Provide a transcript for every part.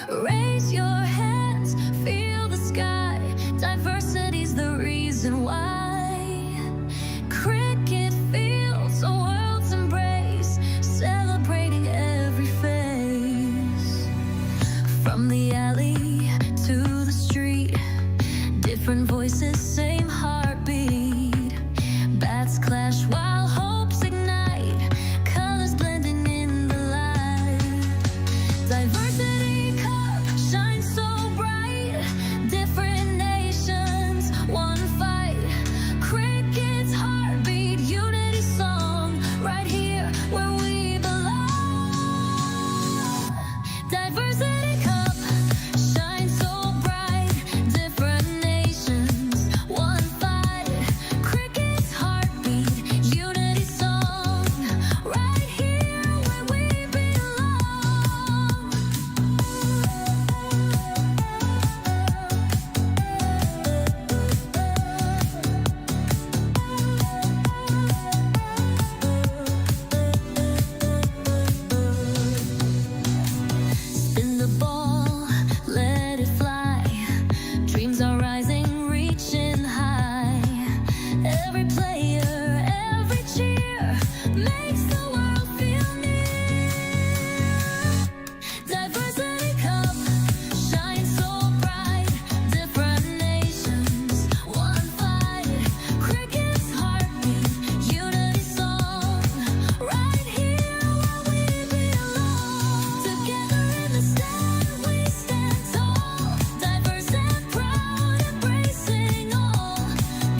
Raise your hands, feel the sky. Diversity's the reason why. Cricket fields, a world's embrace, celebrating every face. From the alley to the street, different voices, same heartbeat. Bats clash while hopes ignite, colors blending in the light. Diversity cup shines so bright, different nations, one fight. Cricket's heartbeat, unity song, right here where we belong. Diversity cup shines so bright, different nations, one fight. Cricket's heartbeat, unity song, right here where we belong. Spin the ball, let it fly. Dreams are rising, reaching high. Every player, every cheer makes the world feel near. Diversity cup shines so bright, different nations, one fight. Cricket's heartbeat, unity song, right here where we belong. Together in the stand, we stand tall, diverse and proud, embracing all.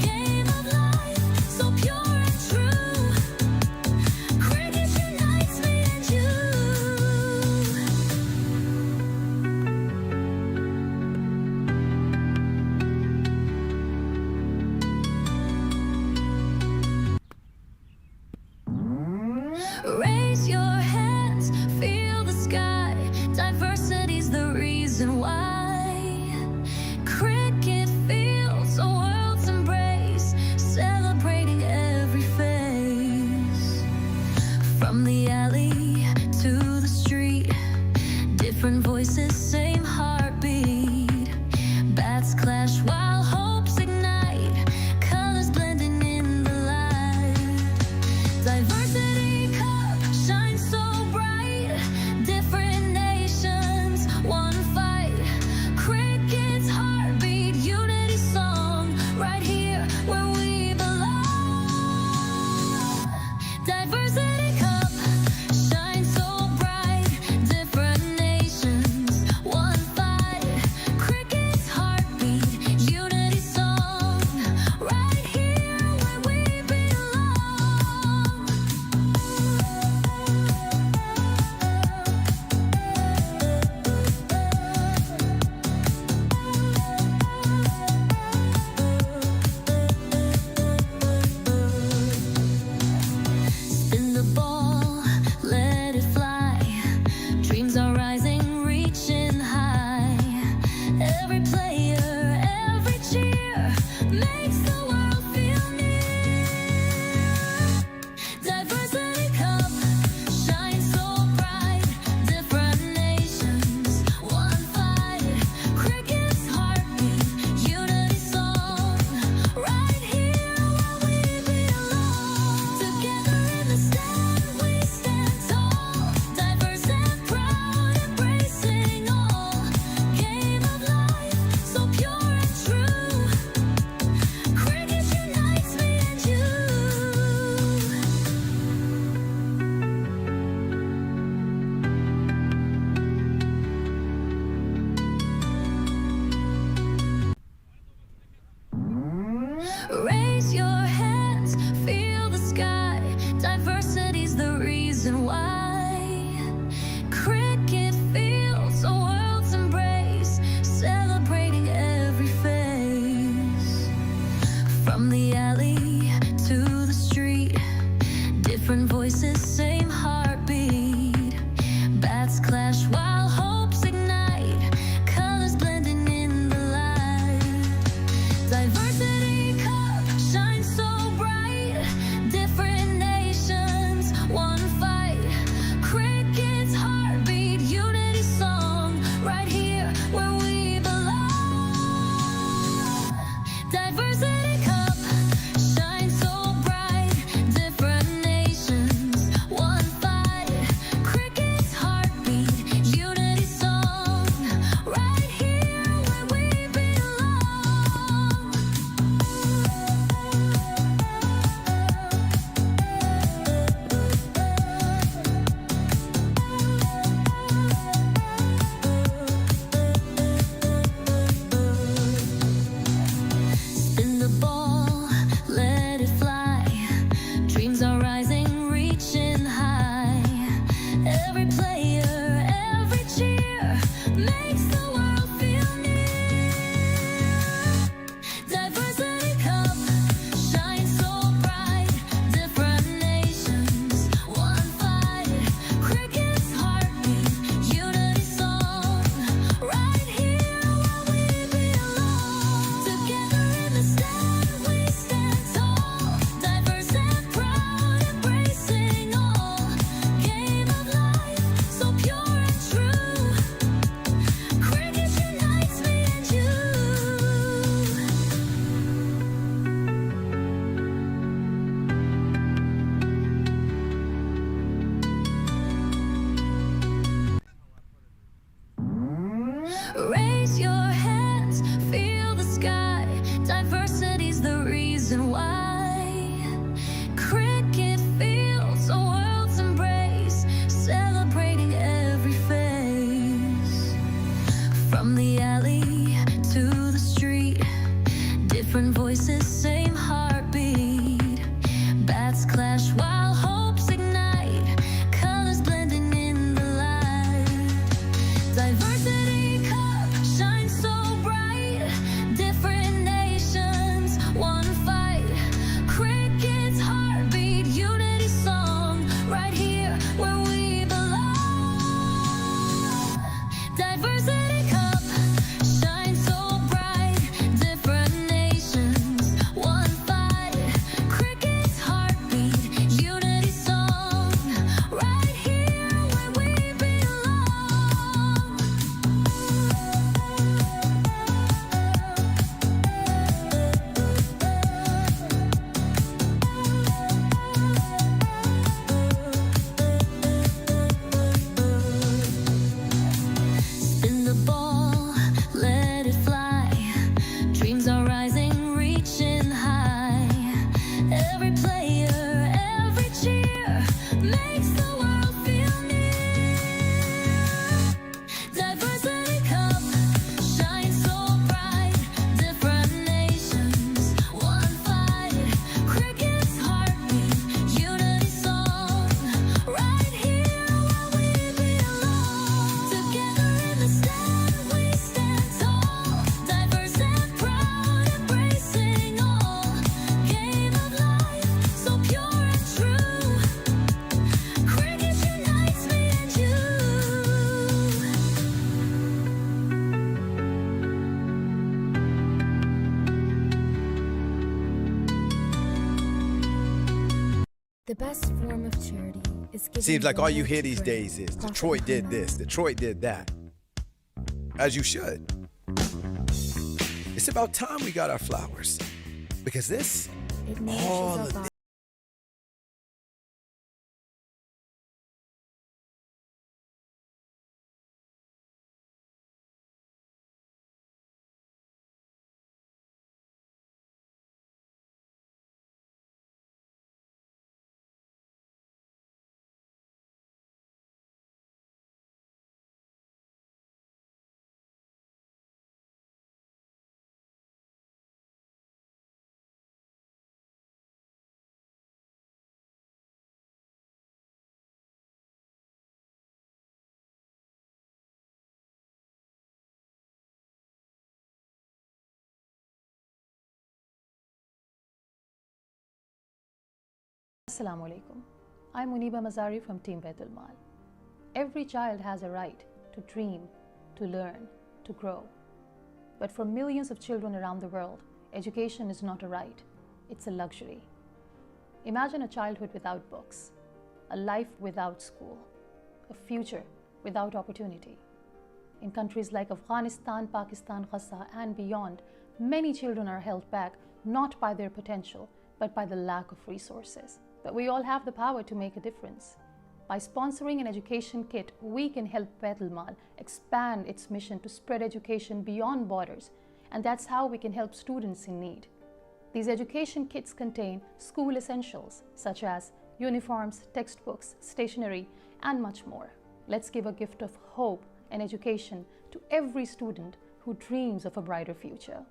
Game of life, so pure and true. Cricket unites me and you. Raise your hands, feel the sky. Diversity's the reason why. Cricket fields, a world's embrace, celebrating every face. From the alley to the street, different voices, same heartbeat. Bats clash while hopes ignite, colors blending in the light. Diversity cup shines so bright, different nations, one fight. Cricket's heartbeat, unity song, right here where we belong. Diversity cup shines so bright, different nations, one fight. Cricket's heartbeat, unity song, right here where we belong. Spin the ball, let it fly. Dreams are rising, reaching high. Every player, every cheer makes the world feel near. Diversity cup shines so bright, different nations, one fight. Cricket's heartbeat, unity song, right here where we belong. Together in the stand, we stand tall, diverse and proud, embracing all. Game of life, so pure and true. Cricket unites me and you. Raise your hands, feel the sky. Diversity's the reason why. Cricket fields, a world's embrace, celebrating every face. From the alley to the street, different voices, same heartbeat. Bats clash while hopes ignite, colors blending in the light. Diversity cup shines so bright, different nations, one fight. Cricket's heartbeat, unity song, right here. Raise your hands, feel the sky. Diversity's the reason why. Cricket fields, a world's embrace, celebrating every face. From the alley to the street, different voices, same heartbeat. Bats clash while hopes ignite, colors blending in the light. Diversity cup shines so bright, different nations, one fight. Cricket's heartbeat, unity song, right here where we belong. Diversity cup shines so bright, different nations, one fight. Cricket's heartbeat, unity song, right here where we belong. Spin the ball, let it fly. Dreams are rising, reaching high. Every player, every cheer makes the world feel near. Diversity cup shines so bright, different nations, one fight. Cricket's heartbeat, unity song, right here where we belong. Together in the stand, we stand tall, diverse and proud, embracing all. Game of life, so pure and true. Cricket unites me and you. The best form of charity is giving. Seems like all you water hear to these grain. days is Prophet Detroit did Muhammad. this, Detroit did that. As you should. It's about time we got our flowers. Because this, It all nourishes of our Assalamu alaikum. I'm Muniba Mazari from Team Baitulmaal. Every child has a right to dream, to learn, to grow. But for millions of children around the world, education is not a right, it's a luxury. Imagine a childhood without books, a life without school, a future without opportunity. In countries like Afghanistan, Pakistan, Gaza, and beyond, many children are held back not by their potential, but by the lack of resources. But we all have the power to make a difference. By sponsoring an education kit, we can help Baitulmaal expand its mission to spread education beyond borders, and that's how we can help students in need. These education kits contain school essentials such as uniforms, textbooks, stationery, and much more. Let's give a gift of hope and education to every student who dreams of a brighter future.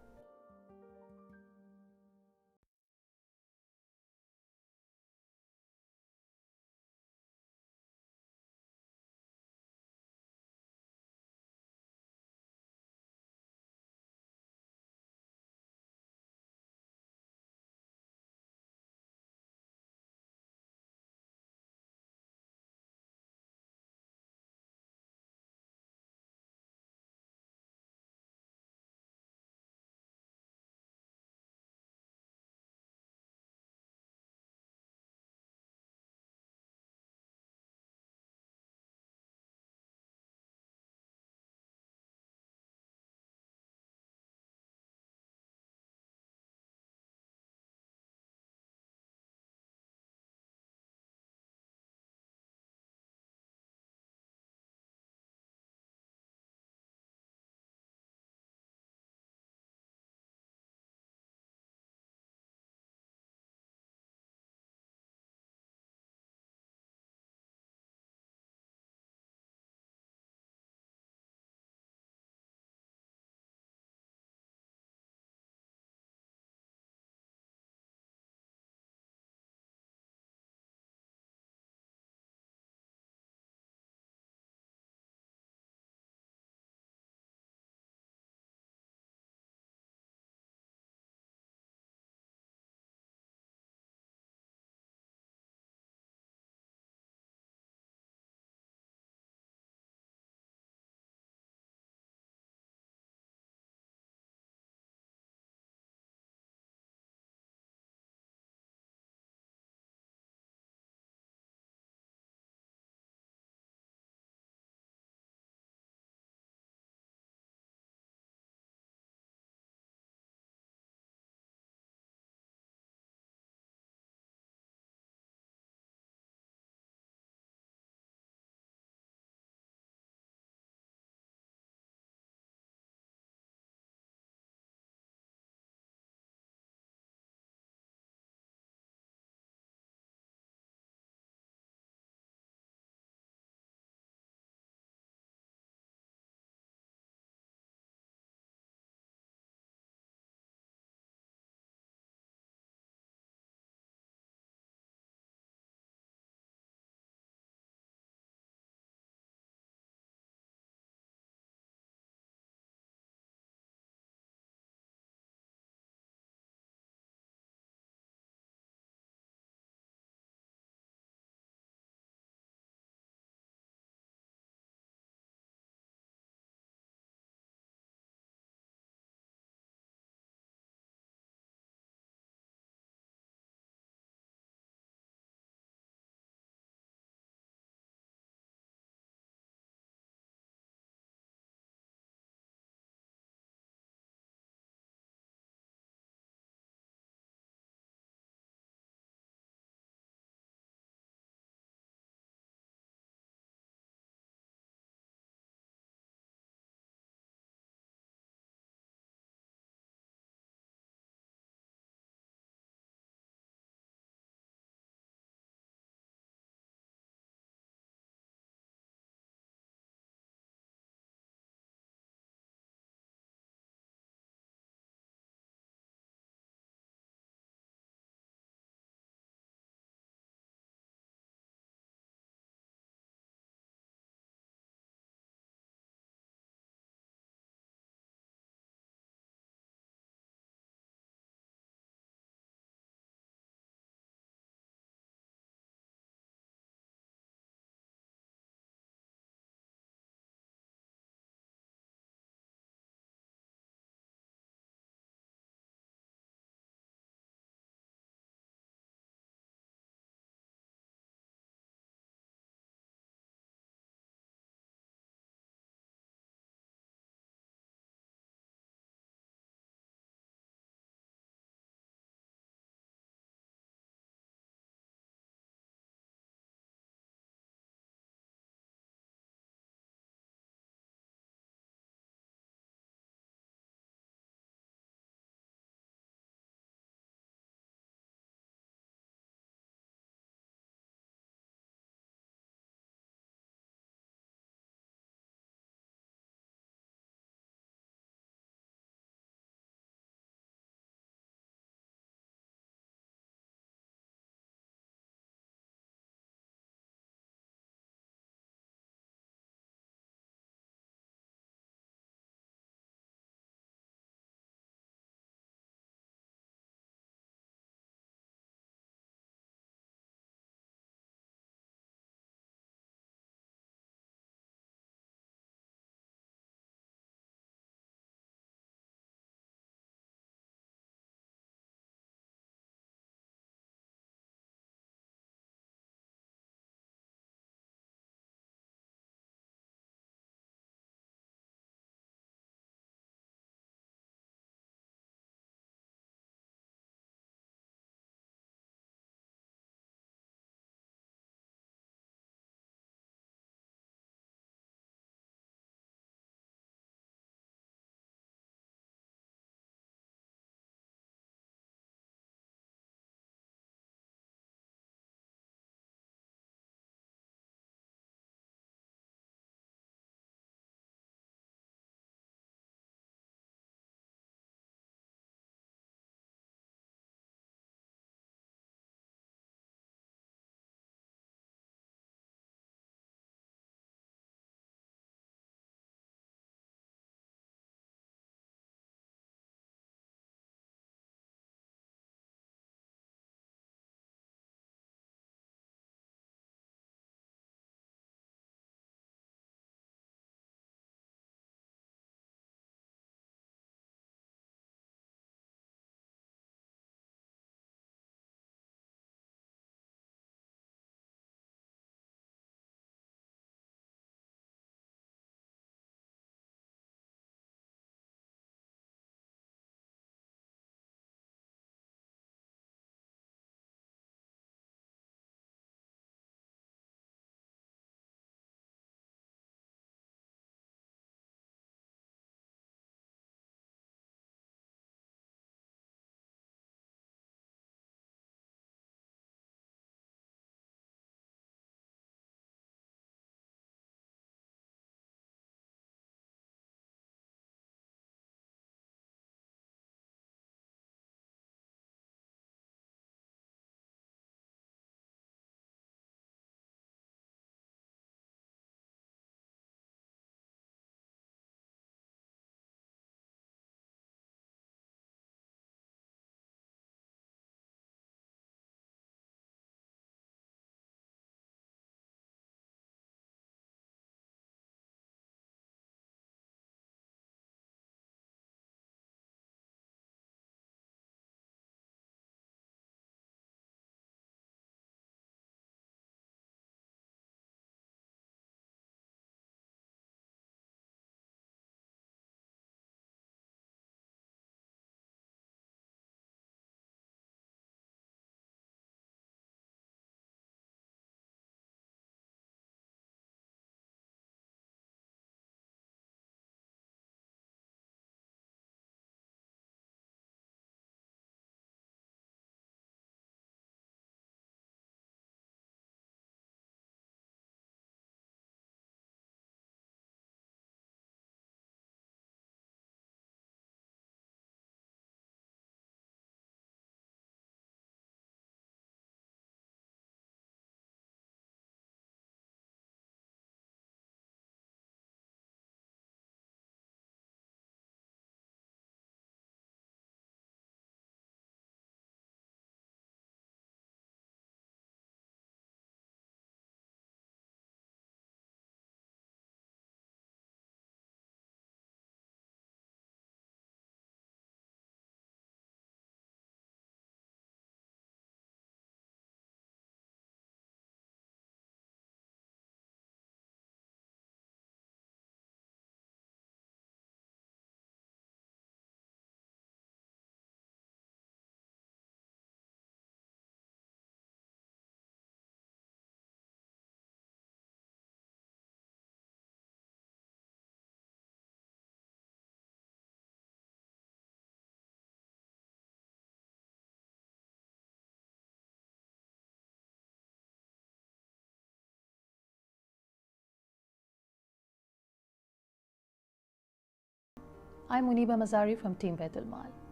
I'm Mazari from Team Baitulmaal.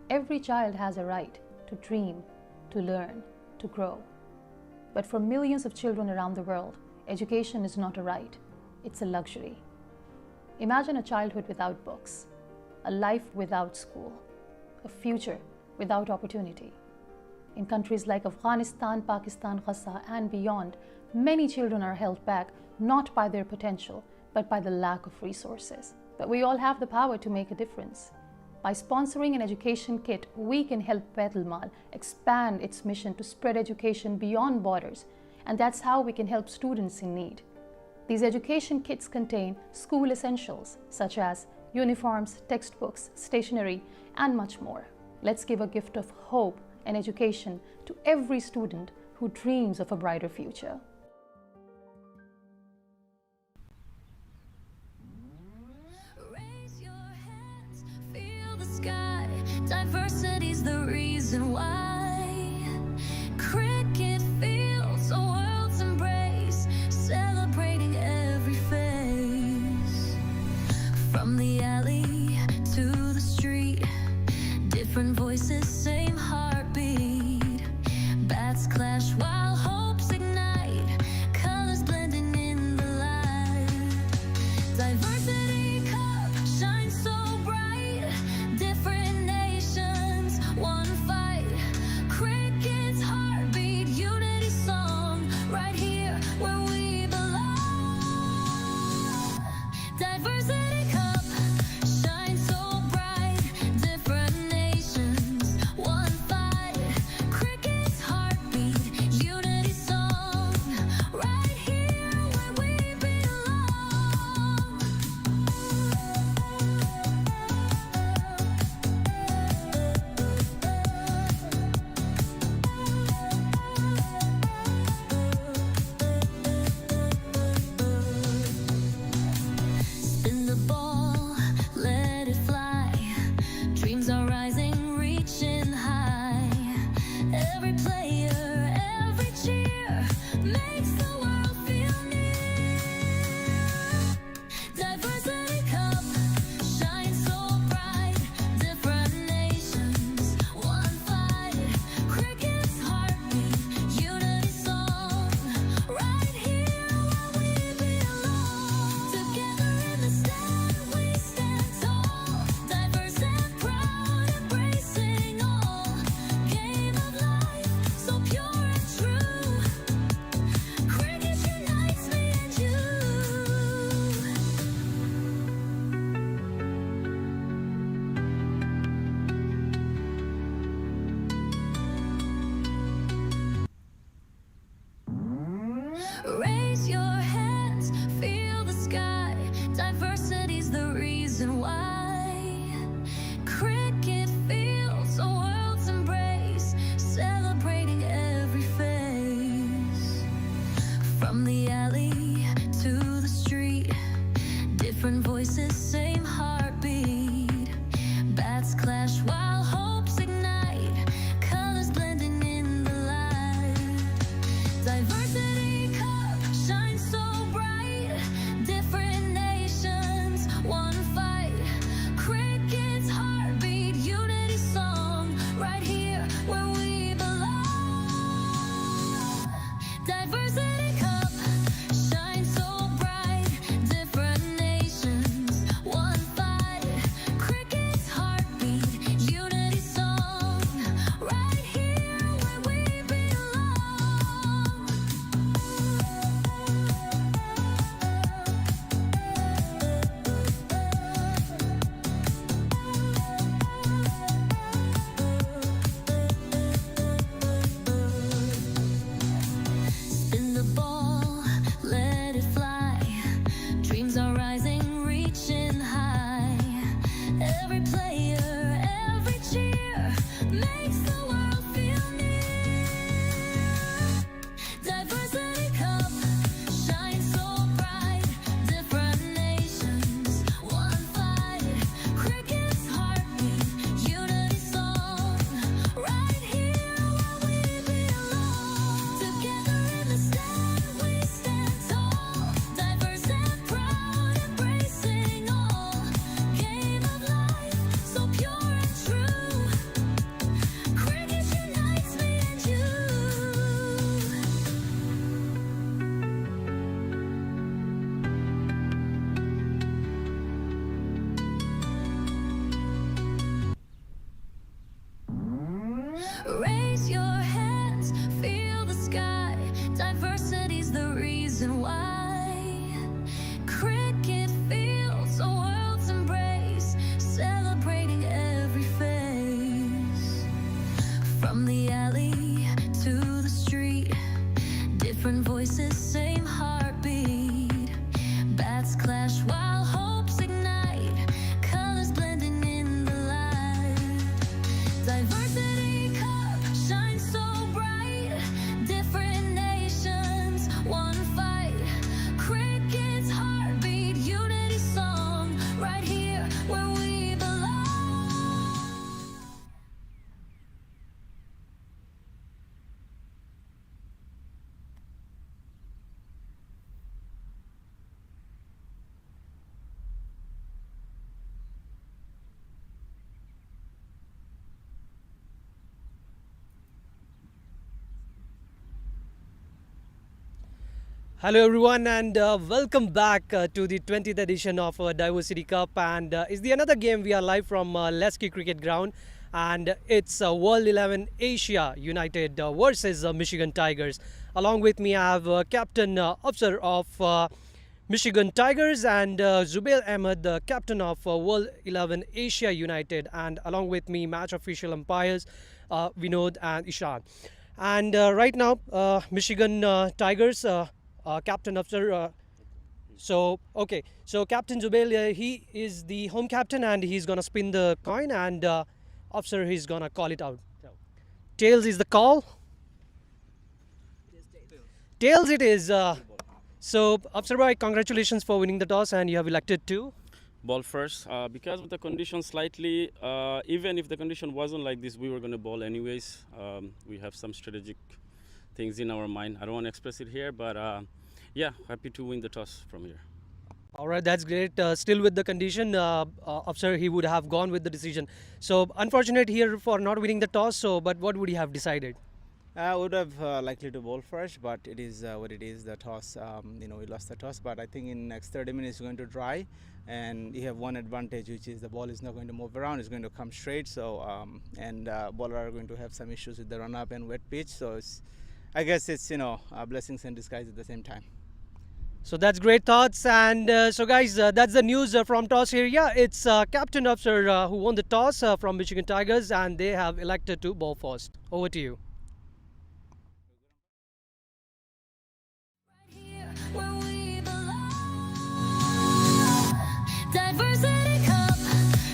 Every child has a right to dream, to learn, to grow. But for millions of children around the world, education is not a right, it's a luxury. Imagine a childhood without books, a life without school, a future without opportunity. In countries like Afghanistan, Pakistan, Gaza, and beyond, many children are held back not by their potential, but by the lack of resources. But we all have the power to make a difference. By sponsoring an education kit, we can help Baitulmaal expand its mission to spread education beyond borders, and that's how we can help students in need. These education kits contain school essentials such as uniforms, textbooks, stationery, and much more. Let's give a gift of hope and education to every student who dreams of a brighter future. Raise your hands, feel the sky. Diversity's the reason why. Cricket fields, a world's embrace, celebrating every face. From the alley to the street, different voices, same heartbeat. Bats clash while hopes ignite, colors blending in the light. Diversity cup shines so bright, different nations, one fight. Cricket's heartbeat, unity song, right here where we belong. Diversity cup shines so bright, different nations, one fight. Cricket's heartbeat, unity song, right here where we belong. Spin the ball, let it fly. Dreams are rising, reaching high. Every player, every cheer makes the world feel near. Diversity cup shines so bright, different nations, one fight. Cricket's heartbeat, unity song, right here where we belong. Together in the stand, we stand tall, diverse and proud, embracing all. Game of life, so pure and true. Cricket unites me and you. Raise your hands, feel the sky. Diversity's the reason why. Cricket fields, a world's embrace, celebrating every face. From the alley to the street, different voices, same heartbeat. Bats clash while hopes ignite, colors blending in the light. Diversity cup shines so bright, different nations, one fight. Cricket's heartbeat, unity song, right here where we belong. Diversity cup shines so bright, different nations, one fight. Cricket's heartbeat, unity Hello everyone and welcome back to the 20th edition of Diversity Cup, and it's the another game. We are live from Lasky cricket ground, and it's World 11 Asia United versus Michigan Tigers. Along with me I have Captain Officer of Michigan Tigers and Zubair Ahmed, the captain of World 11 Asia United, and along with me match official umpires Vinod and Ishan. And right now Michigan Tigers captain officer. So Captain Zubail, he is the home captain and he's gonna spin the coin, and officer he's gonna call it out. Tails is the call. Tails it is. So officer boy, congratulations for winning the toss, and you have elected to ball first. Because of the condition slightly, even if the condition wasn't like this, we were going to ball anyways. We have some strategic things in our mind. I don't want to express it here, but yeah, happy to win the toss from here. All right, that's great. Still with the condition, officer, he would have gone with the decision. So unfortunate here for not winning the toss. So, but what would he have decided? I would have likely to bowl first, but it is what it is. The toss, we lost the toss. But I think in next 30 minutes it's going to dry, and you have one advantage, which is the ball is not going to move around. It's going to come straight. So bowler are going to have some issues with the run up and wet pitch. So I guess it's blessings in disguise at the same time. So that's great thoughts, and so guys, that's the news from toss area. It's captain officer who won the toss from Michigan Tigers, and they have elected to bowl first. Over to you. Where we belong. Diversity Cup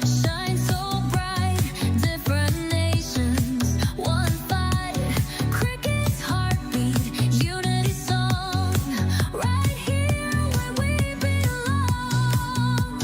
shines so bright. Different nations, one fight. Cricket's heartbeat, unity song. Right here where we belong.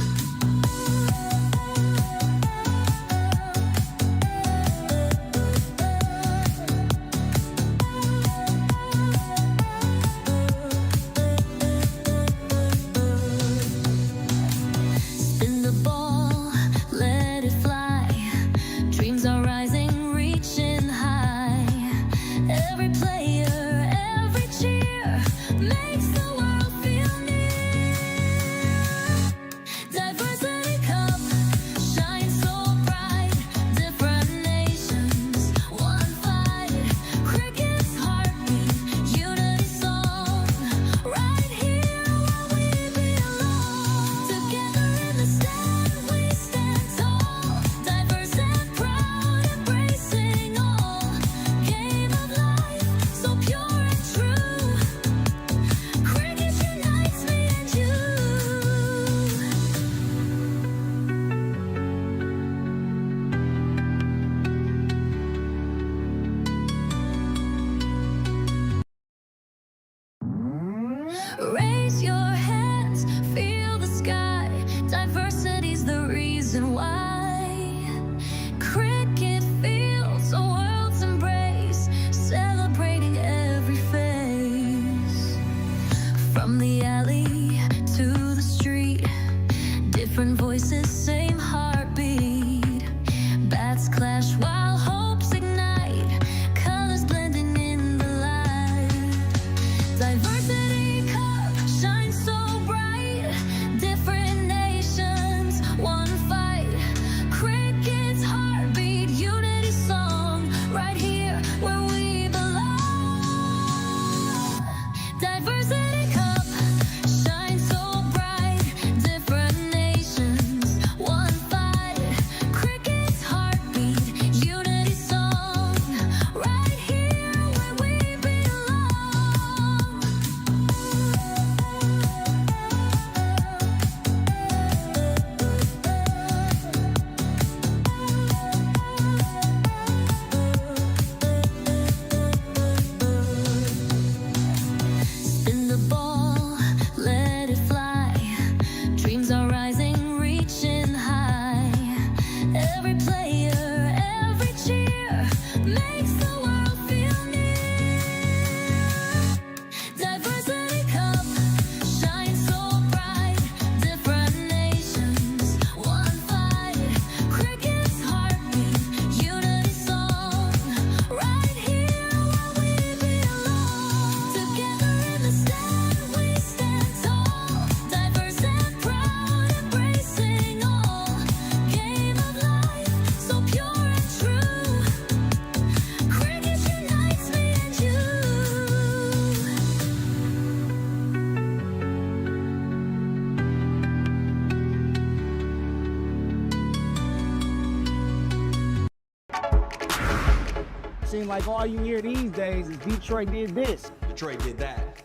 Seems like all you hear these days is Detroit did this. Detroit did that.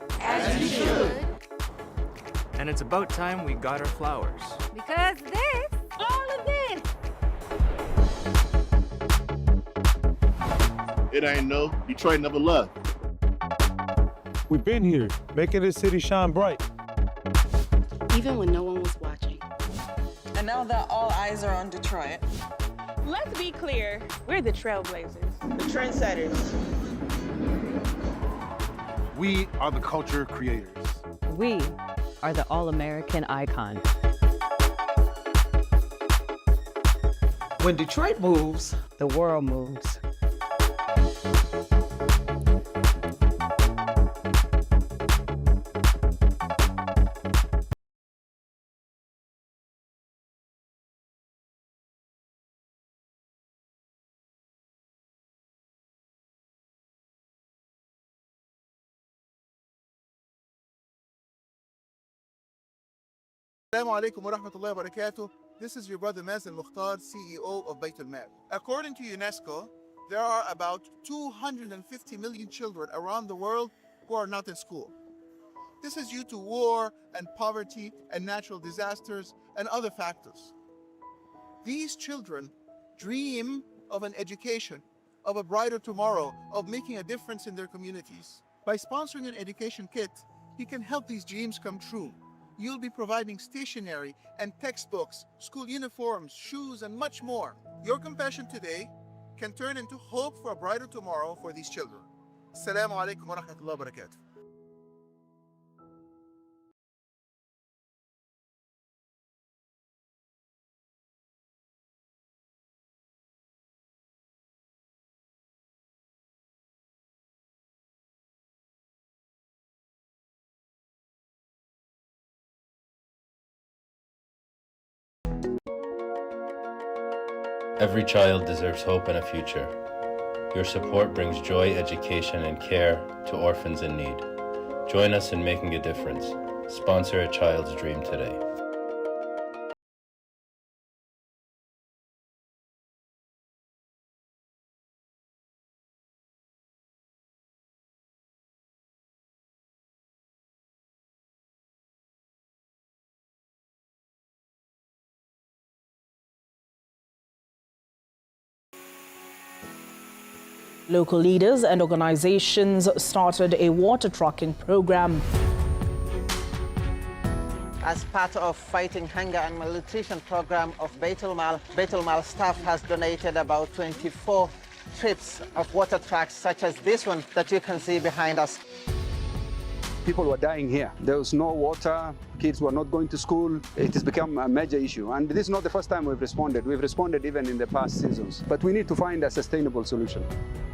And it's about time we got our flowers. Because this, all of this. It ain't no Detroit never left. We've been here, making this city shine bright. Even when no one was watching. And now that all eyes are on Detroit. Let's be clear, we're the trailblazers. The trendsetters. We are the culture creators. We are the all-American icon. When Detroit moves, The world moves. Assalamu alaikum wa rahmatullahi wa barakatuh. This is your brother Mazen Mukhtar, CEO of Baitulmaal. According to UNESCO, there are about 250 million children around the world who are not in school. This is due to war and poverty and natural disasters and other factors. These children dream of an education, of a brighter tomorrow, of making a difference in their communities. By sponsoring an education kit, you can help these dreams come true. You'll be providing stationery and textbooks, school uniforms, shoes, and much more. Your compassion today can turn into hope for a brighter tomorrow for these children. Assalamu alaikum wa rahmatullahi wa barakatuh. Every child deserves hope and a future. Your support brings joy, education, and care to orphans in need. Join us in making a difference. Sponsor a child's dream today. Local leaders and organizations started a water trucking program. As part of fighting hunger and malnutrition program of Baitulmaal staff has donated about 24 trips of water trucks such as this one that you can see behind us. People were dying here. There was no water, kids were not going to school. It has become a major issue. And this is not the first time we've responded. We've responded even in the past seasons. But we need to find a sustainable solution.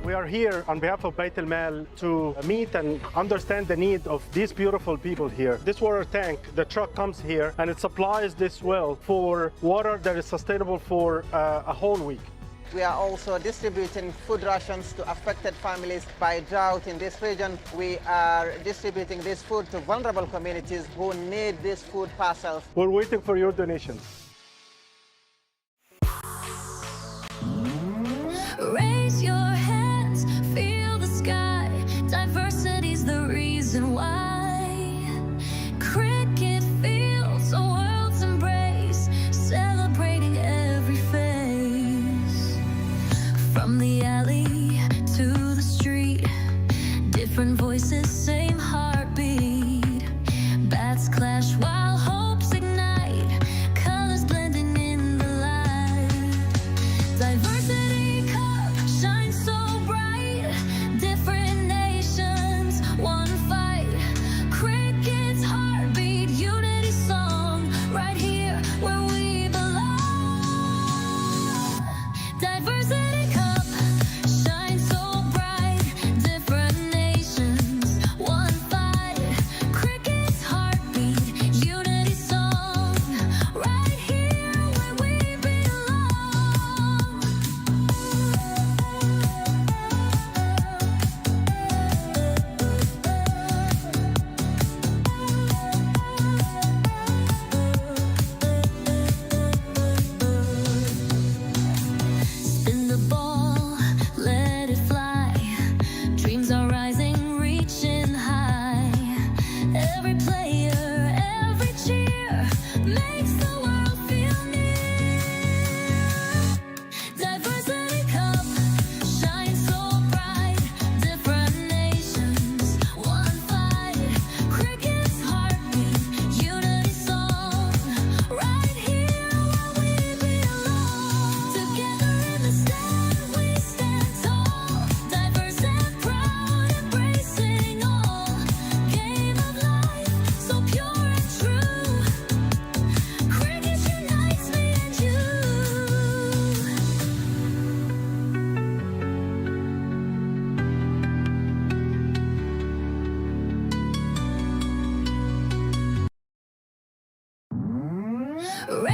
We are here on behalf of Baitulmaal to meet and understand the need of these beautiful people here. This water tank, the truck comes here and it supplies this well for water that is sustainable for a whole week. We are also distributing food rations to affected families by drought in this region. We are distributing this food to vulnerable communities who need these food parcels. We're waiting for your donations. Raise your hands, feel the sky. Diversity's the reason why. Cricket fields, a world's embrace, celebrating every face. From the alley to the street, different voices, same heartbeat. Bats clash while hopes ignite, colors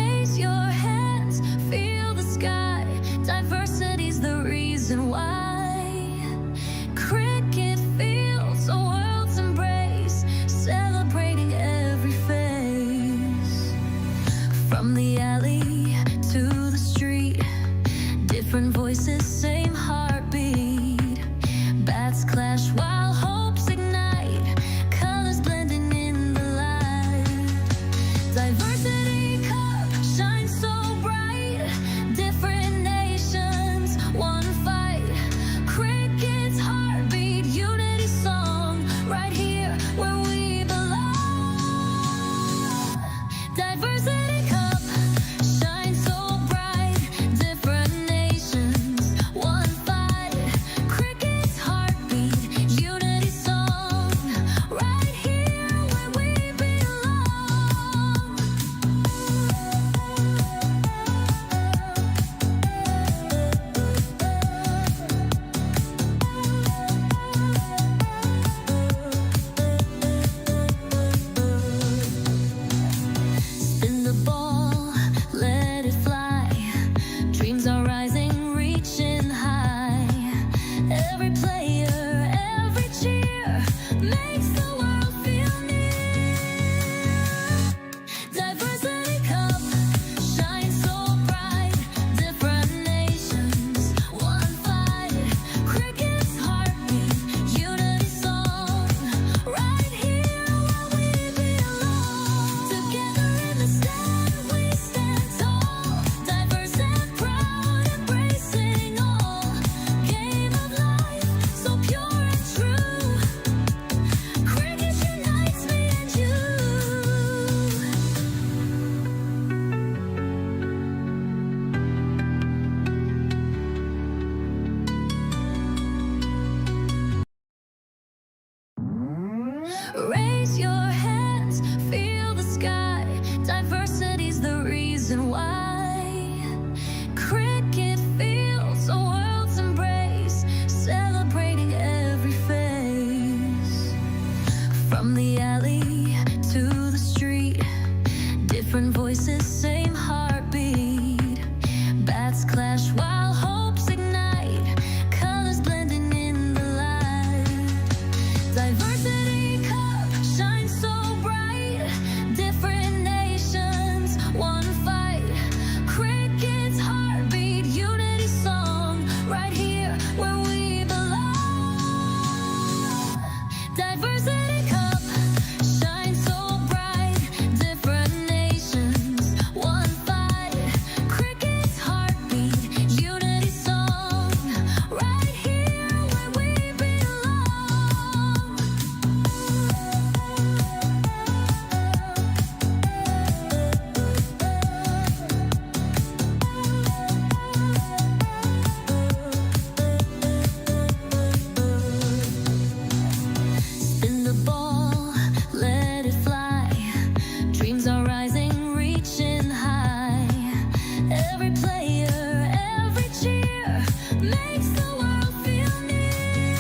Raise your hands, feel the sky. Diversity's the reason why. Cricket fields, a world's embrace, celebrating every face. From the alley to the street, different voices, same heartbeat. Bats clash while hopes ignite, colors blending in the light. Diversity cup shines so bright, different nations, one fight. Cricket's heartbeat, unity song, right here where we belong. Diversity cup shines so bright, different nations, one fight. Cricket's heartbeat, unity song, right here where we belong. Spin the ball, let it fly. Dreams are rising, reaching high. Every player, every cheer makes the world feel near. Diversity cup shines so bright, different nations, one fight. Cricket's heartbeat, unity song, right here where we belong. Together in the stand, we stand tall, diverse and proud, embracing all. Game of life, so pure and true. Cricket unites me and you. Raise your hands, feel the sky. Diversity's the reason why. Cricket fields, a world's embrace, celebrating every face. From the alley to the street, different voices, same heartbeat. Bats clash while hopes ignite, colors blending in the light. Diversity cup shines so bright, different nations, one fight. Cricket's heartbeat, unity song, right here where we belong. Diversity cup shines so bright, different nations, one fight. Cricket's heartbeat, unity song, right here where we belong. Spin the ball, let it fly. Dreams are rising, reaching high. Every player, every cheer makes the world feel near.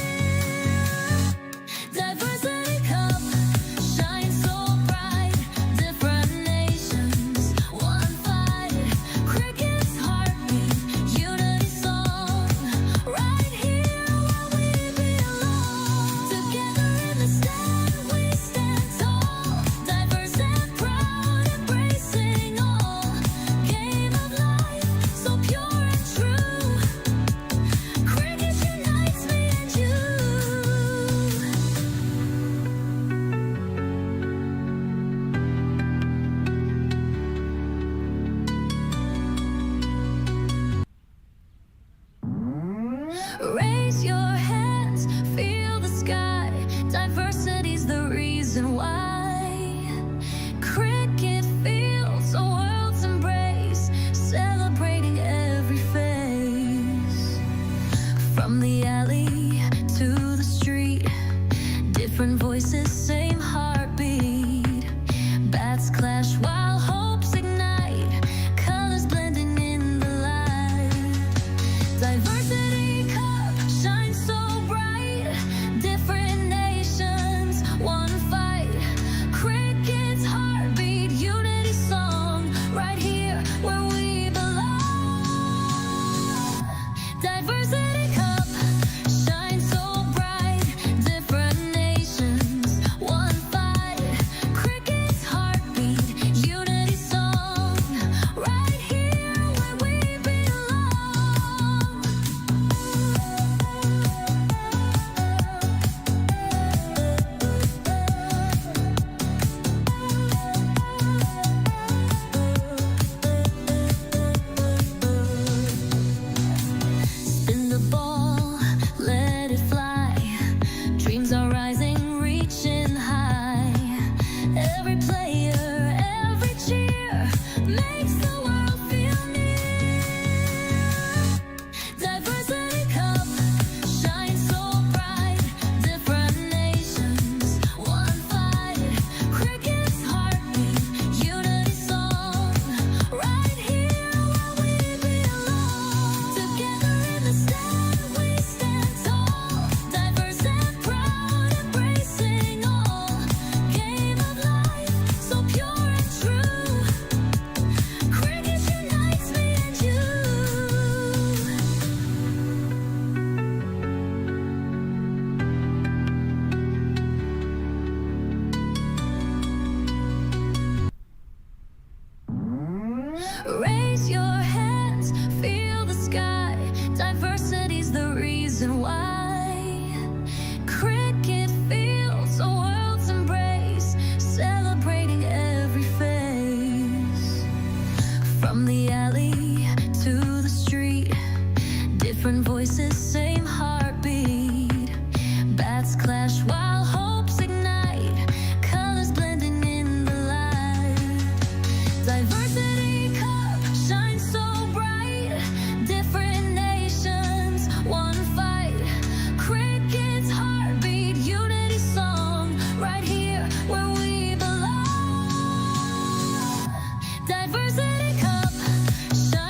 Diversity cup shines so bright, different nations, one fight. Cricket's heartbeat, unity song, right here where we belong. Together in the stand, we stand tall, diverse and proud, embracing all. Game of life, so pure and true. Cricket unites me and you. Raise your hands, feel the sky. Diversity's the reason why. Cricket fields, a world's embrace, celebrating every face. From the alley to the street, different voices, same heartbeat. Bats clash while hopes ignite, colors blending in the light. Diversity cup shines Raise your hands, feel the sky. Diversity's the reason why. Cricket fields, a world's embrace, celebrating every face. From the alley to the street, different voices, same heartbeat. Bats clash while hopes ignite, colors blending in the light. Diversity cup shines so bright, different nations, one fight. Cricket's heartbeat, unity song, right here where we belong. Diversity cup shines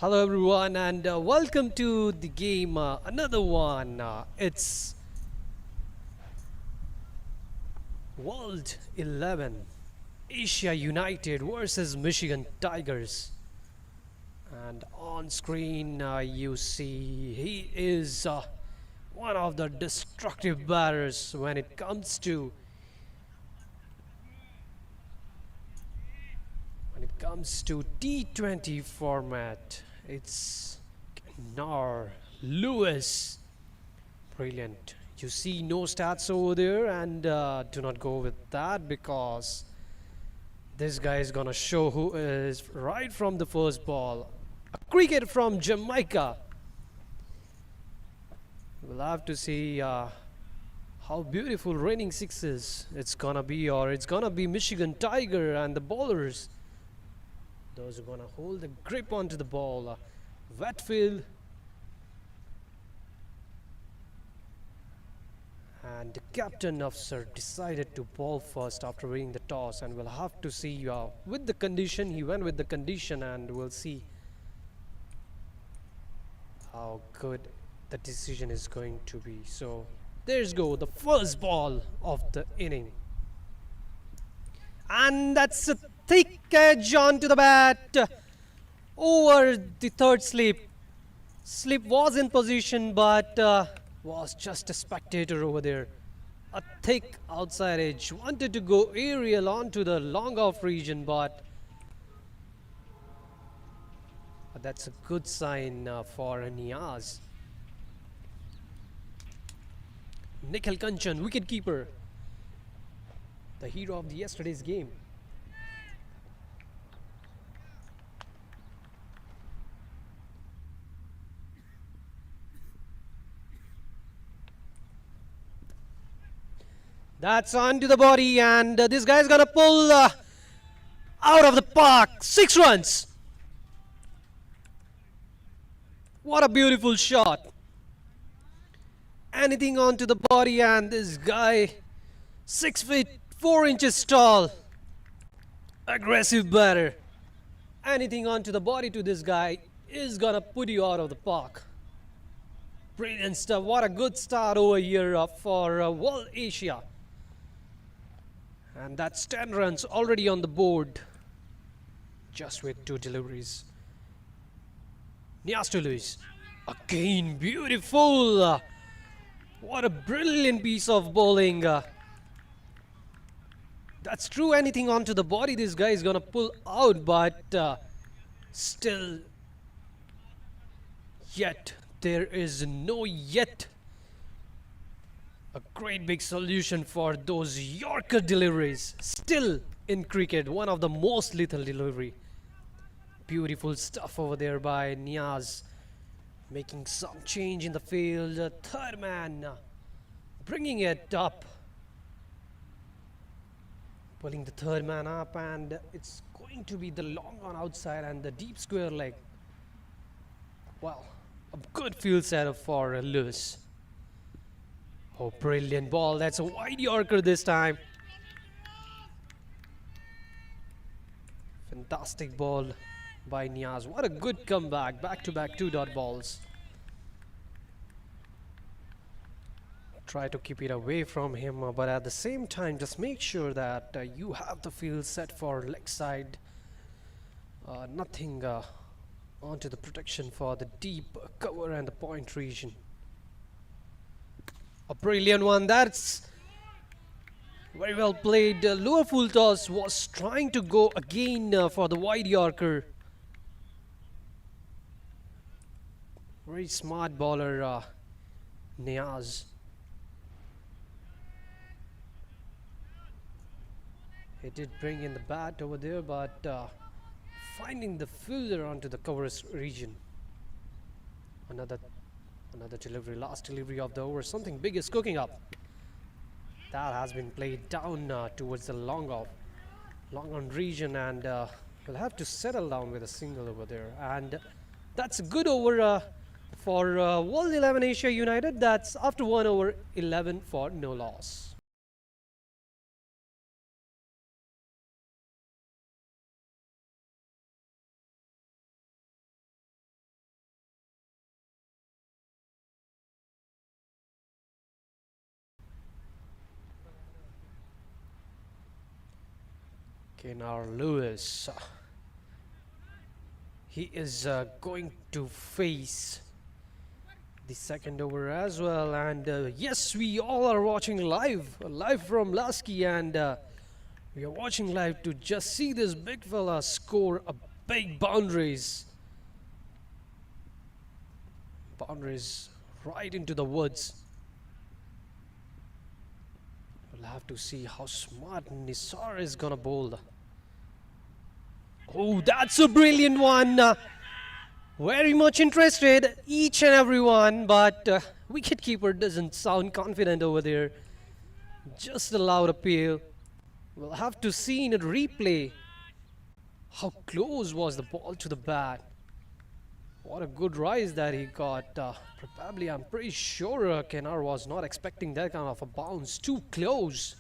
Hello everyone and welcome to the game, another one. It's World 11 Asia United versus Michigan Tigers. And on screen you see he is one of the destructive batters when it comes to T20 format. It's Nar Lewis. Brilliant. You see no stats over there, and do not go with that because this guy is gonna show who is right from the first ball. A cricket from Jamaica. We'll have to see how beautiful raining sixes it's gonna be, or it's gonna be Michigan Tiger and the bowlers. Those are gonna hold the grip onto the ball. Wet field. And the captain of Sir decided to bowl first after winning the toss, and we'll have to see with the condition. He went with the condition, and we'll see how good the decision is going to be. So there's go the first ball of the inning, and that's a thick edge onto the bat over the third slip. Slip was in position, but was just a spectator over there. A thick outside edge, wanted to go aerial onto the long off region, but that's a good sign for Niaz. Nikhil Kanchan, wicketkeeper, the hero of yesterday's game. That's onto the body, and this guy's gonna pull out of the park. 6 runs. What a beautiful shot. Anything onto the body, and this guy 6 feet 4 inches tall. Aggressive batter. Anything onto the body to this guy is gonna put you out of the park. Brilliant stuff. What a good start over here for World Asia. And that's 10 runs already on the board, just with 2 deliveries. Niaz to Lewis. Again, beautiful. What a brilliant piece of bowling. That's true, anything onto the body this guy is gonna pull out, but still, yet there is no yet a great big solution for those Yorker deliveries. Still in cricket, one of the most lethal delivery. Beautiful stuff over there by Niaz, making some change in the field. Third man bringing it up, pulling the third man up, and it's going to be the long on outside and the deep square leg. Well, a good field setup for Lewis. Oh, brilliant ball. That's a wide Yorker this time. Fantastic ball by Niaz. What a good comeback. Back-to-back 2-dot balls. Try to keep it away from him, but at the same time, just make sure that you have the field set for leg side. Nothing onto the protection for the deep cover and the point region. A brilliant one. That's very well played. Lower full toss was trying to go again for the wide Yorker. Very smart bowler, Niaz. He did bring in the bat over there, but finding the fielder onto the covers region. Another delivery, last delivery of the over. Something big is cooking up. That has been played down towards the long on region, and we'll have to settle down with a single over there. And that's a good over for World 11 Asia United. That's after 1 over 11 for no loss. Kenar Lewis. He is going to face the second over as well, and yes, we all are watching live from Lasky, and we are watching live to just see this big fella score a big boundaries right into the woods. We'll have to see how smart Nisar is gonna bowl. Oh, that's a brilliant one. Very much interested, each and every one, but wicketkeeper doesn't sound confident over there. Just a loud appeal. We'll have to see in a replay how close was the ball to the bat. What a good rise that he got. Probably, I'm pretty sure Kenar was not expecting that kind of a bounce. Too close.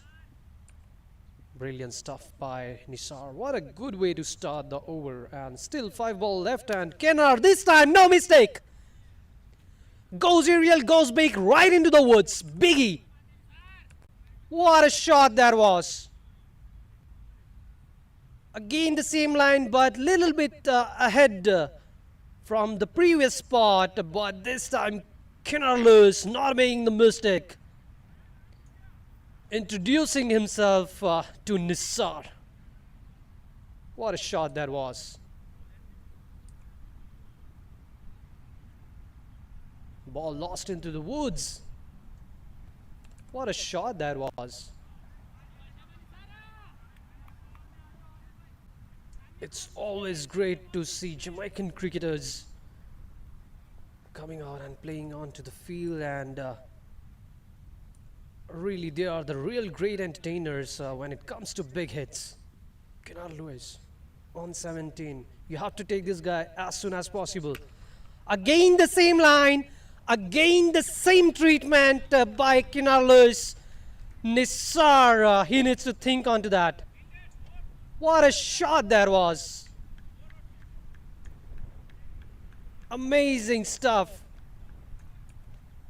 Brilliant stuff by Nisar. What a good way to start the over. And still 5 ball left, and Kenar this time, no mistake. Goes aerial, goes big, right into the woods. Biggie. What a shot that was. Again the same line, but little bit ahead from the previous spot. But this time Kenar Lewis not making the mistake. Introducing himself to Nisar. What a shot that was. Ball lost into the woods. What a shot that was. It's always great to see Jamaican cricketers coming out and playing onto the field, and really they are the real great entertainers when it comes to big hits. Kenar Lewis on 17. You have to take this guy as soon as possible. Again the same line. Again the same treatment by Kenar Lewis. Nisar, he needs to think onto that. What a shot that was. Amazing stuff.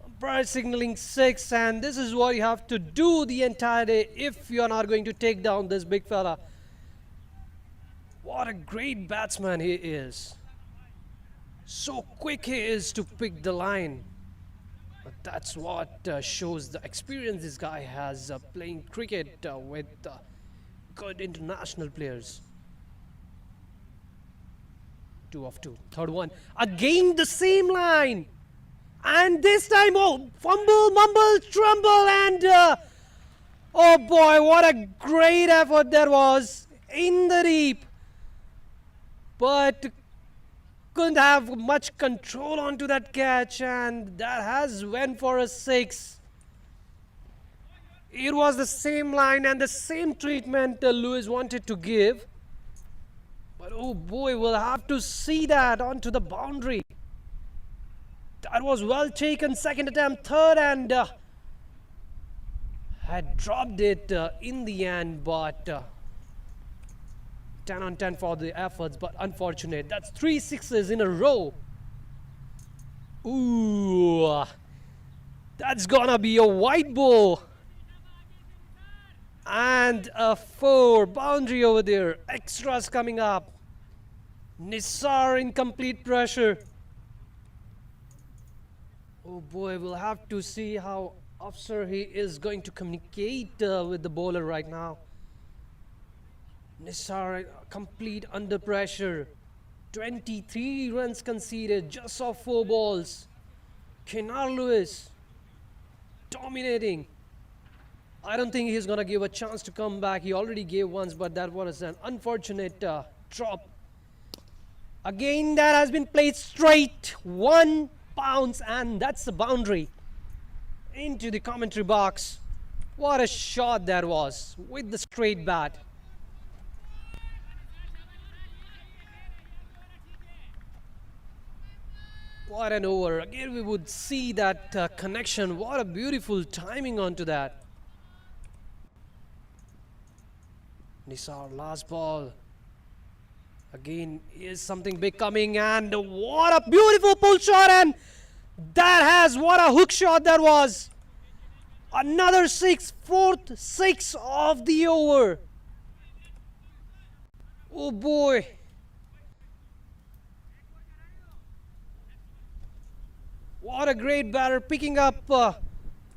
Umpire signaling 6, and this is what you have to do the entire day if you are not going to take down this big fella. What a great batsman he is. So quick he is to pick the line. But that's what shows the experience this guy has playing cricket with good international players. 2 of 2. Third one. Again the same line. And this time, oh, fumble, mumble, trumble, and oh boy, what a great effort that was in the deep. But couldn't have much control onto that catch, and that has went for a 6. It was the same line and the same treatment Lewis wanted to give. But oh boy, we'll have to see that onto the boundary. That was well taken. Second attempt, third, and had dropped it in the end, but 10 on 10 for the efforts, but unfortunate. That's 3 sixes in a row. Ooh, that's gonna be a white ball. And a 4 boundary over there. Extras coming up. Nisar in complete pressure. Oh boy, we'll have to see how Afsar he is going to communicate with the bowler right now. Nisar complete under pressure. 23 runs conceded, just off 4 balls. Kenar Lewis dominating. I don't think he's gonna give a chance to come back. He already gave once, but that was an unfortunate drop. Again, that has been played straight. 1 bounce, and that's the boundary into the commentary box. What a shot that was with the straight bat. What an over. Again, we would see that connection. What a beautiful timing onto that. Nisar, last ball. Again, is something big coming, and what a beautiful pull shot, and that has, what a hook shot that was. Another 6, 4th 6 of the over. Oh boy. What a great batter, picking up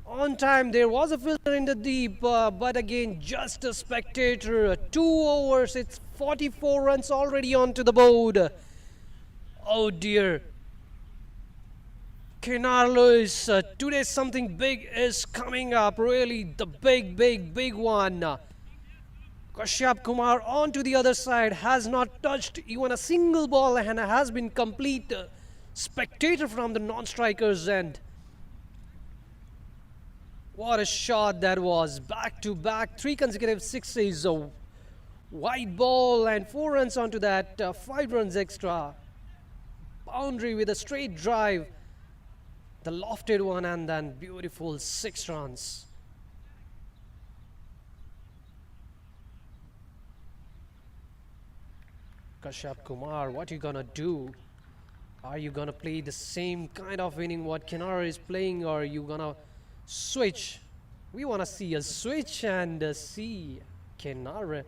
on time. There was a fielder in the deep, but again, just a spectator. 2 overs, it's 44 runs already onto the board. Oh dear. Kenar Lewis, today something big is coming up. Really, the big one. Kashyap Kumar onto the other side, has not touched even a single ball and has been complete spectator from the non-strikers end. What a shot that was. Back to back, 3 consecutive sixes. A wide ball and 4 runs onto that. 5 runs extra. Boundary with a straight drive. The lofted one and then beautiful 6 runs. Kashyap Kumar, what are you gonna do? Are you gonna play the same kind of inning what Kenar is playing, or are you gonna switch? We wanna see a switch and see Kenar.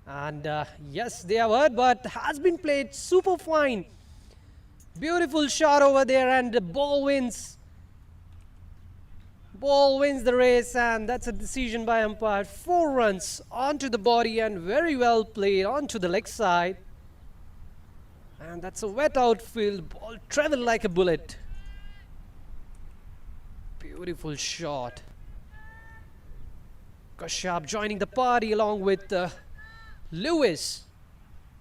And yes, they have heard, but has been played super fine. Beautiful shot over there, and the ball wins. Ball wins the race, and that's a decision by umpire. 4 runs onto the body and very well played onto the leg side. And that's a wet outfield. Ball traveled like a bullet. Beautiful shot. Kashyap joining the party along with Lewis.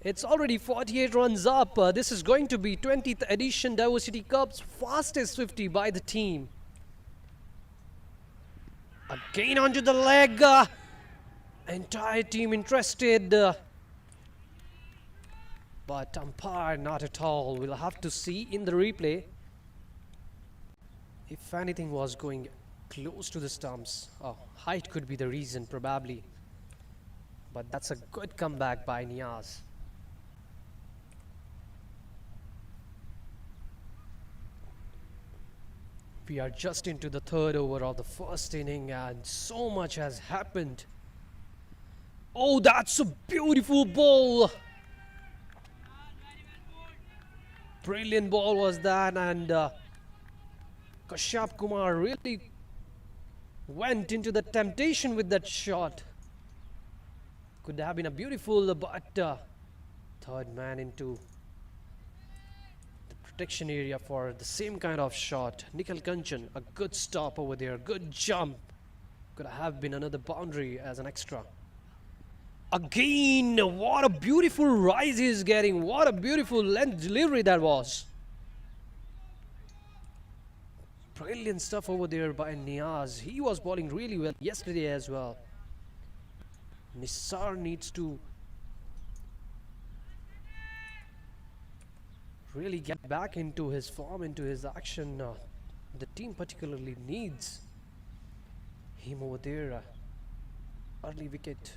It's already 48 runs up. This is going to be 20th edition Diversity Cup's fastest 50 by the team. Again onto the leg. Entire team interested. But umpire not at all. We'll have to see in the replay if anything was going close to the stumps. Oh, height could be the reason probably. But that's a good comeback by Niaz. We are just into the 3rd over of the first inning and so much has happened. Oh, that's a beautiful ball. Brilliant ball was that, and Kashyap Kumar really went into the temptation with that shot. Could have been a beautiful, but 3rd man into the protection area for the same kind of shot. Nikhil Kanchan, a good stop over there, good jump. Could have been another boundary as an extra. Again, what a beautiful rise he's getting. What a beautiful length delivery that was. Brilliant stuff over there by Niaz. He was bowling really well yesterday as well. Nisar needs to really get back into his form, into his action. The team particularly needs him over there. Early wicket.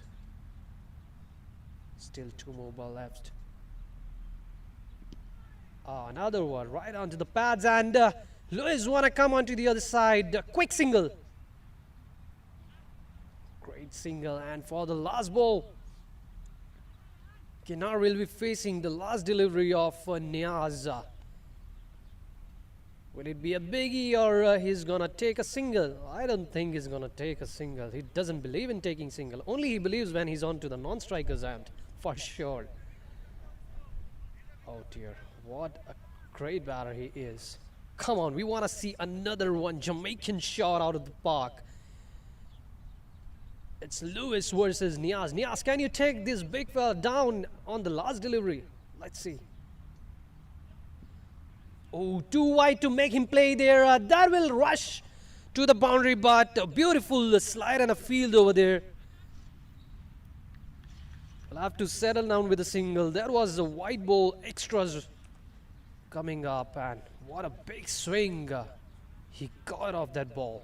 Still 2 more ball left. Another one right onto the pads, and Lewis wanna come onto the other side. Quick single. Great single, and for the last ball, Kenar will be facing the last delivery of Niaz. Will it be a biggie, or he's gonna take a single? I don't think he's gonna take a single. He doesn't believe in taking single. Only he believes when he's on to the non-strikers end, for sure. Oh dear, what a great batter he is. Come on, we want to see another one. Jamaican shot out of the park. It's Lewis versus Niaz. Niaz, can you take this big fella down on the last delivery? Let's see. Oh, too wide to make him play there. That will rush to the boundary, but a beautiful slide and a field over there. We'll have to settle down with a single. That was a wide ball extras coming up, and what a big swing he got off that ball.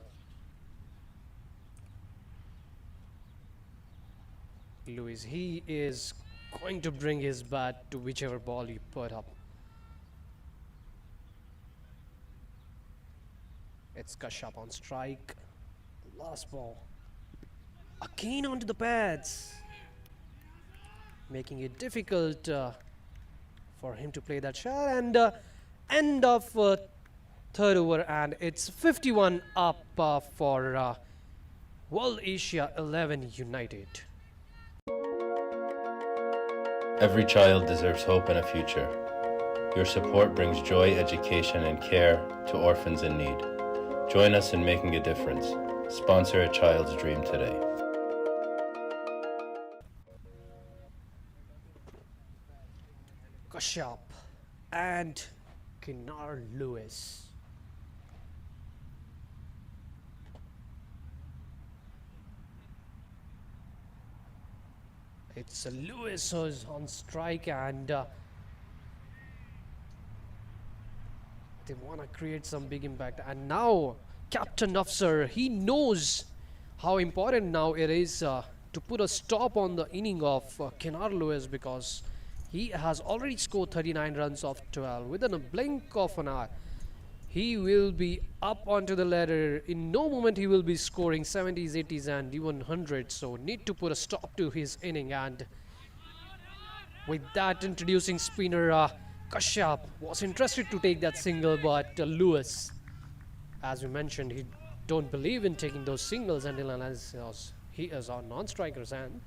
Lewis, he is going to bring his bat to whichever ball you put up. It's Kashyap on strike. Last ball. Again onto the pads. making it difficult for him to play that shot. And end of third over, and it's 51 up for World Asia 11 United. Every child deserves hope and a future. Your support brings joy, education, and care to orphans in need. Join us in making a difference. Sponsor a child's dream today. Kashyap and Kinar Lewis. It's Lewis who's on strike, and they want to create some big impact. And now Captain Afsar, he knows how important now it is to put a stop on the inning of Kinar Lewis, because he has already scored 39 runs off 12. Within a blink of an eye, he will be up onto the ladder. In no moment he will be scoring 70s, 80s and even 100s. So need to put a stop to his inning. And with that, introducing spinner Kashyap was interested to take that single, but Lewis, as we mentioned, he don't believe in taking those singles until unless he is on non-striker's end.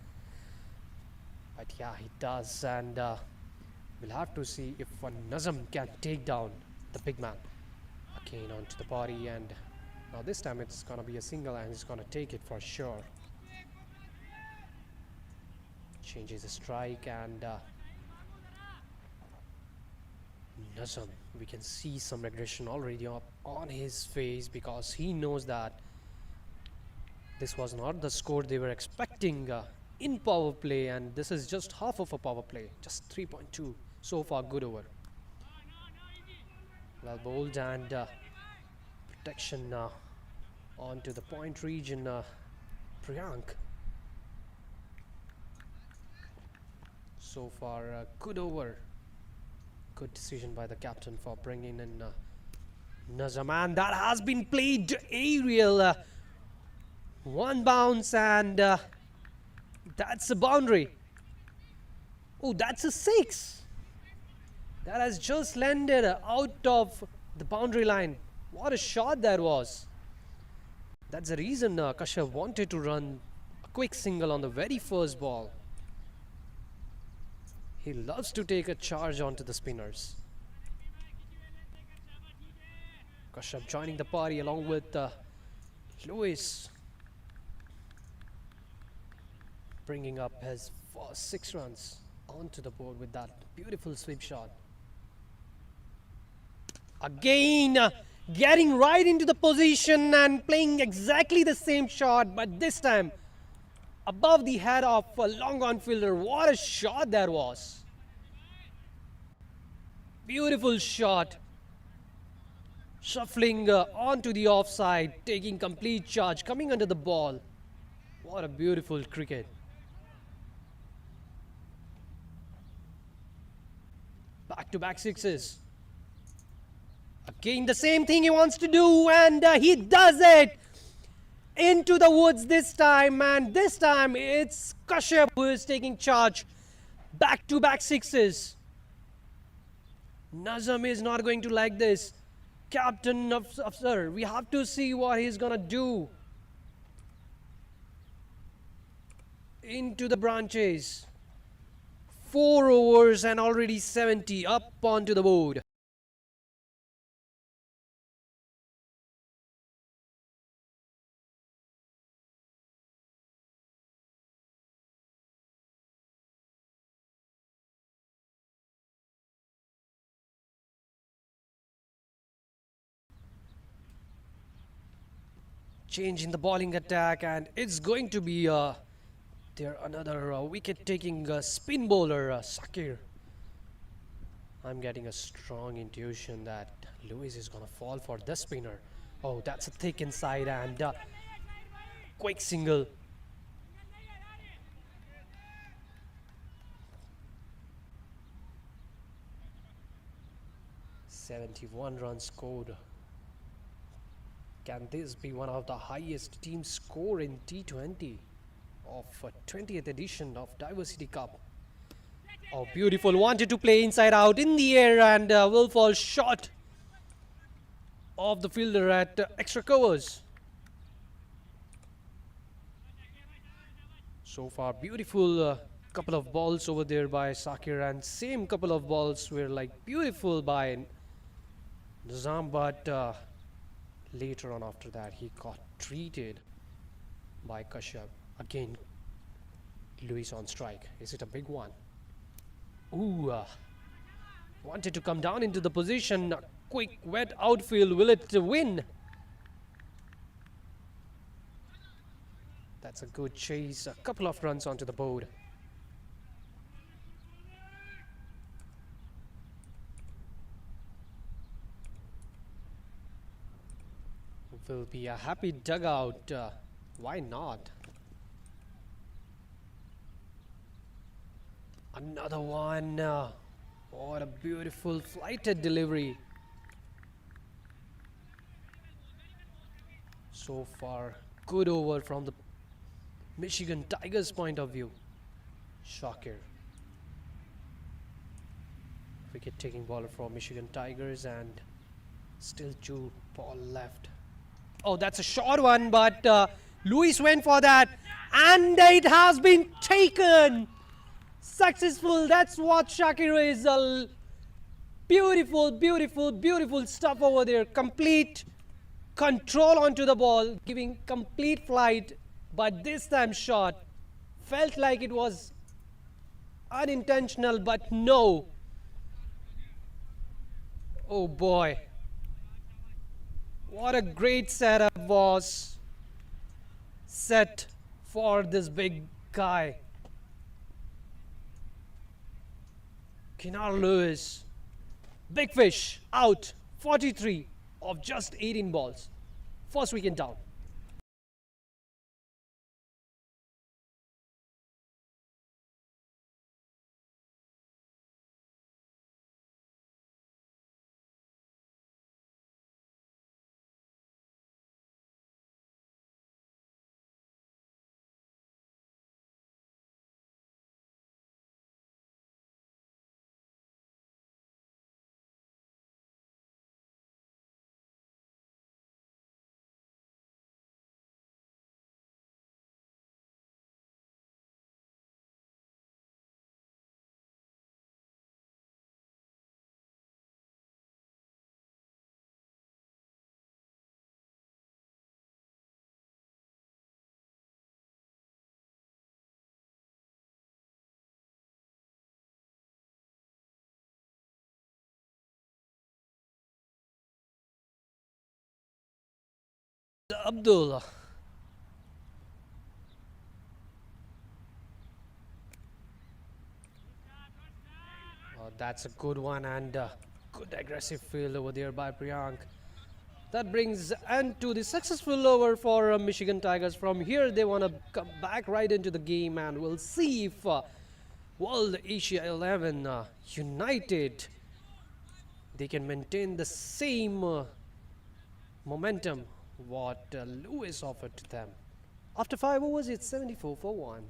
But yeah, he does, and we'll have to see if Nazam can take down the big man. Again onto the body, and now this time it's gonna be a single, and he's gonna take it for sure. Changes the strike, and Nazam, we can see some regression already up on his face, because he knows that this was not the score they were expecting in power play, and this is just half of a power play, just 3.2 so far. Good over, well bowled, and protection onto the point region. Priyank, so far good over, good decision by the captain for bringing in Nazam, and that has been played aerial, one bounce, and that's a boundary. Oh, that's a 6. That has just landed out of the boundary line. What a shot that was. That's the reason Kashyap wanted to run a quick single on the very first ball. He loves to take a charge onto the spinners. Kashyap joining the party along with Lewis, bringing up his first 6 runs onto the board with that beautiful sweep shot. Again getting right into the position and playing exactly the same shot, but this time above the head of a long on fielder. What a shot that was. Beautiful shot. Shuffling onto the offside, taking complete charge, coming under the ball. What a beautiful cricket. Back-to-back sixes. Again the same thing he wants to do, and he does it. Into the woods this time, and this time it's Kashyap who is taking charge. Back-to-back sixes. Nazam is not going to like this. Captain Afsar, we have to see what he's gonna do. Into the branches. 4 overs and already 70 up onto the board. Change in the bowling attack, and it's going to be there another wicket-taking spin bowler, Sakir. I'm getting a strong intuition that Lewis is gonna fall for this spinner. Oh, that's a thick inside, and quick single. "71 runs scored. Can this be one of the highest team score in T20 of 20th edition of Diversity Cup? Oh, beautiful. Wanted to play inside out in the air and will fall short of the fielder at extra covers. So far, beautiful couple of balls over there by Sakir, and same couple of balls were like beautiful by Nizam, but later on after that he got treated by Kashyap. Again, Luis on strike. Is it a big one? Ooh, wanted to come down into the position. A quick wet outfield. Will it win? That's a good chase. A couple of runs onto the board. Will be a happy dugout. Why not? Another one. What a beautiful flighted delivery. So far, good over from the Michigan Tigers' point of view. Shocker. Wicket taking bowler from Michigan Tigers, and still 2 ball left. Oh, that's a short one, but Luis went for that, and it has been taken. Successful. That's what Shakir is. Beautiful, beautiful, beautiful stuff over there. Complete control onto the ball, giving complete flight, but this time shot. Felt like it was unintentional, but no. Oh boy. What a great setup was set for this big guy. Kinar Lewis. Big fish out. 43 of just 18 balls. First wicket down. Abdullah. Oh, that's a good one, and good aggressive field over there by Priyank. That brings end to the successful over for Michigan Tigers. From here, they want to come back right into the game, and we'll see if World Asia 11 United, they can maintain the same momentum what Lewis offered to them. After 5 overs, it's 74 for 1.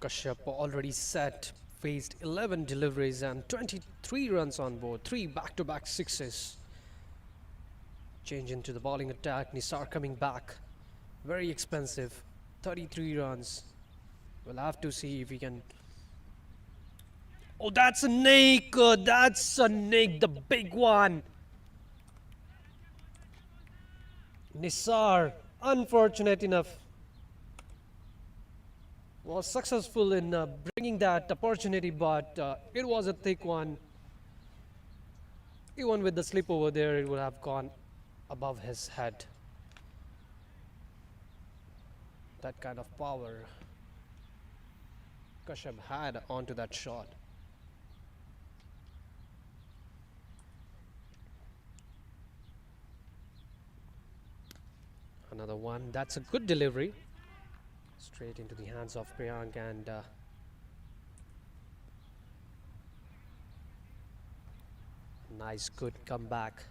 Kashyap already set, faced 11 deliveries and 23 runs on board, 3 back-to-back sixes. Change into the bowling attack. Nisar coming back, very expensive, 33 runs. We'll have to see if he can. Oh, that's a Nick. That's a Nick, the big one. Nisar, unfortunate enough, was successful in bringing that opportunity, but it was a thick one. Even with the slip over there, it would have gone above his head. That kind of power Kashyap had onto that shot. Another one. That's a good delivery. Straight into the hands of Priyank, and nice, good comeback.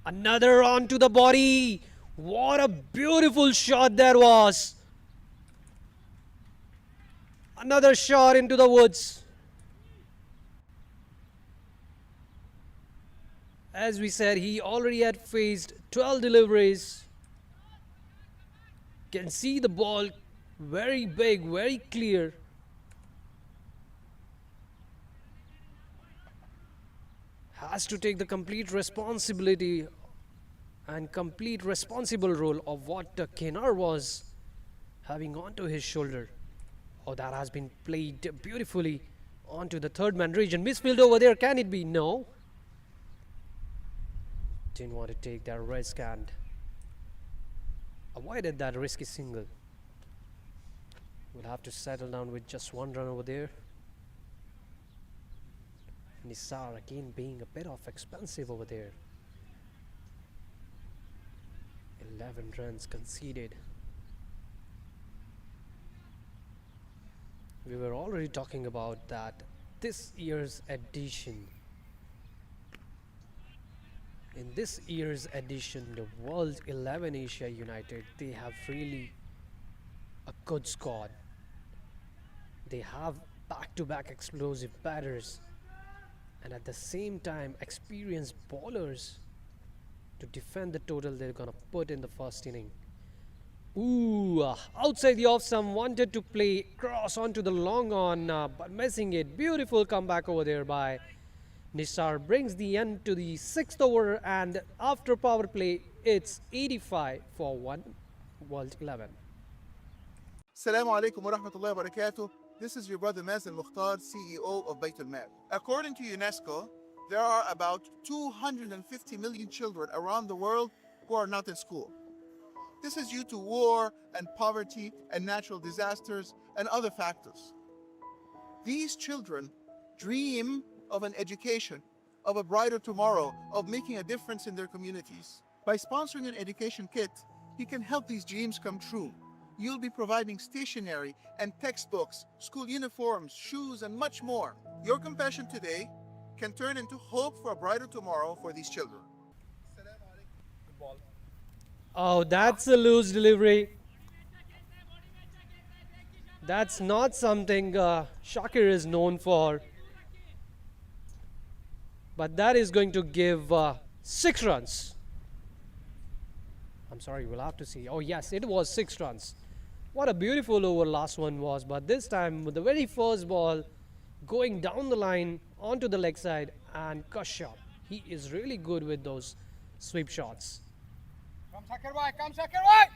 Another onto the body. What a beautiful shot there was. Another shot into the woods. As we said, he already had faced 12 deliveries. Can see the ball very big, very clear. Has to take the complete responsibility and complete responsible role of what Kenar was having onto his shoulder. Oh, that has been played beautifully onto the third man region. Misfield over there, can it be? No. Didn't want to take that risk and avoided that risky single. We'll have to settle down with just one run over there. Nisar again being a bit of expensive over there. 11 runs conceded. We were already talking about that this year's edition. In this year's edition, the World 11 Asia United, they have really a good squad. They have back-to-back explosive batters and at the same time experienced bowlers to defend the total they're gonna put in the first inning. Ooh, outside the off stump, wanted to play cross onto the long on, but missing it. Beautiful comeback over there by Nisar. Brings the end to the 6th over, and after power play, it's 85 for 1 World 11. Assalamu alaikum wa rahmatullahi wa barakatuh. This is your brother Mazen Mukhtar, CEO of Baitulmaal. According to UNESCO, there are about 250 million children around the world who are not in school. This is due to war and poverty and natural disasters and other factors. These children dream of an education, of a brighter tomorrow, of making a difference in their communities. By sponsoring an education kit, you can help these dreams come true. You'll be providing stationery and textbooks, school uniforms, shoes, and much more. Your compassion today can turn into hope for a brighter tomorrow for these children. Oh, that's a loose delivery. That's not something Shakir is known for. But that is going to give 6 runs. I'm sorry, we'll have to see. Oh yes, it was 6 runs. What a beautiful over last one was. But this time with the very first ball going down the line onto the leg side, and Kashyap, he is really good with those sweep shots. Come Shakir bhai, come Shakir bhai!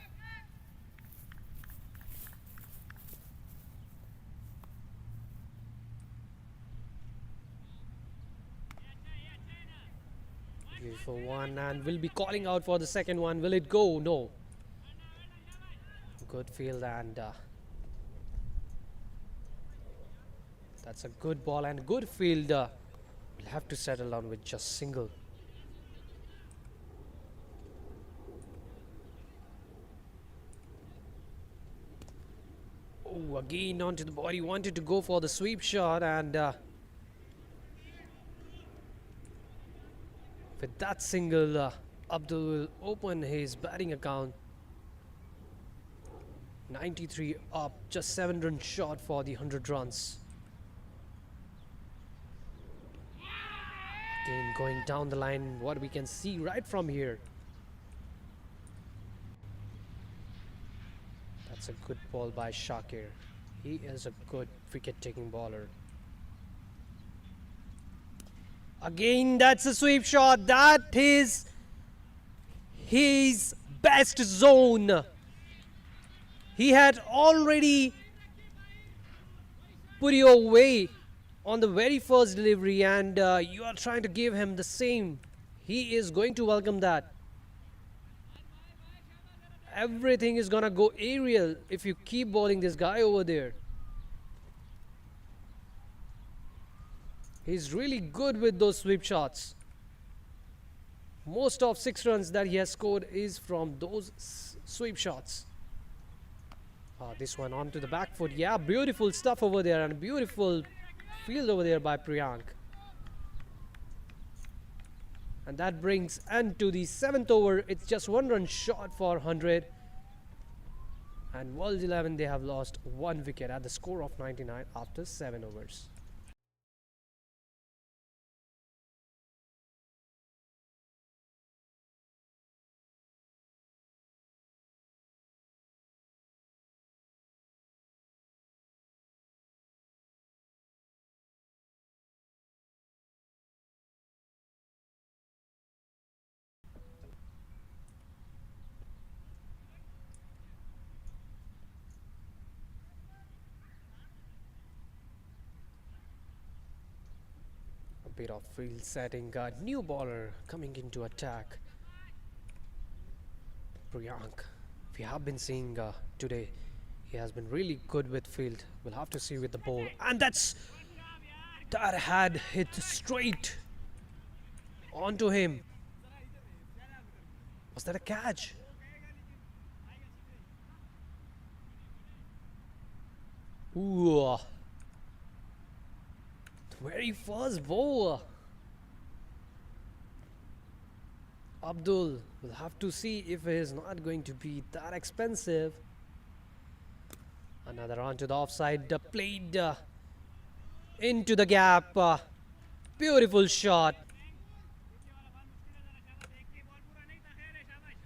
Beautiful one, and we'll be calling out for the second one. Will it go? No. Good field, and that's a good ball and good field. We'll have to settle down with just single. Oh, again onto the body. Wanted to go for the sweep shot, and with that single, Abdul will open his batting account. 93 up, just 7 runs short for the 100 runs. Again going down the line, what we can see right from here. That's a good ball by Shakir. He is a good wicket-taking bowler. Again, that's a sweep shot. That is his best zone. He had already put you away on the very first delivery, and you are trying to give him the same. He is going to welcome that. Everything is gonna go aerial if you keep bowling this guy over there. He's really good with those sweep shots. Most of 6 runs that he has scored is from those sweep shots. This one onto the back foot. Yeah, beautiful stuff over there and beautiful field over there by Priyank. And that brings end to the 7th over. It's just 1 run short for 100. And World 11, they have lost 1 wicket at the score of 99 after 7 overs. Bit of field setting, new bowler coming into attack. Priyank, we have been seeing today, he has been really good with field. We'll have to see with the ball, and that had hit straight onto him. Was that a catch? Ooh. Very first ball. Abdul will have to see if it is not going to be that expensive. Another onto the offside, played into the gap. Beautiful shot.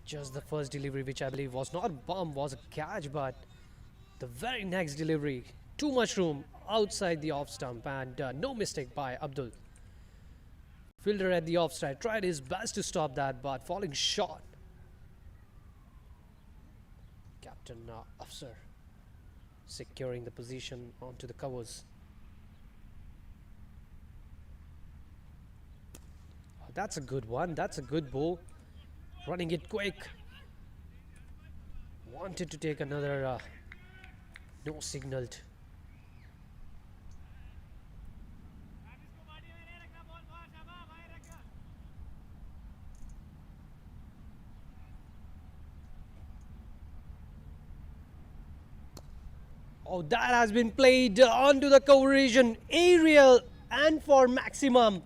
Just the first delivery, which I believe was not bomb, was a catch, but the very next delivery, too much room outside the off stump, and no mistake by Abdul. Fielder at the offside tried his best to stop that, but falling short. Captain Afsar securing the position onto the covers. Oh, that's a good one. That's a good ball. Running it quick. Wanted to take another no signaled. Oh, that has been played onto the cover region, aerial and for maximum.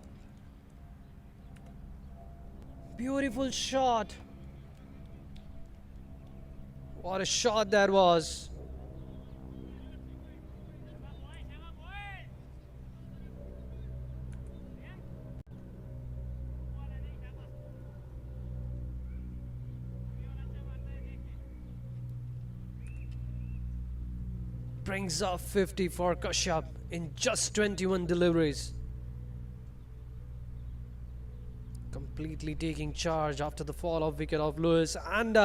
Beautiful shot. What a shot that was. Brings off 50 for Kashyap in just 21 deliveries. Completely taking charge after the fall of wicket of Lewis and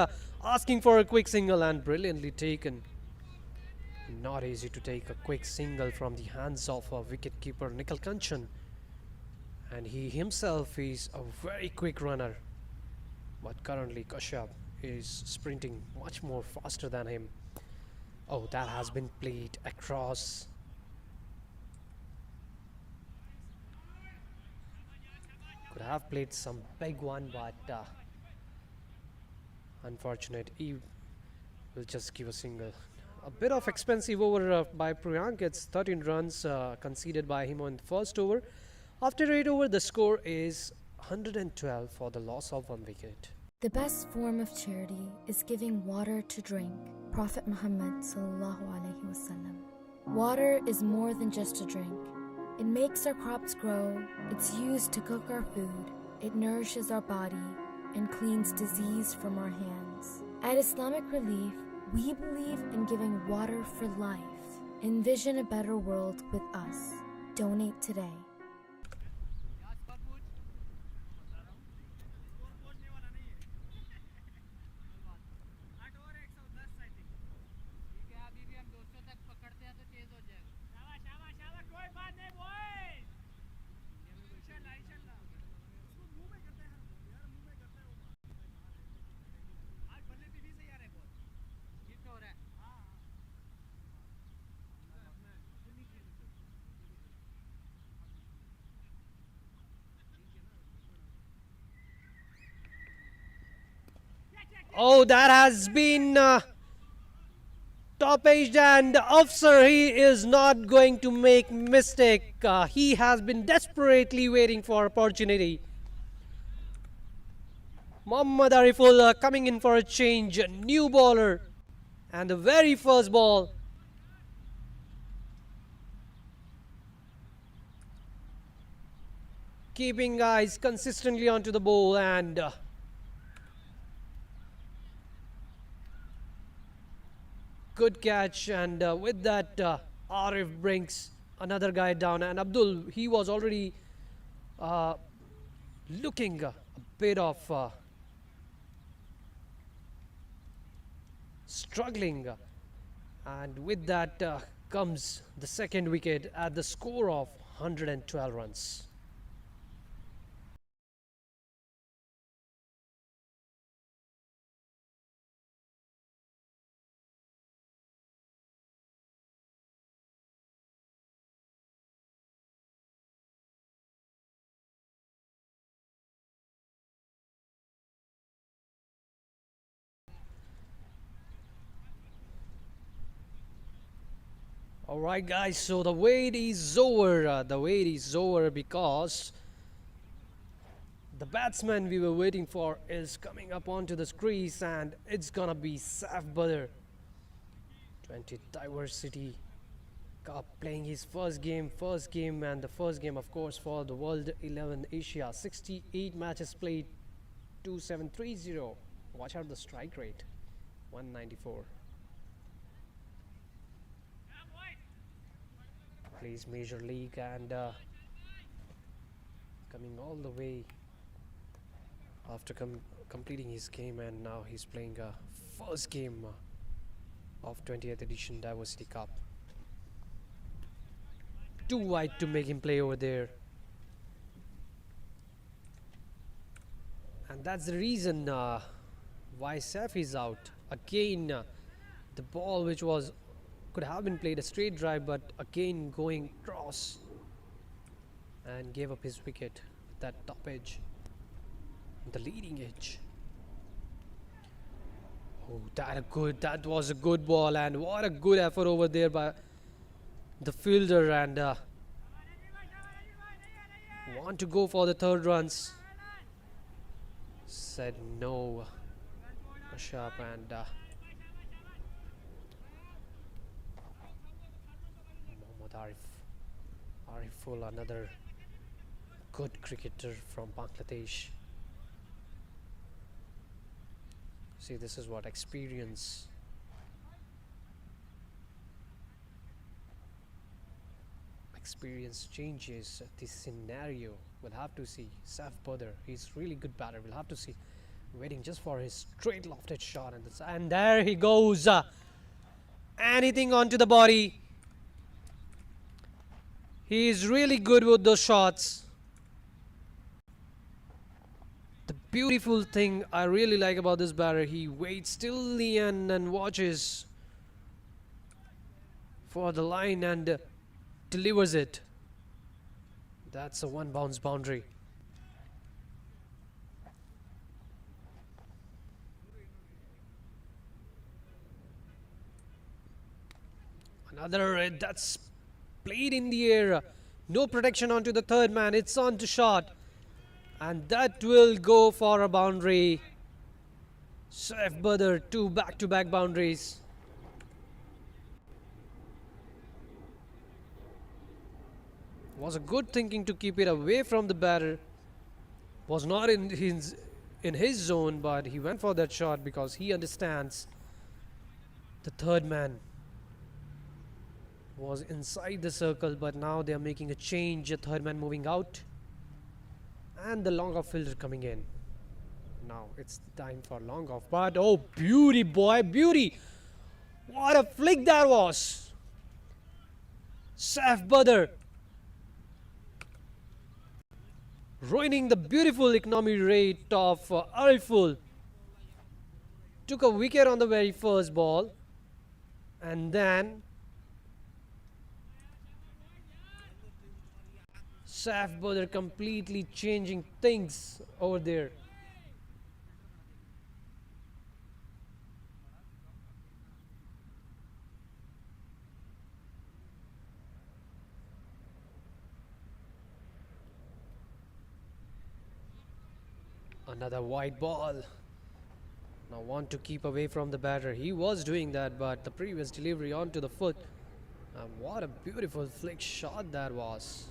asking for a quick single, and brilliantly taken. Not easy to take a quick single from the hands of a wicketkeeper Nikhil Kanchan, and he himself is a very quick runner, but currently Kashyap is sprinting much more faster than him. Oh, that has been played across. Could have played some big one, but unfortunate. He will just give a single. A bit of expensive over by Priyank. It's 13 runs conceded by him on the first over. After 8 over, the score is 112 for the loss of 1 wicket. The best form of charity is giving water to drink. Prophet Muhammad sallallahu alaihi wasallam. Water is more than just a drink. It makes our crops grow, it's used to cook our food, it nourishes our body, and cleans disease from our hands. At Islamic Relief, we believe in giving water for life. Envision a better world with us. Donate today. Oh, that has been top-aged, and Officer, he is not going to make mistake. He has been desperately waiting for opportunity. Muhammad Ariful coming in for a change, a new bowler, and the very first ball. Keeping eyes consistently onto the ball, and good catch, and with that Arif brings another guy down, and Abdul, he was already looking a bit of struggling, and with that comes the second wicket at the score of 112 runs. Alright guys, so the wait is over. The wait is over because the batsman we were waiting for is coming up onto the crease, and it's gonna be Saif Badr. 20 Diversity Cup, playing his first game, and the first game of course for the World 11 Asia. 68 matches played, 2730. Watch out the strike rate, 194. Plays Major League, and coming all the way after completing his game, and now he's playing a first game of 20th edition Diversity Cup. Too wide to make him play over there, and that's the reason why Saif is out again. The ball which was could have been played a straight drive, but again going cross, and gave up his wicket with that top edge, the leading edge. Oh, that was a good ball, and what a good effort over there by the fielder, and want to go for the third runs, said no, Ashab, and Ariful, another good cricketer from Bangladesh. See, this is what experience changes this scenario. We'll have to see. Saif Badr, he's really good batter. We'll have to see. Waiting just for his straight lofted shot, and there he goes. Anything onto the body. He is really good with those shots. The beautiful thing I really like about this batter, he waits till the end and watches for the line and delivers it. That's a one bounce boundary. Another that's played in the air. No protection onto the third man. It's on to shot. And that will go for a boundary. Saif Badr, 2 back-to-back boundaries. Was a good thinking to keep it away from the batter. Was not in his zone, but he went for that shot because he understands the third man was inside the circle, but now they are making a change. A third man moving out, and the long off fielder coming in. Now it's time for long off, but oh, beauty, boy, beauty! What a flick that was! Saif Badr ruining the beautiful economy rate of Ariful. Took a wicket on the very first ball, and then Saif Badr completely changing things over there. Another wide ball. Now want to keep away from the batter. He was doing that, but the previous delivery onto the foot. And what a beautiful flick shot that was.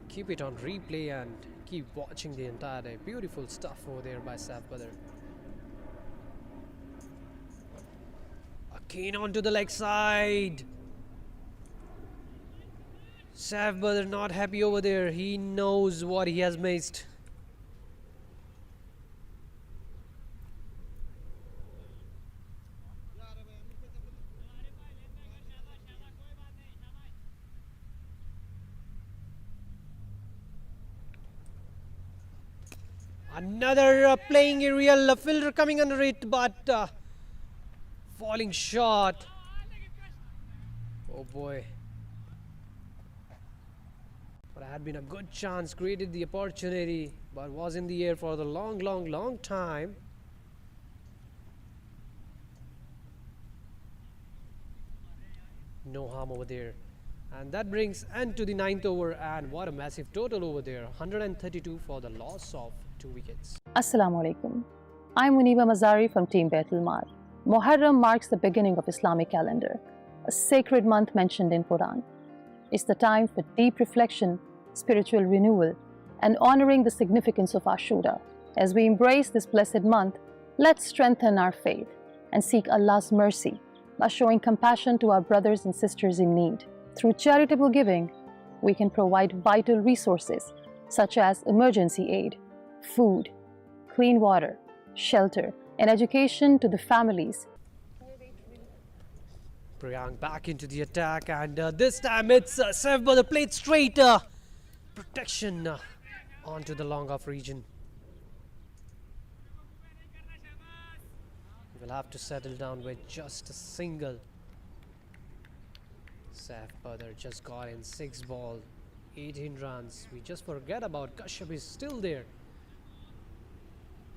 Keep it on replay and keep watching the entire day. Beautiful stuff over there by Saif Badr. Again onto the leg side. Saif Badr not happy over there. He knows what he has missed. Another playing aerial fielder coming under it, but falling short. Oh boy. But had been a good chance, created the opportunity, but was in the air for the long time. No harm over there. And that brings end to the 9th over, and what a massive total over there. 132 for the loss of 2 wickets. Assalamu alaikum. I'm Muniba Mazari from Team Baitulmaal. Muharram marks the beginning of Islamic calendar, a sacred month mentioned in Quran. It's the time for deep reflection, spiritual renewal, and honoring the significance of Ashura. As we embrace this blessed month, let's strengthen our faith and seek Allah's mercy by showing compassion to our brothers and sisters in need. Through charitable giving, we can provide vital resources such as emergency aid, food, clean water, shelter, and education to the families. Priyank back into the attack, and this time it's Saif Badr played straight. Protection onto the long off region. We'll have to settle down with just a single. Saif Badr just got in 6 ball, 18 runs. We just forget about Kashyap is still there.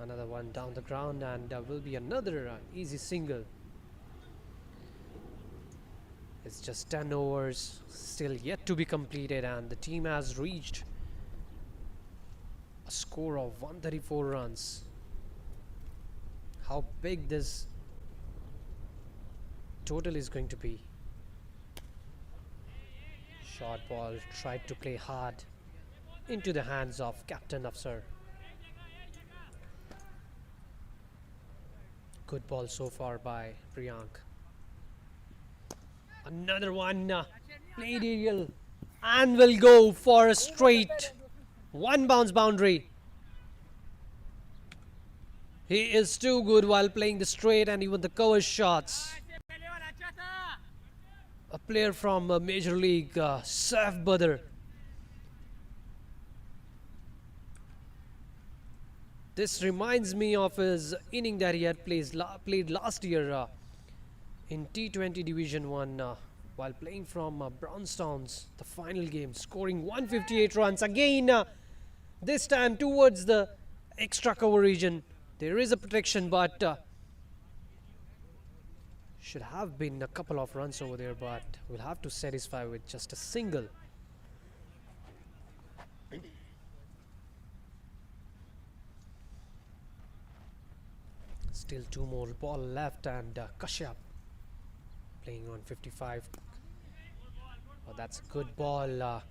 Another one down the ground, and will be another easy single. It's just 10 overs still yet to be completed, and the team has reached a score of 134 runs. How big this total is going to be. Short ball tried to play hard into the hands of Captain Afsar. Good ball so far by Priyank. Another one played aerial and will go for a straight 1 bounce boundary. He is too good while playing the straight and even the cover shots. A player from Major League, Saif Badr. This reminds me of his inning that he had played last year in T20 Division 1 while playing from Brownstown's, the final game, scoring 158 runs. Again, this time towards the extra cover region. There is a protection, but should have been a couple of runs over there, but we'll have to satisfy with just a single. Still 2 more ball left, and Kashyap playing on 55. Oh, that's a good ball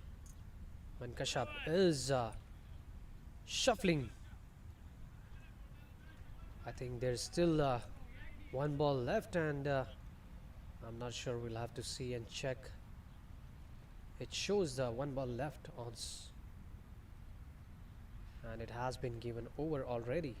when Kashyap is shuffling. I think there's still 1 ball left, and I'm not sure. We'll have to see and check. It shows the 1 ball left odds, and it has been given over already.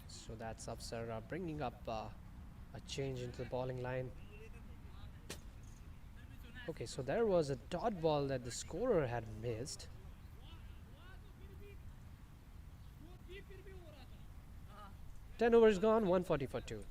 So that's Afsar bringing up a change into the bowling line. Okay, so there was a dot ball that the scorer had missed. Ten overs gone, 140 for 2.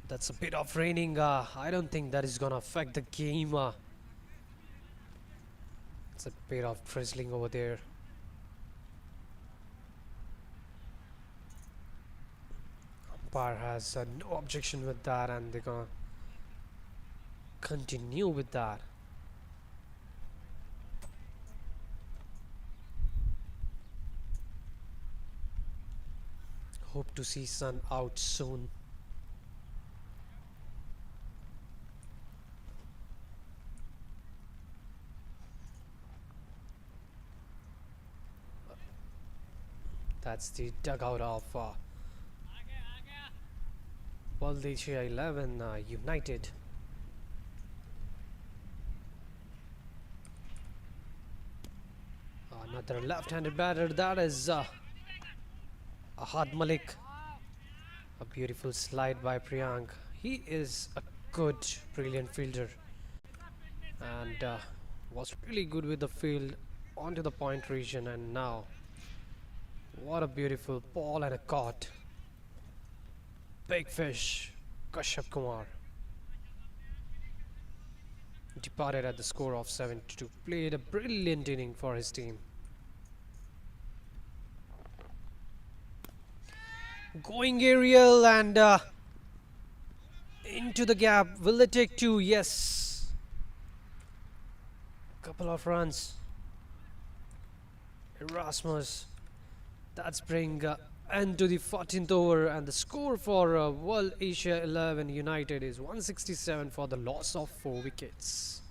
That's a bit of raining. I don't think that is gonna affect the game. It's a bit of drizzling over there. Umpire has no objection with that, and they're gonna continue with that. Hope to see sun out soon. That's the dugout of ASD 11 United. Another left-handed batter, that is Ahad Malik. A beautiful slide by Priyank. He is a good, brilliant fielder, and was really good with the field onto the point region. And now, what a beautiful ball and a caught. Big fish, Kashyap Kumar. Departed at the score of 7-2. Played a brilliant inning for his team. Going aerial and into the gap. Will they take two? Yes. Couple of runs. Erasmus. That's bring end to the 14th over, and the score for World Asia 11 United is 167 for the loss of 4 wickets.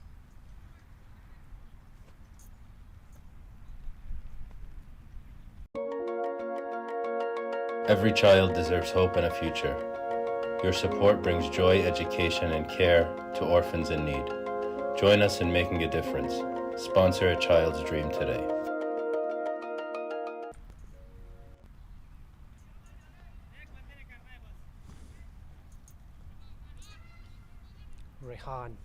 Every child deserves hope and a future. Your support brings joy, education, and care to orphans in need. Join us in making a difference. Sponsor a child's dream today. Rehan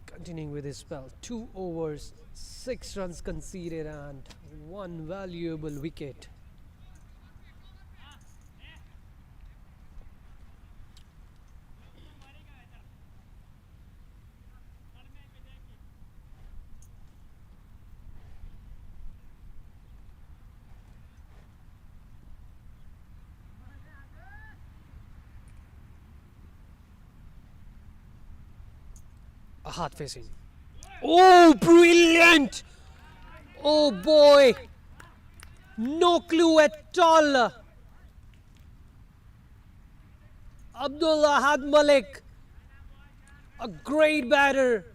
continuing with his spell. 2 overs, 6 runs conceded, and 1 valuable wicket. Ahad facing. Oh, brilliant! Oh boy! No clue at all. Abdullah Ahad Malik, a great batter,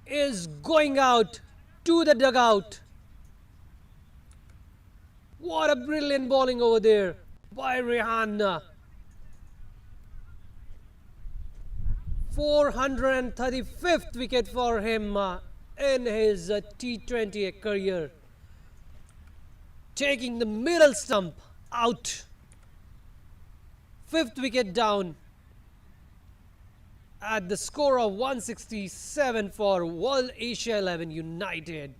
is going out to the dugout. What a brilliant bowling over there by Rehan. 435th wicket for him in his T20 career. Taking the middle stump out. 5th wicket down at the score of 167 for World Asia 11 United.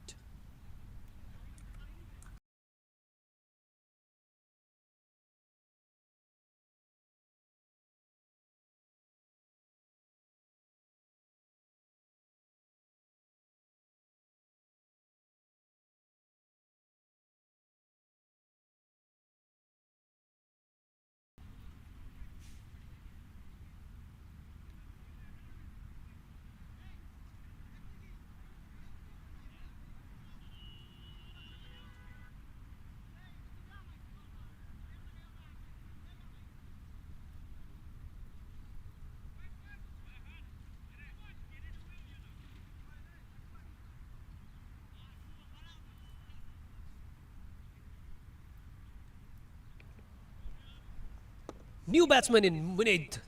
New batsman in Munid.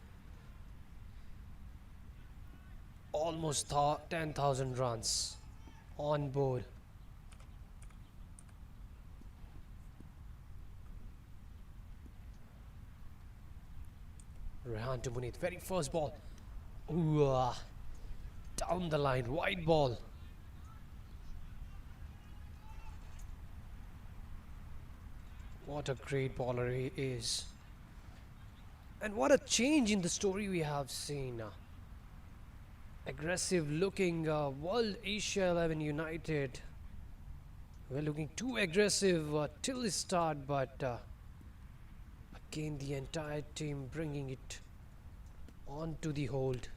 Almost 10,000 runs on board. Rehan to Munid. Very first ball. Ooh, down the line. Wide ball. What a great bowler he is. And what a change in the story we have seen. Aggressive looking World Asia 11 United. We're looking too aggressive till the start, but again the entire team bringing it on to the hold.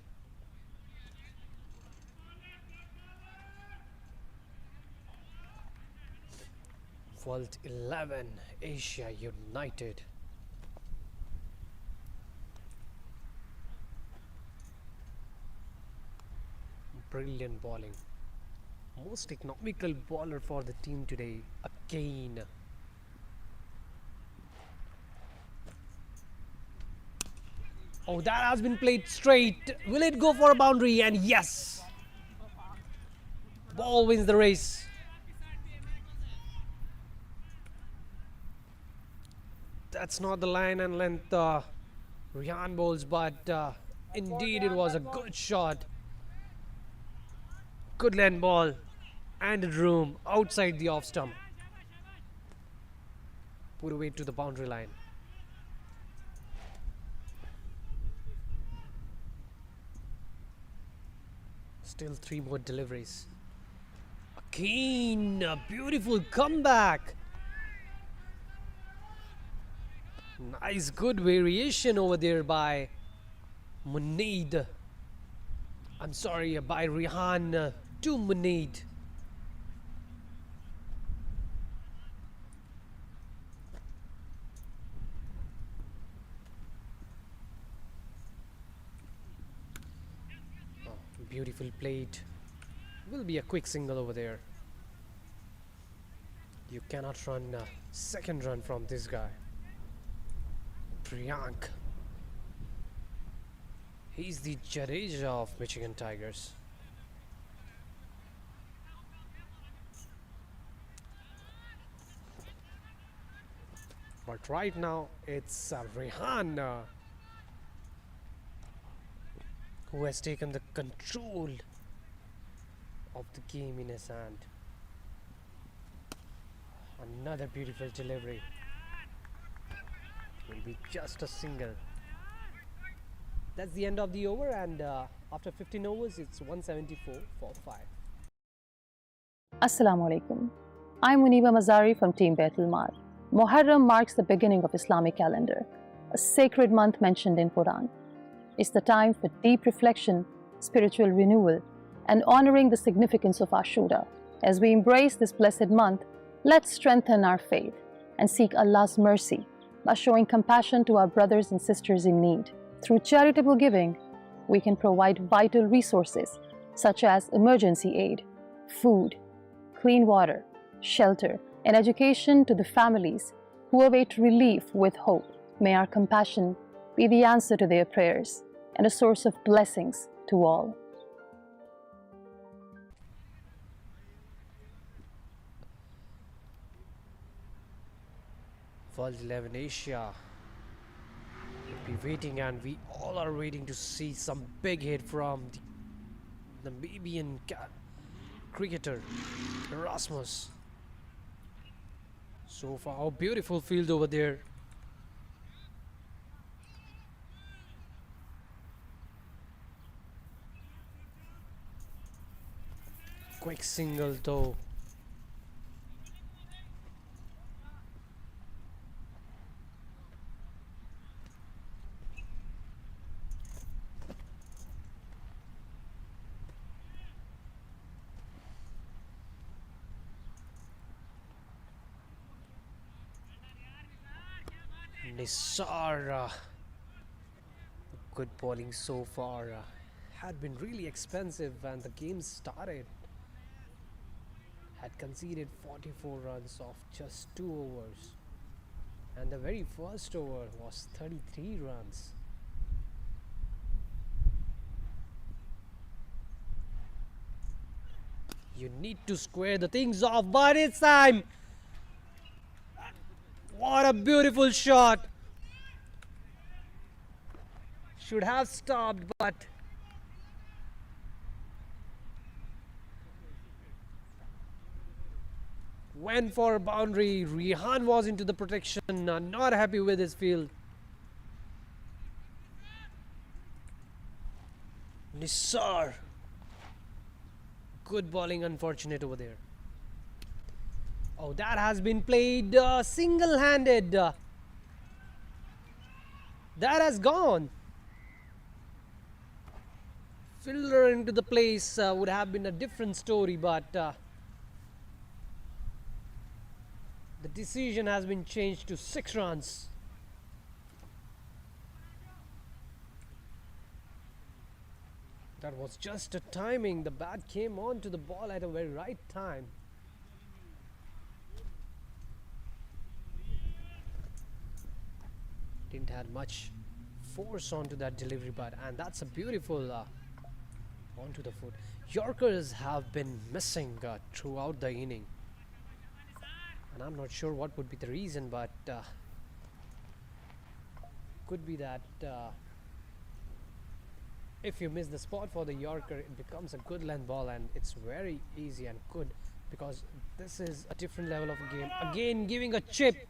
World 11 Asia United. Brilliant bowling. Most economical bowler for the team today again. Oh, that has been played straight. Will it go for a boundary? And yes, ball wins the race. That's not the line and length Rihan bowls, but indeed it was a good shot. Good land ball and room outside the off stump. Put away to the boundary line. Still 3 more deliveries. Again, a beautiful comeback. Nice, good variation over there by Muneed. I'm sorry, by Rihan to Muneed. Oh, beautiful plate. Will be a quick single over there. You cannot run a second run from this guy. Priyank. He's the Jadeja of Michigan Tigers. But right now it's Rihan who has taken the control of the game in his hand. Another beautiful delivery. Will be just a single. That's the end of the over, and after 15 overs it's 174 for 5. Assalamu alaikum. I'm Muniba Mazari from Team Baitulmaal. Muharram marks the beginning of Islamic calendar, a sacred month mentioned in Quran. It's the time for deep reflection, spiritual renewal, and honoring the significance of Ashura. As we embrace this blessed month, let's strengthen our faith and seek Allah's mercy by showing compassion to our brothers and sisters in need. Through charitable giving, we can provide vital resources such as emergency aid, food, clean water, shelter, and education to the families who await relief with hope. May our compassion be the answer to their prayers and a source of blessings to all. World 11 Asia will be waiting, and we all are waiting to see some big hit from the Namibian cricketer Erasmus. So far, a beautiful field over there. Quick single though. Nisar, good bowling so far, had been really expensive when the game started. Had conceded 44 runs off just 2 overs, and the very first over was 33 runs. You need to square the things off, but it's time. What a beautiful shot. Should have stopped, but went for a boundary. Rihan was into the protection, not happy with his field. Nisar. Good bowling, unfortunate over there. Oh, that has been played single-handed. That has gone. Fielder into the place would have been a different story, but the decision has been changed to 6 runs. That was just a timing. The bat came on to the ball at a very right time. Didn't have much force onto that delivery, but and that's a beautiful onto the foot. Yorkers have been missing throughout the inning, and I'm not sure what would be the reason, but could be that if you miss the spot for the Yorker, it becomes a good length ball, and it's very easy and good because this is a different level of a game. Again, giving a chip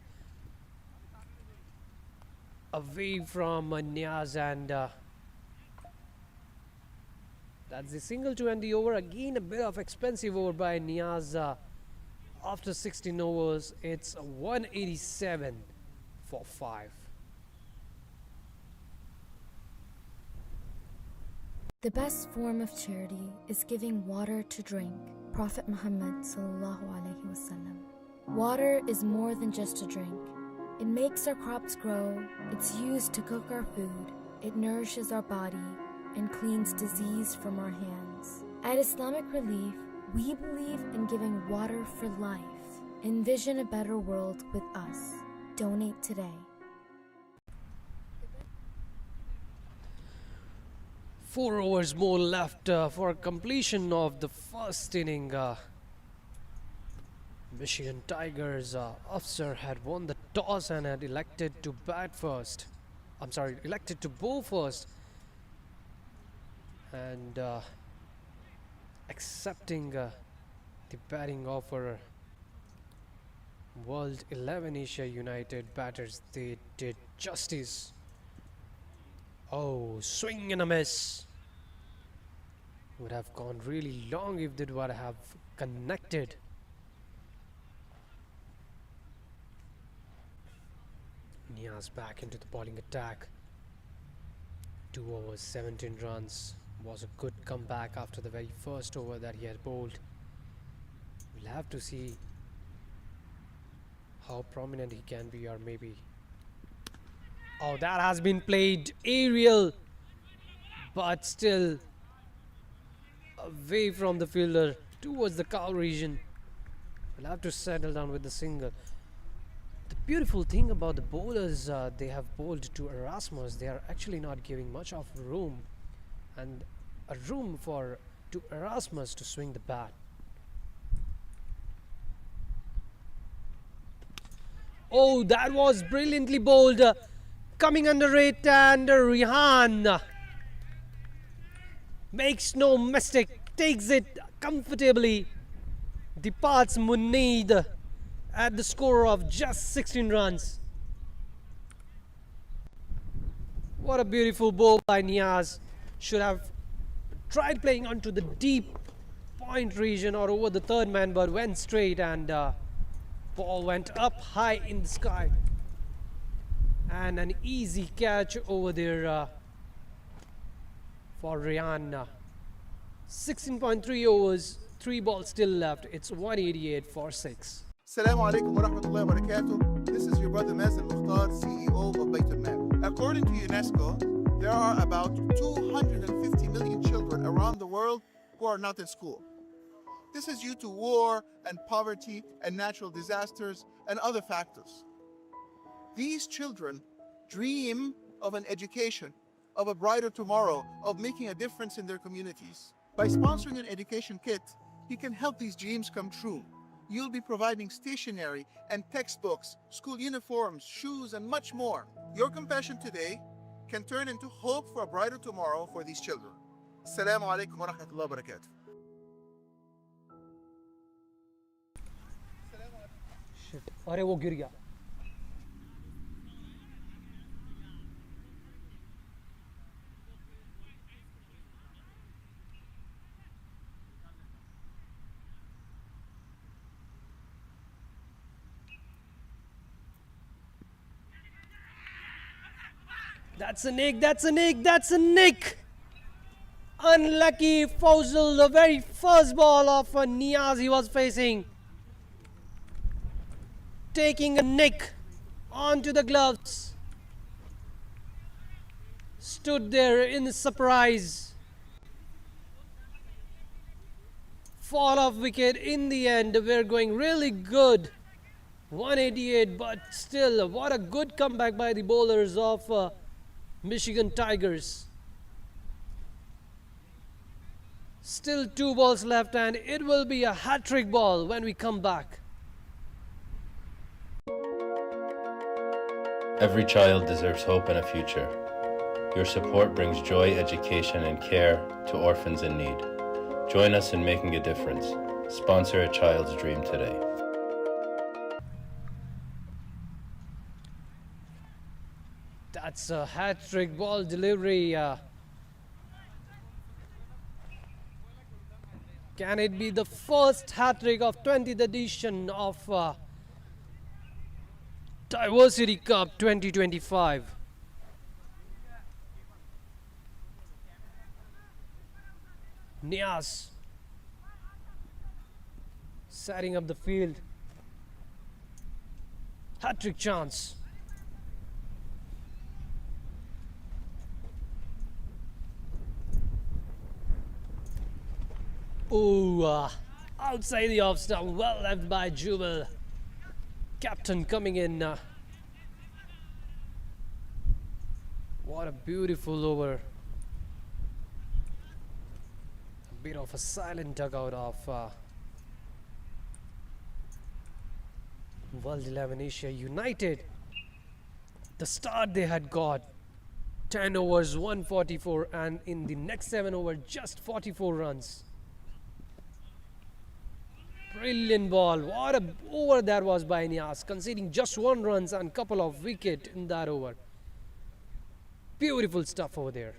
away from Niaz, and that's the single to end the over. Again, a bit of expensive over by Niaz. After 16 overs, it's 187 for 5. The best form of charity is giving water to drink. Prophet Muhammad sallallahu alaihi wasallam. Water is more than just a drink. It makes our crops grow, it's used to cook our food, it nourishes our body, and cleans disease from our hands. At Islamic Relief, we believe in giving water for life. Envision a better world with us. Donate today. 4 overs more left for completion of the first inning. Michigan Tigers officer had won the toss and had elected to elected to bowl first, and accepting the batting offer. World 11 Asia United batters, they did justice. Oh, swing and a miss. Would have gone really long if they would have connected. Niaz back into the bowling attack. 2 overs, 17 runs. Was a good comeback after the very first over that he had bowled. We'll have to see how prominent he can be, or maybe. Oh, that has been played aerial, but still away from the fielder towards the cow region. We'll have to settle down with the single. The beautiful thing about the bowlers, they have bowled to Erasmus. They are actually not giving much of room, and a room to Erasmus to swing the bat. Oh, that was brilliantly bowled. Coming under it, and Rihan makes no mistake, takes it comfortably, departs Muneed at the score of just 16 runs. What a beautiful bowl by Niaz. Should have tried playing onto the deep point region or over the third man, but went straight, and ball went up high in the sky. And an easy catch over there for Rihan. 16.3 overs, 3 balls still left. It's 188 for 6. Assalamu alaikum wa rahmatullahi wa barakatuh. This is your brother Mazen Mukhtar, CEO of Baitulmaal. According to UNESCO, there are about 250 million children around the world who are not in school. This is due to war and poverty and natural disasters and other factors. These children dream of an education, of a brighter tomorrow, of making a difference in their communities. By sponsoring an education kit, you can help these dreams come true. You'll be providing stationery and textbooks, school uniforms, shoes, and much more. Your compassion today can turn into hope for a brighter tomorrow for these children. Assalamu alaikum wa rahmatullahi wa barakatuh. Shit. अरे वो गिर गया. That's a nick, that's a nick, that's a nick! Unlucky Fawzul, the very first ball of Niaz he was facing. Taking a nick onto the gloves. Stood there in surprise. Fall off wicket in the end. We're going really good. 188, but still, what a good comeback by the bowlers of Michigan Tigers. Still 2 balls left, and it will be a hat-trick ball when we come back. Every child deserves hope and a future. Your support brings joy, education, and care to orphans in need. Join us in making a difference. Sponsor a child's dream today. That's a hat-trick ball delivery. Can it be the first hat-trick of 20th edition of Diversity Cup 2025? Niaz setting up the field. Hat-trick chance. Ooh, outside the off stump, well left by Jubal. Captain coming in. What a beautiful over. A bit of a silent dugout of World 11 Asia United. The start they had got, 10 overs, 144, and in the next 7 overs, just 44 runs. Brilliant ball. What a over that was by Niaz, conceding just 1 run and couple of wickets in that over. Beautiful stuff over there.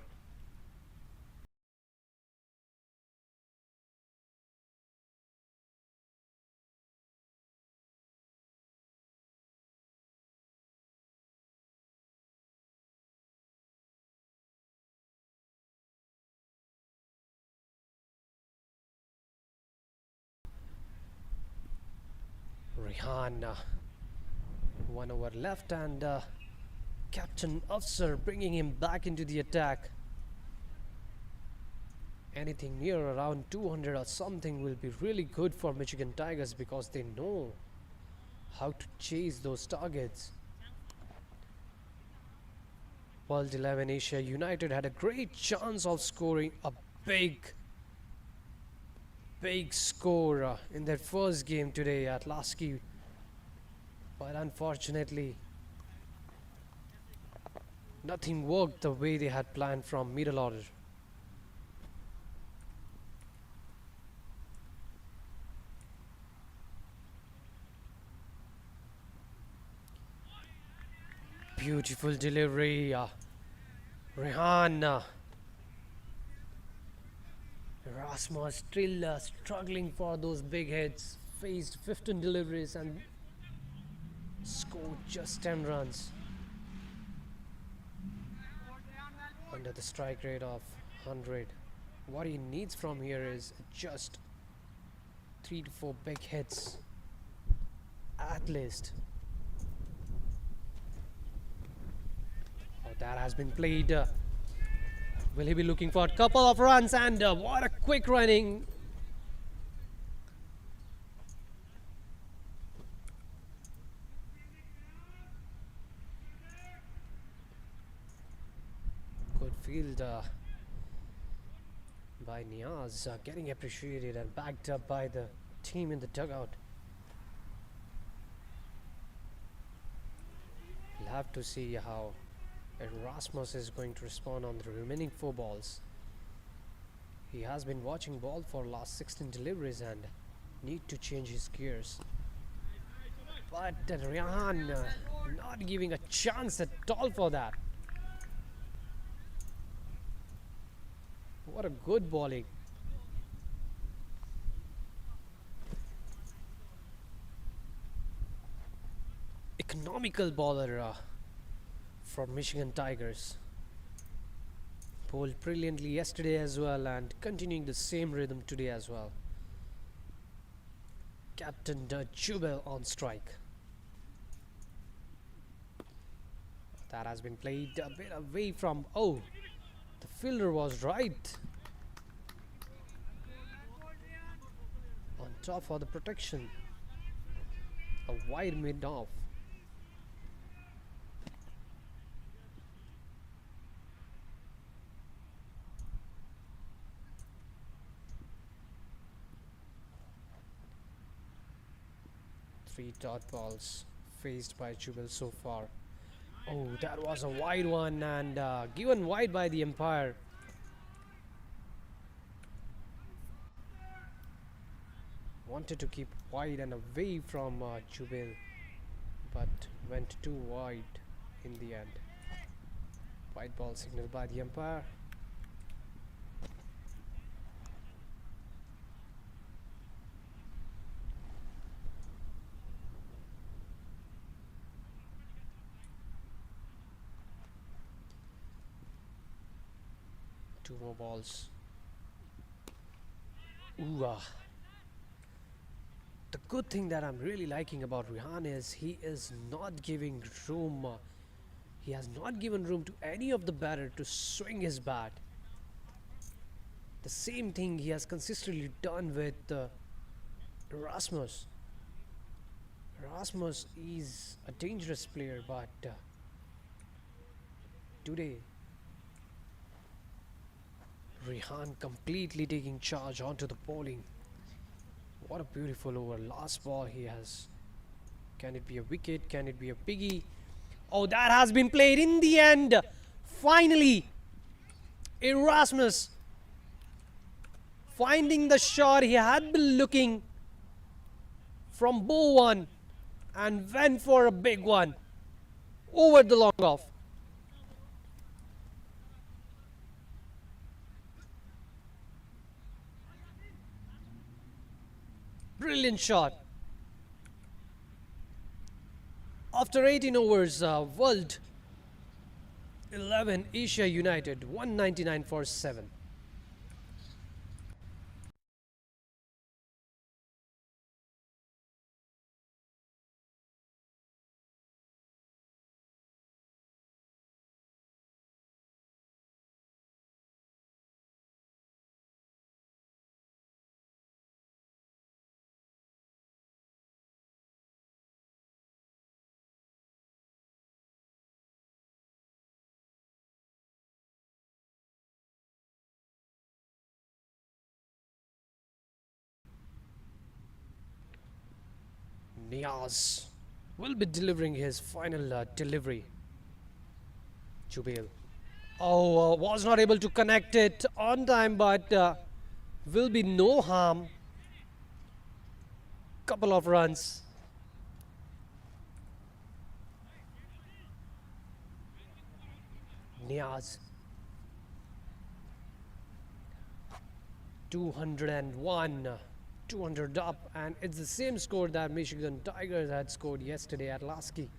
Rehan, 1 over left, and Captain Afsar bringing him back into the attack. Anything near around 200 or something will be really good for Michigan Tigers, because they know how to chase those targets. World 11 Asia United had a great chance of scoring a big score in their first game today at Lasky, but unfortunately nothing worked the way they had planned from middle order. Beautiful delivery, Rehan. Rasmus still struggling for those big hits, faced 15 deliveries and scored just 10 runs. Under the strike rate of 100. What he needs from here is just 3 to 4 big hits at least. Oh, that has been played. Will he be looking for a couple of runs? And what a quick running. Good field by Niaz, getting appreciated and backed up by the team in the dugout. We'll have to see how Rasmus is going to respond on the remaining 4 balls. He has been watching ball for last 16 deliveries and need to change his gears. But Rehan not giving a chance at all for that. What a good bowling. Economical bowler for Michigan Tigers. bowled brilliantly yesterday as well and continuing the same rhythm today as well. Captain Jubel on strike. That has been played a bit away from... Oh, the fielder was right. On top for the protection. A wide mid-off. Three dot balls faced by Jubel so far. Oh, that was a wide one and given wide by the umpire. Wanted to keep wide and away from Jubel, but went too wide in the end. White ball signaled by the umpire. Two more balls. Ooh, the good thing that I'm really liking about Rehan is he is not giving room. He has not given room to any of the batter to swing his bat. The same thing he has consistently done with Erasmus. Erasmus is a dangerous player, but today Rehan completely taking charge onto the bowling. What a beautiful over. Last ball he has. Can it be a wicket? Can it be a biggie? Oh, that has been played in the end. Finally, Erasmus finding the shot he had been looking from bow one and went for a big one over the long off. Brilliant shot. After 18 overs, World 11 Asia United 199 for 7. Niaz will be delivering his final delivery. Jubail. Oh, was not able to connect it on time, but will be no harm. Couple of runs. Niaz. 201. 200 up, and it's the same score that Michigan Tigers had scored yesterday at Lasky.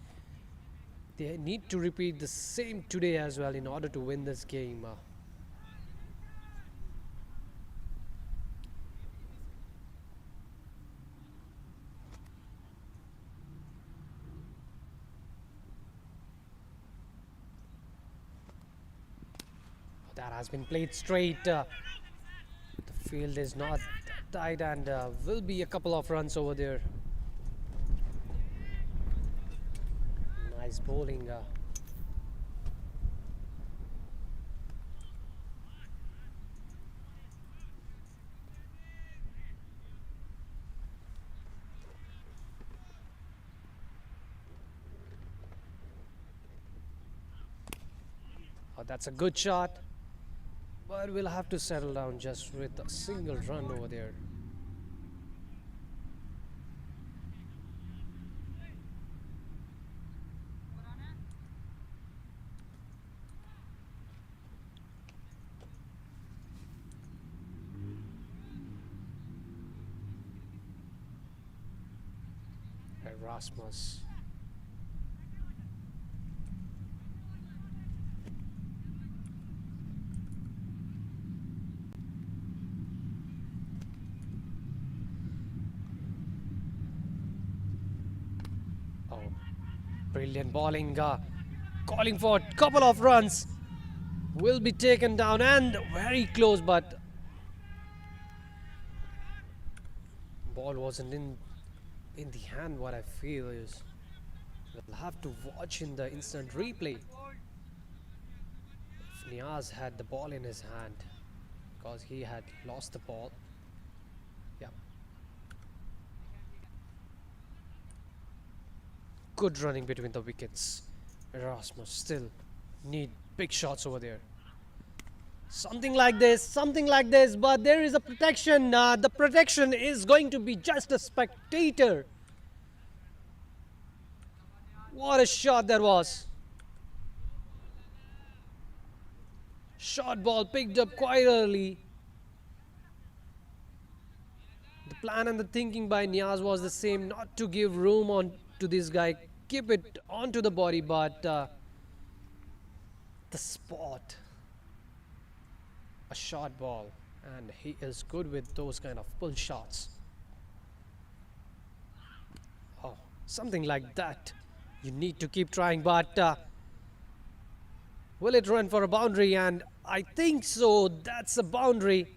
They need to repeat the same today as well in order to win this game. That has been played straight. The field is not tight and will be a couple of runs over there. Nice bowling. Oh, that's a good shot. But we'll have to settle down just with a single run over there. Erasmus. Brilliant bowling, calling for a couple of runs. Will be taken down and very close, but ball wasn't in the hand. What I feel is we'll have to watch in the instant replay if Niaz had the ball in his hand, because he had lost the ball. Yeah. Good running between the wickets. Erasmus still need big shots over there. Something like this, but there is a protection. The protection is going to be just a spectator. What a shot that was. Short ball picked up quite early. The plan and the thinking by Niaz was the same, not to give room on to this guy, keep it onto the body, but the spot, a short ball, and he is good with those kind of pull shots. Oh, something like that. You need to keep trying, but will it run for a boundary? And I think so. That's a boundary.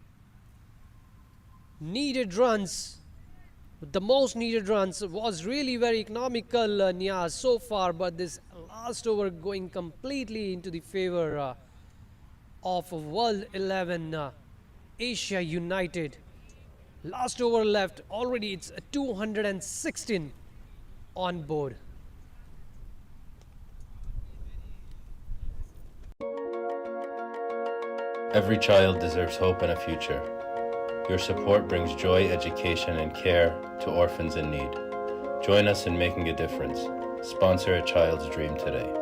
Needed runs. The most needed runs was really very economical, Niaz, so far, but this last over going completely into the favor of World 11 Asia United. Last over left, already it's 216 on board. Every child deserves hope and a future. Your support brings joy, education, and care to orphans in need. Join us in making a difference. Sponsor a child's dream today.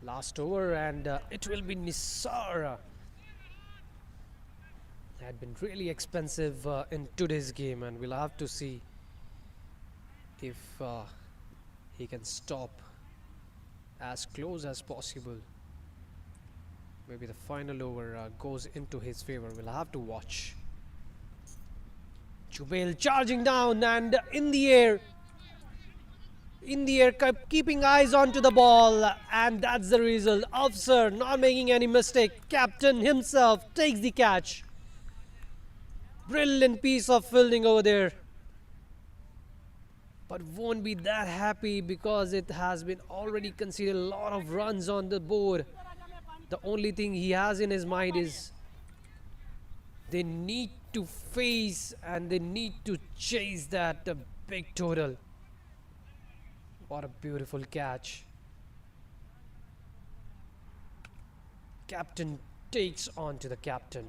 Last over, and it will be Nisar. Had been really expensive in today's game, and we'll have to see if he can stop as close as possible. Maybe the final over goes into his favor. We'll have to watch. Jubail charging down and in the air, keeping eyes onto the ball, and that's the result. Afsar not making any mistake. Captain himself takes the catch. Brilliant piece of fielding over there. But won't be that happy because it has been already conceded a lot of runs on the board. The only thing he has in his mind is they need to face and they need to chase that big total. What a beautiful catch. Captain takes on to the captain.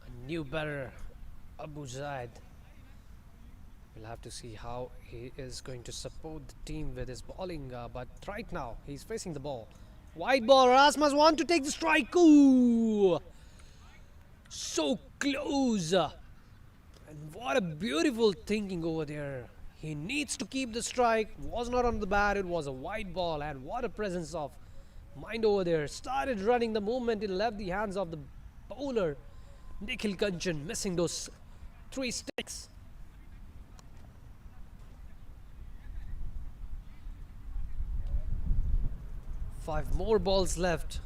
A new batter, Abu Zaid. We'll have to see how he is going to support the team with his bowling, but right now he's facing the ball. Wide ball, Rasmus want to take the strike. Ooh! So close. And what a beautiful thinking over there. He needs to keep the strike. Was not on the bat, it was a wide ball, and what a presence of mind over there. Started running the movement, it left the hands of the bowler Nikhil Kanchan, missing those 3 sticks. Five more balls left.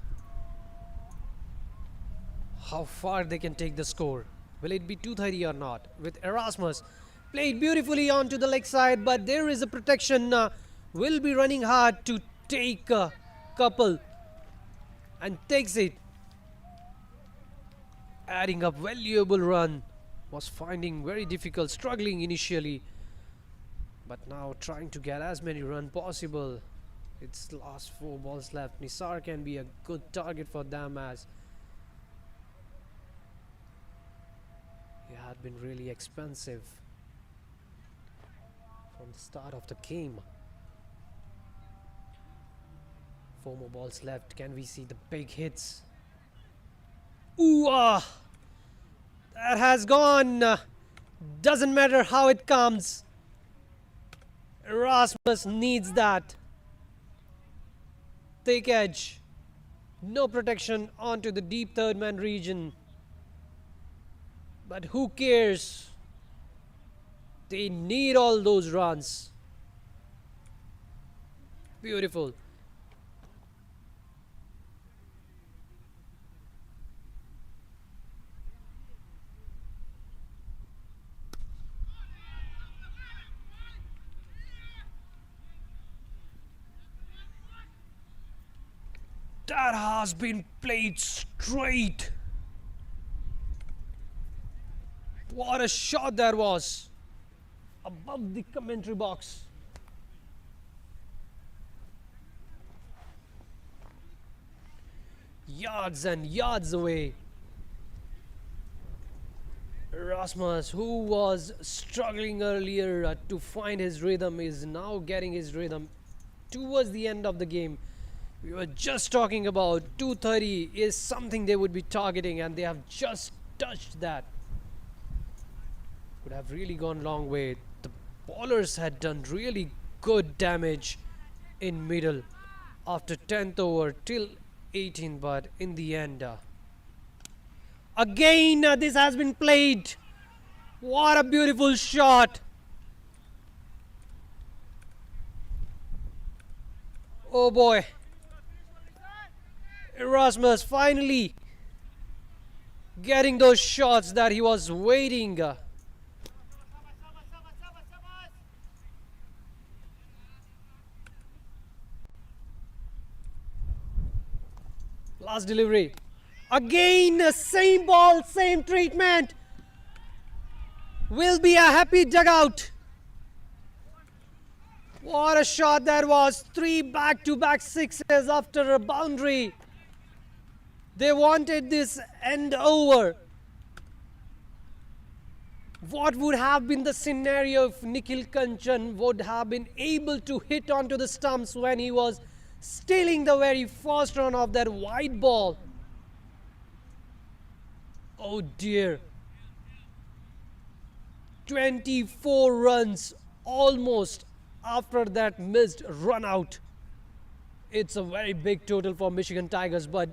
How far they can take the score? Will it be 230 or not? With Erasmus played beautifully onto the leg side, but there is a protection. Will be running hard to take a couple and takes it. Adding up valuable run. Was finding very difficult, struggling initially, but now trying to get as many runs possible. It's last 4 balls left. Nisar can be a good target for them as It had been really expensive from the start of the game. 4 more balls left. Can we see the big hits? Ooh, that has gone. Doesn't matter how it comes. Erasmus needs that. Thick edge. No protection onto the deep third man region. But who cares? They need all those runs. Beautiful. That has been played straight. What a shot that was. Above the commentary box. Yards and yards away. Erasmus, who was struggling earlier to find his rhythm, is now getting his rhythm towards the end of the game. We were just talking about 230 is something they would be targeting, and they have just touched that. Could have really gone a long way. The bowlers had done really good damage in middle after 10th over till 18, but in the end, again this has been played. What a beautiful shot. Oh boy. Erasmus finally getting those shots that he was waiting. Last delivery. Again, same ball, same treatment. Will be a happy dugout. What a shot that was. 3 back-to-back sixes after a boundary. They wanted this end over. What would have been the scenario if Nikhil Kanchan would have been able to hit onto the stumps when he was stealing the very first run of that wide ball? Oh dear. 24 runs almost after that missed run out. It's a very big total for Michigan Tigers, but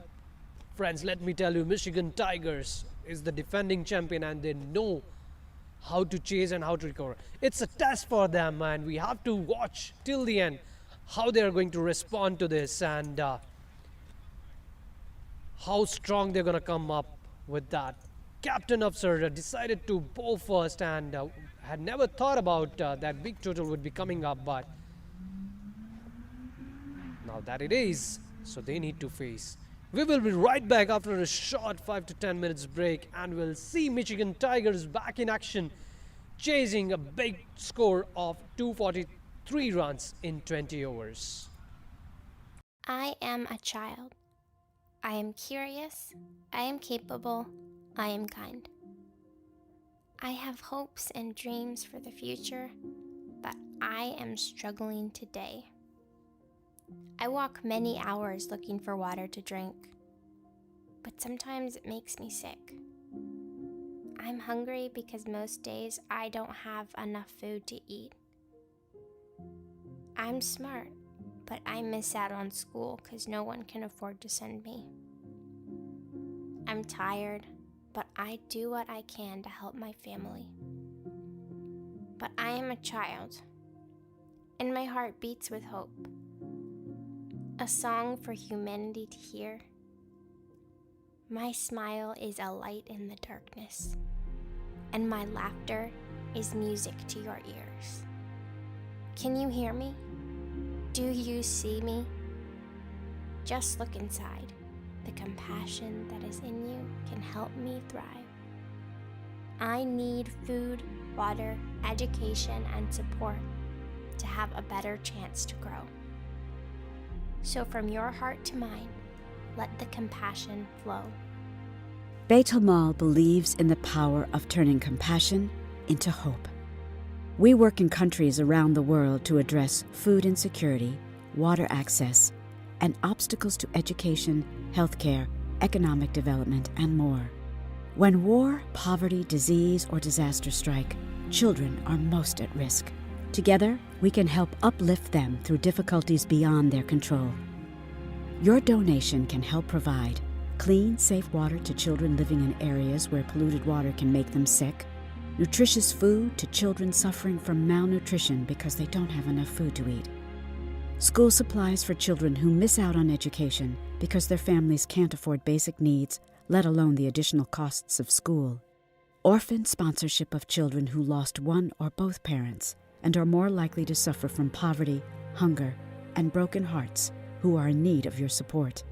friends, let me tell you, Michigan Tigers is the defending champion and they know how to chase and how to recover. It's a test for them and we have to watch till the end how they are going to respond to this and how strong they're going to come up with that. Captain Upser decided to bowl first and had never thought about that big total would be coming up, but now that it is, so they need to face. We will be right back after a short 5 to 10 minutes break and we'll see Michigan Tigers back in action, chasing a big score of 243 runs in 20 overs. I am a child. I am curious. I am capable. I am kind. I have hopes and dreams for the future, but I am struggling today. I walk many hours looking for water to drink, but sometimes it makes me sick. I'm hungry because most days I don't have enough food to eat. I'm smart, but I miss out on school because no one can afford to send me. I'm tired, but I do what I can to help my family. But I am a child, and my heart beats with hope. A song for humanity to hear. My smile is a light in the darkness, and my laughter is music to your ears. Can you hear me? Do you see me? Just look inside. The compassion that is in you can help me thrive. I need food, water, education, and support to have a better chance to grow. So from your heart to mine, let the compassion flow. Baitulmaal believes in the power of turning compassion into hope. We work in countries around the world to address food insecurity, water access, and obstacles to education, healthcare, economic development, and more. When war, poverty, disease, or disaster strike, children are most at risk. Together, we can help uplift them through difficulties beyond their control. Your donation can help provide clean, safe water to children living in areas where polluted water can make them sick, nutritious food to children suffering from malnutrition because they don't have enough food to eat, school supplies for children who miss out on education because their families can't afford basic needs, let alone the additional costs of school, orphan sponsorship of children who lost one or both parents and are more likely to suffer from poverty, hunger, and broken hearts who are in need of your support.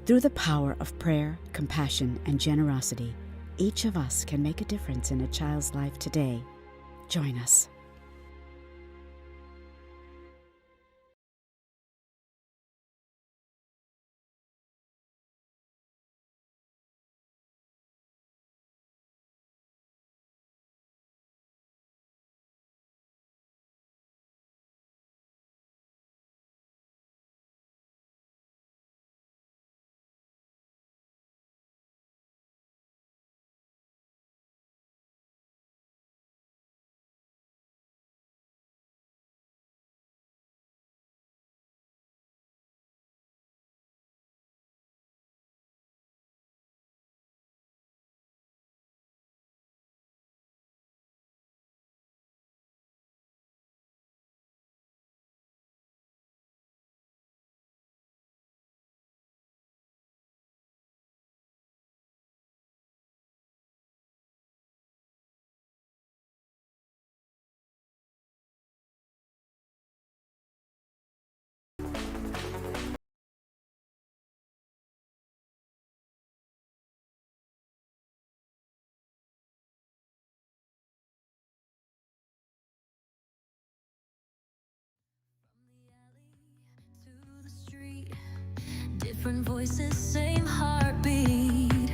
Through the power of prayer, compassion, and generosity, each of us can make a difference in a child's life today. Join us. Different voices, same heartbeat.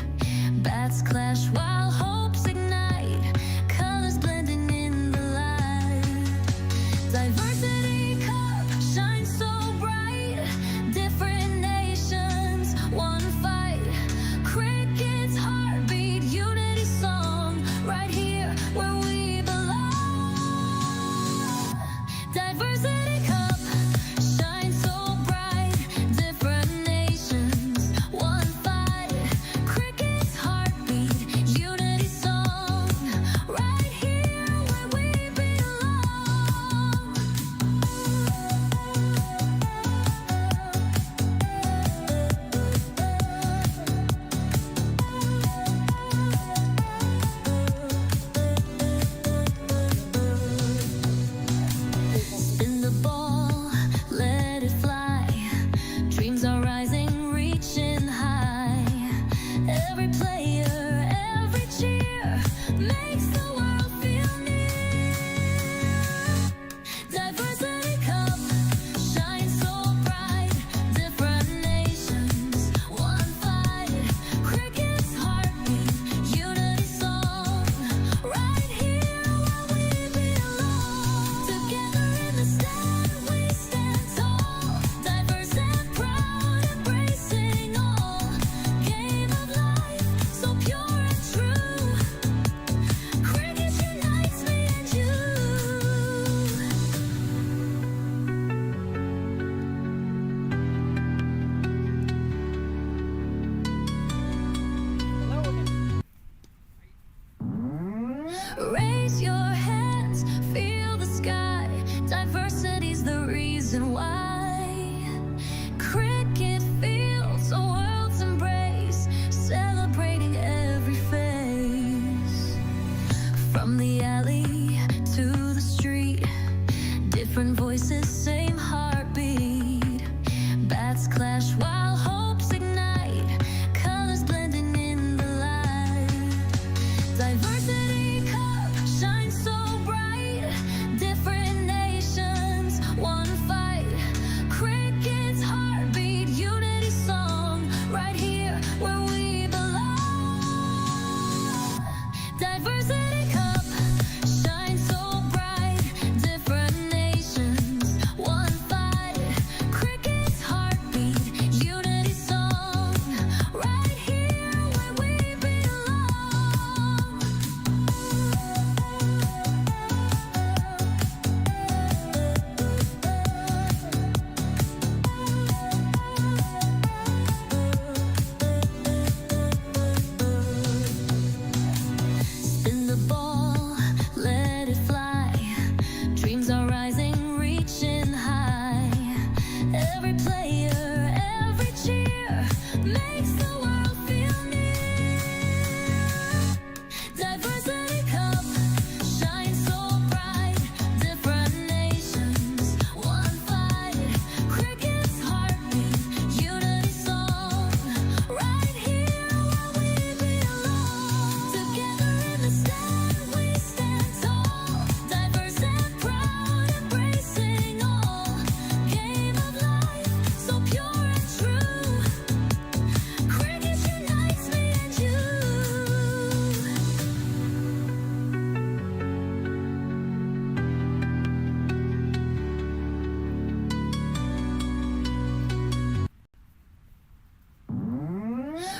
Bats clash while hopes ignite. Colors blending in the light. Diversity cup shines so bright. Different nations, one fight. Cricket's heartbeat, unity song. Right here where we belong. Diversity cup shines so bright. Different nations, one fight. Cricket's heartbeat, unity song. Right here where we belong. Spin the ball, let it fly. Dreams are rising, reaching high. Every player, every cheer makes the world feel near. Diversity cup shines so bright. Different nations, one fight. Cricket's heartbeat, unity song. Right here where we belong. Together in the stand, we stand tall. Diverse and proud, embracing all. Game of life, so pure and true. Cricket unites me and you. Raise your hands, feel the sky. Diversity's the reason why. Cricket fields, a world's embrace, celebrating every face. From the alley to the street, different voices, same heartbeat. Bats clash while hopes ignite. Colors blending in the light. Diversity cup shines so bright. Different nations, one fight.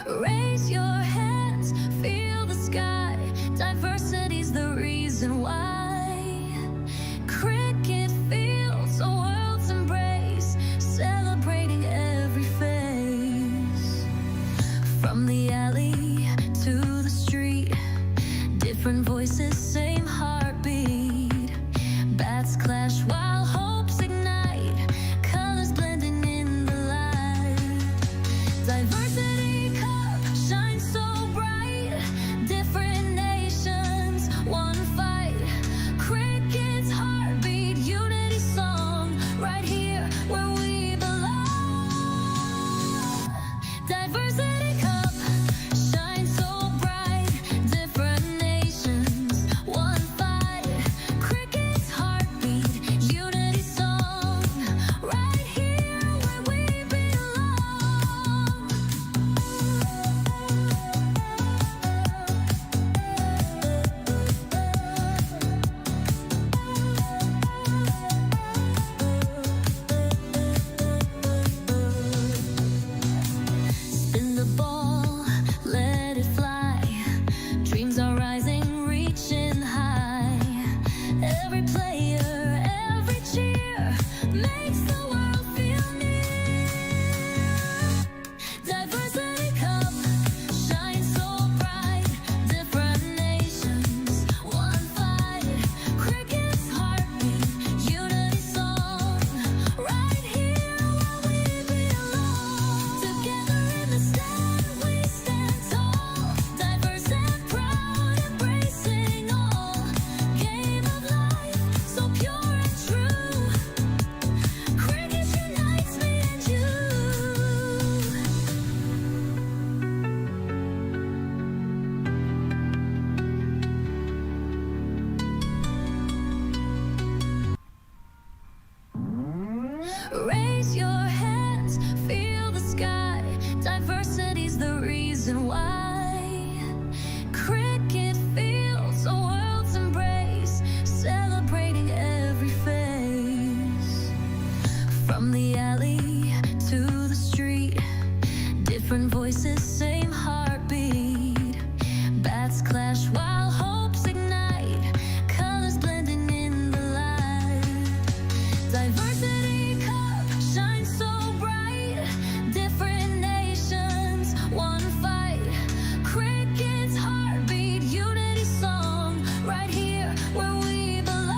Raise your hands, feel the sky. Diversity's the reason why. Cricket fields, a world's embrace, celebrating every face. From the alley to the street, different voices, same heartbeat. Bats clash while hopes ignite, colors blending in the light. Diversity cup shines so bright, different nations, one fight. Cricket's heartbeat, unity song, right here where we belong. Diversity cup shines so bright, different nations, one fight. Cricket's heartbeat, unity song, right here where we belong. Spin the ball, let it fly. Dreams are rising, reaching high. Every player, every cheer makes the world feel near. Diversity cup shines so bright, different nations, one fight. Cricket's heartbeat, unity song, right here where we belong. Together in the stand, we stand tall, diverse and proud, embracing all. Game of life, so pure and true. Cricket unites me and you. Raise your hands, feel the sky. Diversity's the reason why. Cricket fields, a world's embrace, celebrating every face. From the alley to the street, different voices, same heartbeat. Bats clash while hopes ignite, colors blending in the light. Diversity cup shines so bright, different nations, one fight. Cricket's heartbeat, unity song, right here where we belong.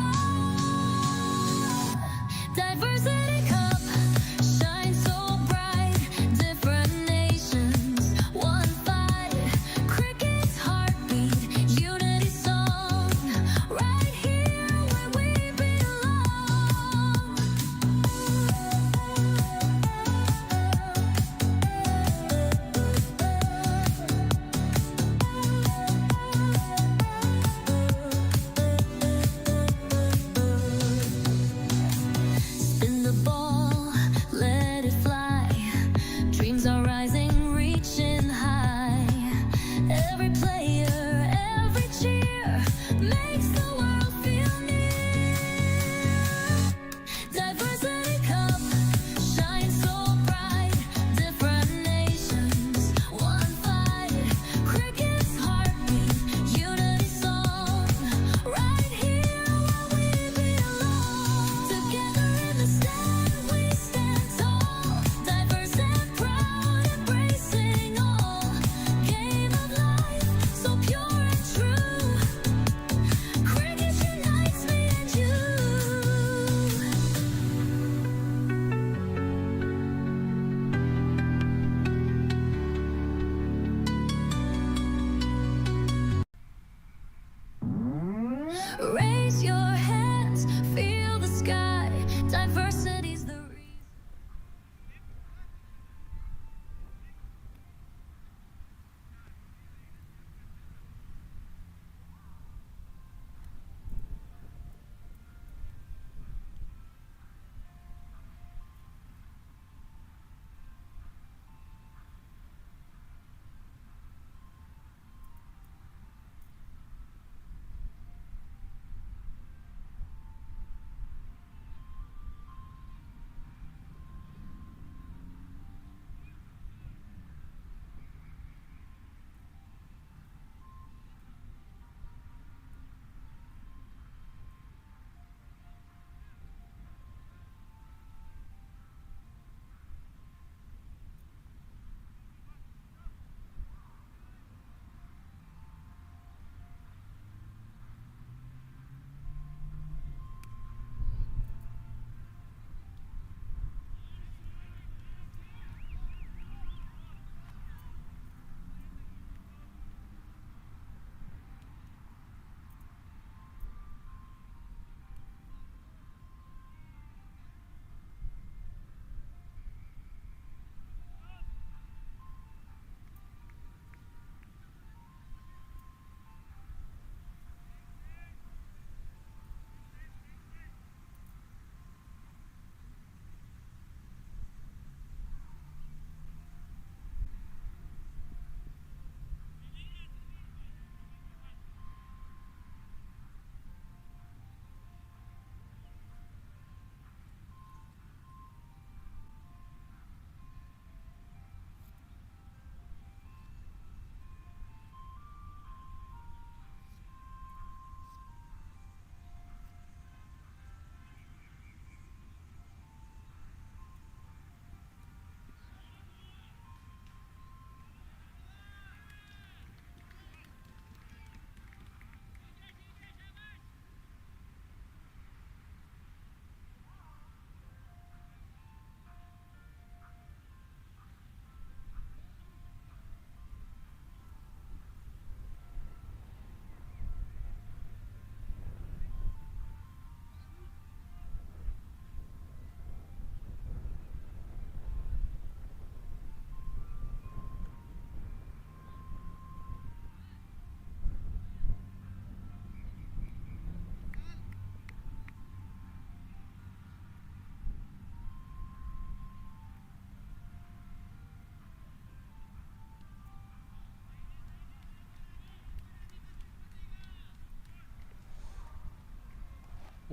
Diversity cup shines so bright, different nations, one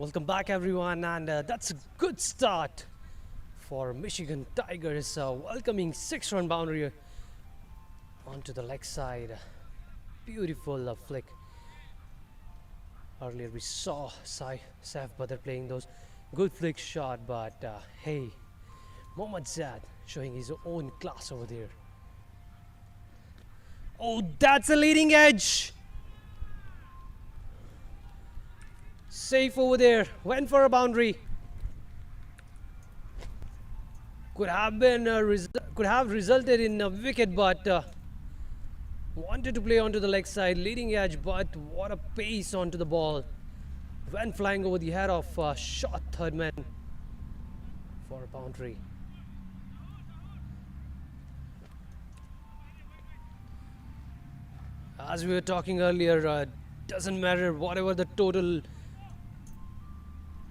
Welcome back, everyone, and that's a good start for Michigan Tigers, welcoming 6-run boundary onto the leg side. Beautiful flick. Earlier we saw Saif Badr playing those good flick shot, but hey, Mohammad Zad showing his own class over there. Oh, that's a leading edge. Safe over there, went for a boundary. Could have been could have resulted in a wicket, but wanted to play onto the leg side, leading edge, but what a pace onto the ball. Went flying over the head of shot third man for a boundary. As we were talking earlier, doesn't matter whatever the total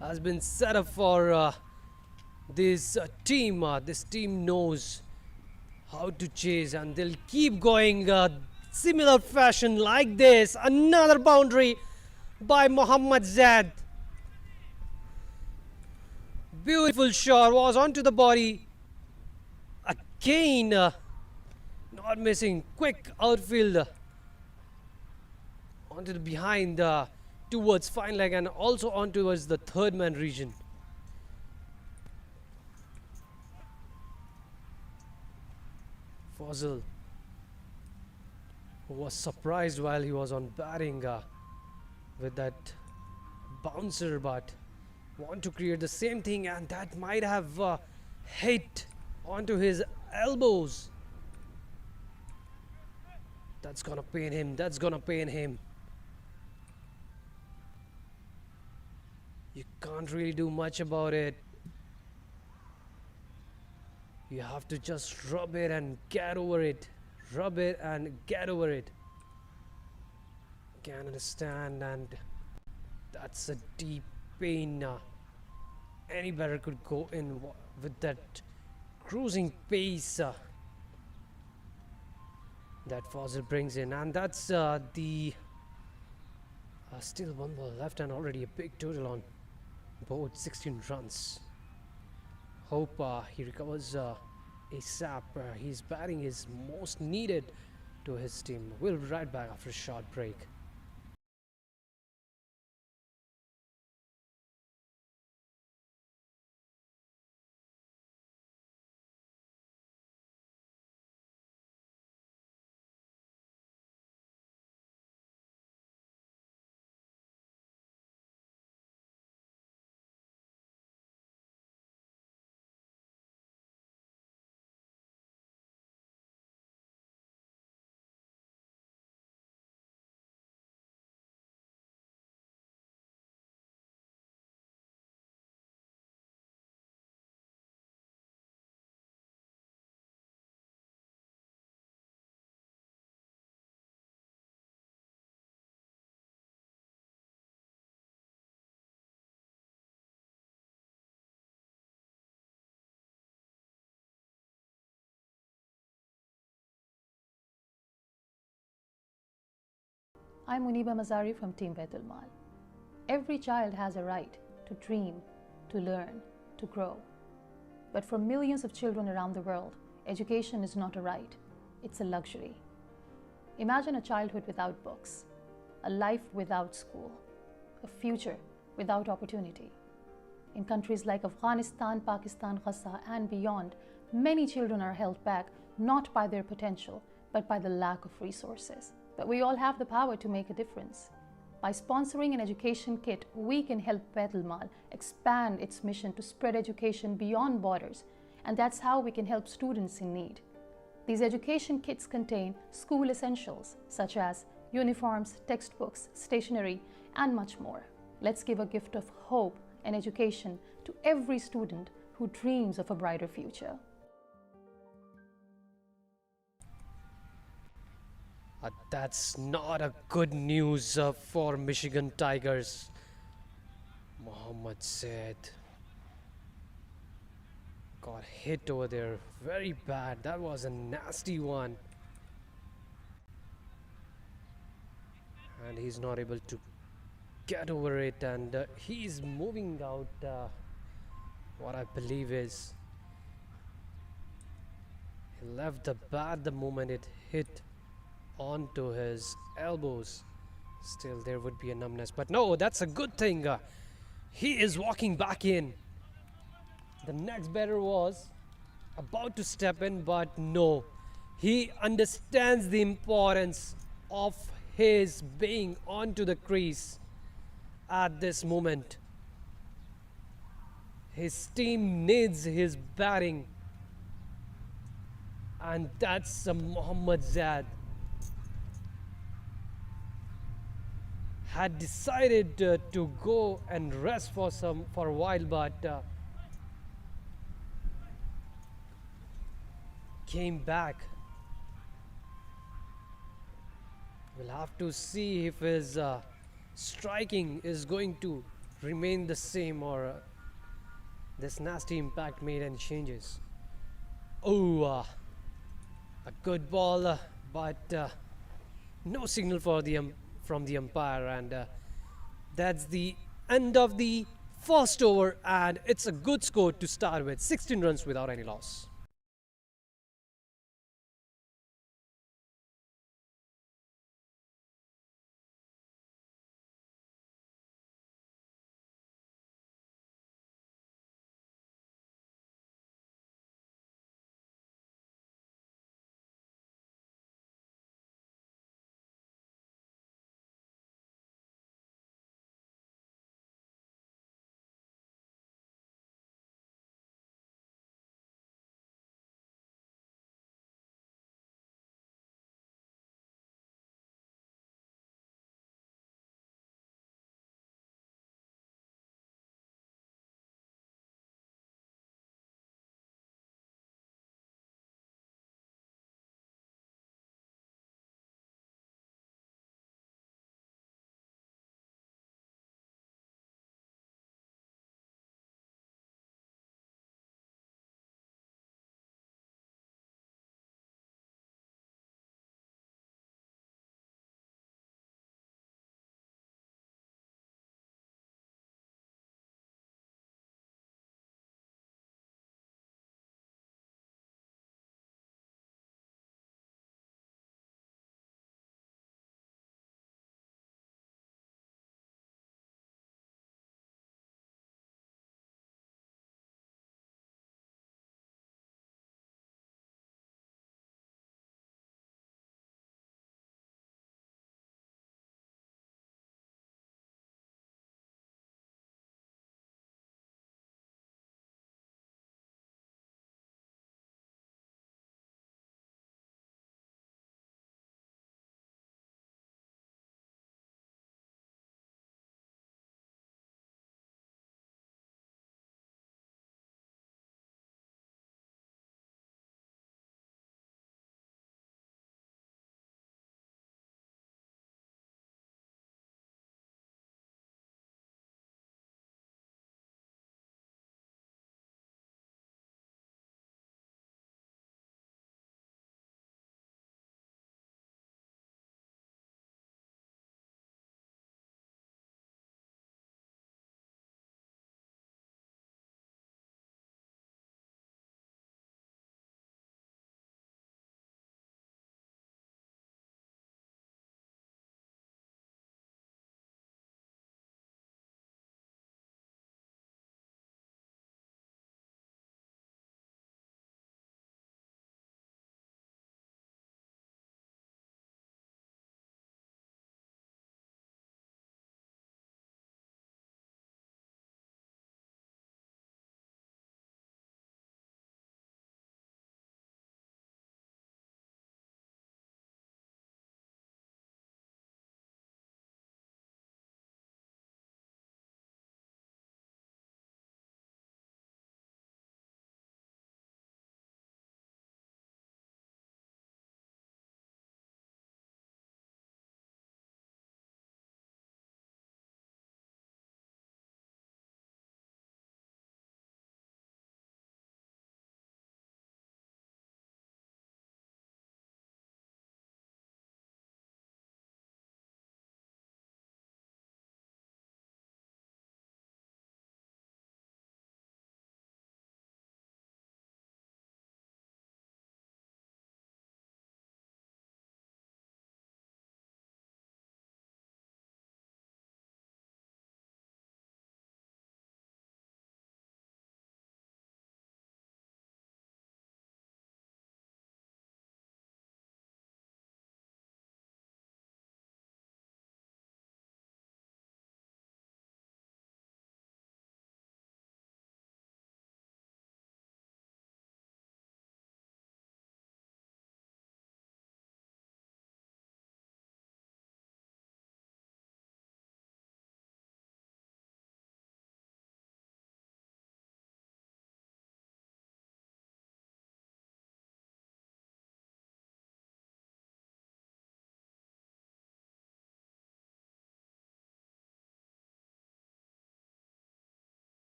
has been set up for this team. This team knows how to chase, and they'll keep going similar fashion like this. Another boundary by Mohammad Zad. Beautiful shot, was onto the body. Again, not missing. Quick outfield onto the behind towards fine leg and also on towards the third man region. Fazil was surprised while he was on batting with that bouncer, but want to create the same thing, and that might have hit onto his elbows. That's gonna pain him. That's gonna pain him. You can't really do much about it. You have to just rub it and get over it. Rub it and get over it. Can understand, and that's a deep pain. Any batter could go in with that cruising pace that Fazil brings in, and that's the still one ball left and already a big total on board, 16 runs. Hope he recovers ASAP. His batting is most needed to his team. We'll be right back after a short break. I'm Muniba Mazari from Team Baitulmaal. Every child has a right to dream, to learn, to grow. But for millions of children around the world, education is not a right, it's a luxury. Imagine a childhood without books, a life without school, a future without opportunity. In countries like Afghanistan, Pakistan, Gaza, and beyond, many children are held back not by their potential, but by the lack of resources. But we all have the power to make a difference. By sponsoring an education kit, we can help Baitulmaal expand its mission to spread education beyond borders, and that's how we can help students in need. These education kits contain school essentials such as uniforms, textbooks, stationery, and much more. Let's give a gift of hope and education to every student who dreams of a brighter future. That's not a good news for Michigan Tigers. Mohammad said got hit over there, very bad. That was a nasty one, and he's not able to get over it, and he's moving out. What I believe is he left the bat the moment it hit onto his elbows. Still, there would be a numbness, but no, that's a good thing. He is walking back in. The next batter was about to step in, but no. He understands the importance of his being onto the crease at this moment. His team needs his batting, and that's Muhammad Zad. Had decided to go and rest for a while, but came back. We'll have to see if his striking is going to remain the same, or this nasty impact made any changes. Oh, a good ball, but no signal for from the umpire, and that's the end of the first over, and it's a good score to start with, 16 runs without any loss.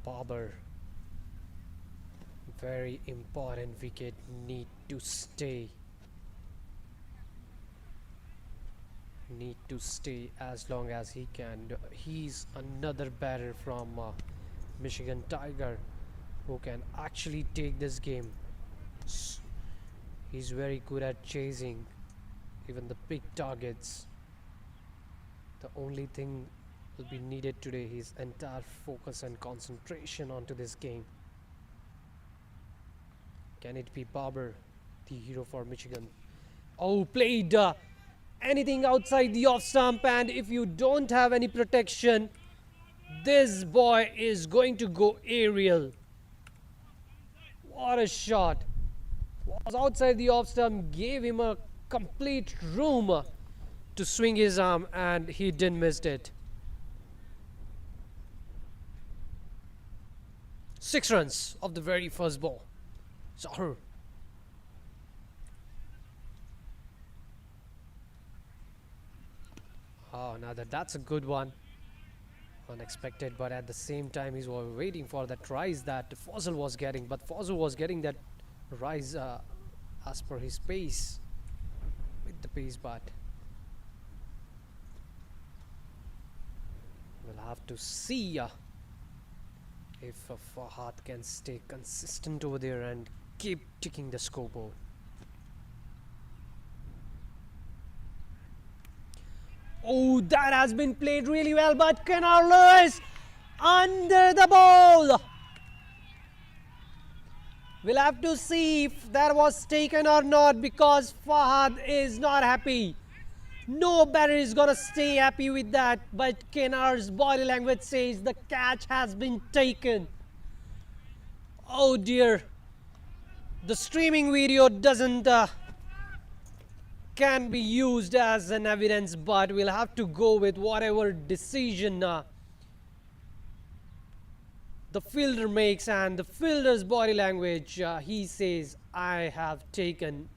Barber. Very important wicket, need to stay. Need to stay as long as he can. He's another batter from Michigan Tiger who can actually take this game. He's very good at chasing even the big targets. The only thing will be needed today is entire focus and concentration onto this game. Can it be Barber, the hero for Michigan? Oh, played anything outside the off stump, and if you don't have any protection, this boy is going to go aerial. What a shot. Was outside the off stump, gave him a complete room to swing his arm, and he didn't miss it. 6 runs of the very first ball. Zahir. Oh, now that's a good one. Unexpected, but at the same time he's waiting for that rise that Fazal was getting, but Fazal was getting that rise as per his pace, with the pace, but we'll have to see if Fahad can stay consistent over there and keep ticking the scoreboard. Oh, that has been played really well, but Kenar Lewis under the ball. We'll have to see if that was taken or not, because Fahad is not happy. No batter is gonna stay happy with that, but Kenar's body language says the catch has been taken. Oh dear. The streaming video doesn't can be used as an evidence, but we'll have to go with whatever decision the fielder makes, and the fielder's body language, he says, I have taken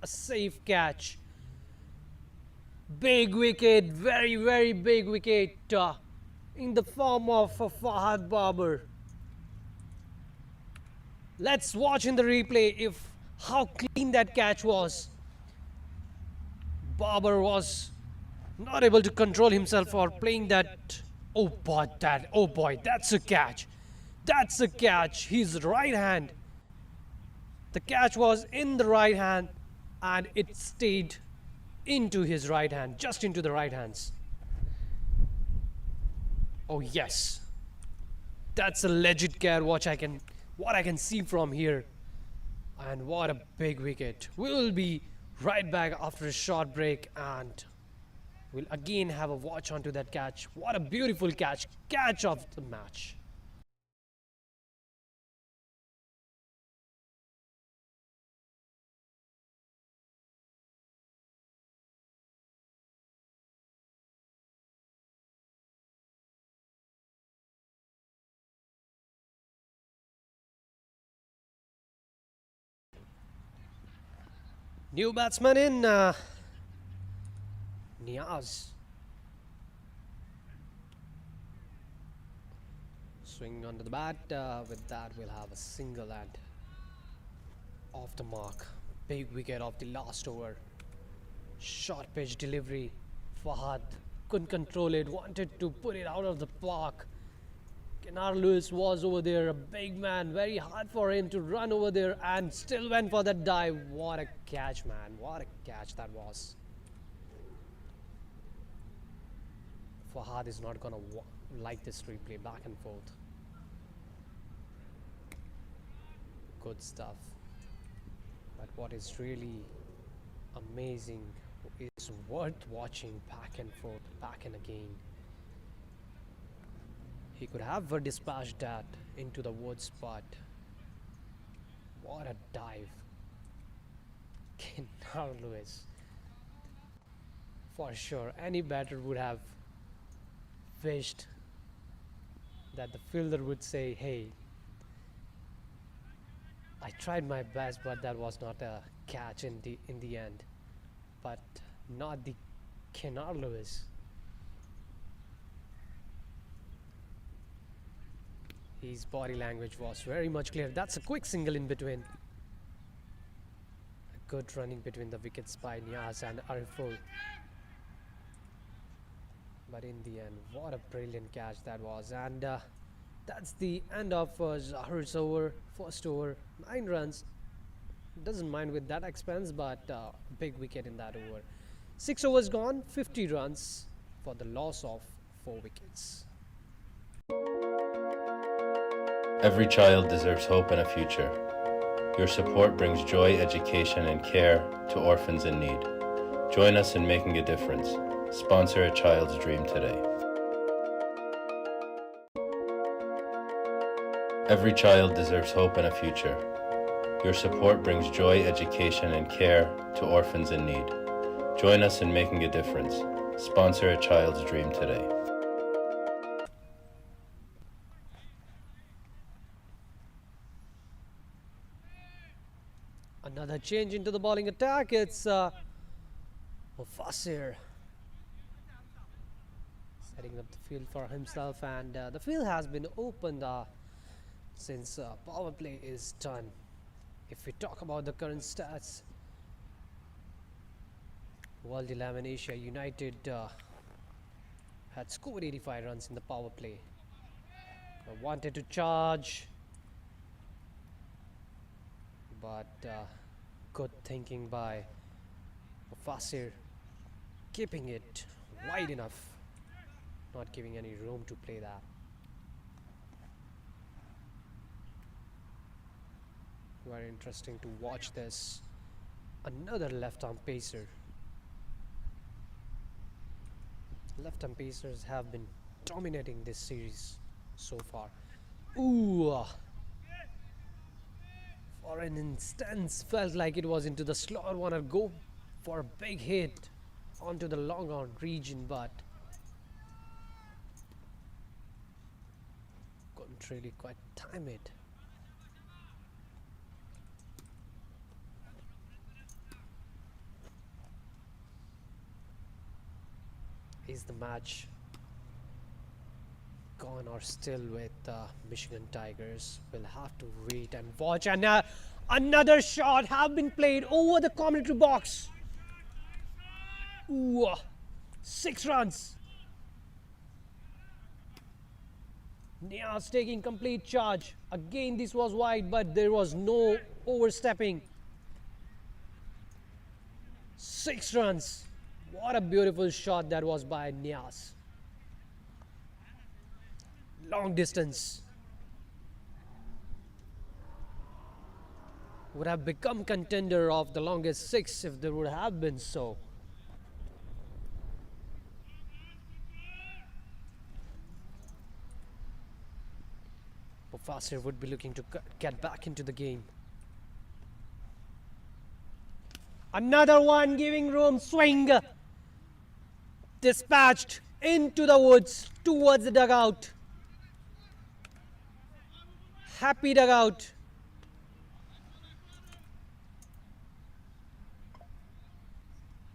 a safe catch. Big wicket, very, very big wicket in the form of Fahad Barber. Let's watch in the replay if how clean that catch was. Barber was not able to control himself for playing that. Oh boy, that's a catch. That's a catch. His right hand. The catch was in the right hand and it stayed into his right hand, just into the right hands. Oh yes. That's a legit catch, what I can see from here. And what a big wicket. We will be right back after a short break, and we'll again have a watch onto that catch. What a beautiful catch. Catch of the match. New batsman in, Niaz. Swing onto the bat. With that, we'll have a single and off the mark. Big wicket of the last over. Short pitch delivery. Fahad couldn't control it, wanted to put it out of the park. Kenar Lewis was over there, a big man, very hard for him to run over there, and still went for that dive. What a catch, man. What a catch that was. Fahad is not gonna like this replay, back and forth. Good stuff. But what is really amazing is worth watching back and forth, back and again. He could have dispatched that into the woods, but what a dive. Kenar Lewis. For sure, any batter would have wished that the fielder would say, hey, I tried my best, but that was not a catch in the end. But not the Kenar Lewis. His body language was very much clear. That's a quick single in between. A good running between the wickets by Niaz and Ariful. But in the end, what a brilliant catch that was. And that's the end of Zahir's over. First over, 9 runs. Doesn't mind with that expense, but big wicket in that over. 6 overs gone, 50 runs for the loss of 4 wickets. Every child deserves hope and a future. Your support brings joy, education, and care to orphans in need. Join us in making a difference. Sponsor a child's dream today. Every child deserves hope and a future. Your support brings joy, education, and care to orphans in need. Join us in making a difference. Sponsor a child's dream today. Another change into the bowling attack. It's Mufassir setting up the field for himself, and the field has been opened since power play is done. If we talk about the current stats, World 11 Asia United had scored 85 runs in the power play. Wanted to charge, but good thinking by Mufassir, keeping it wide enough, not giving any room to play that. Very interesting to watch this. Another left-arm pacer. Left-arm pacers have been dominating this series so far. Ooh! For an instant, felt like it was into the slot. Wanna go for a big hit onto the long on region, but couldn't really quite time it. Is the match gone or still with Michigan Tigers? We'll have to wait and watch. And another shot have been played over the commentary box. Ooh, 6 runs. Niaz taking complete charge. Again, this was wide, but there was no overstepping. 6 runs. What a beautiful shot that was by Niaz. Long distance. Would have become contender of the longest 6 if there would have been so. Mufassir would be looking to get back into the game. Another one giving room, swing. Dispatched into the woods towards the dugout. Happy dugout.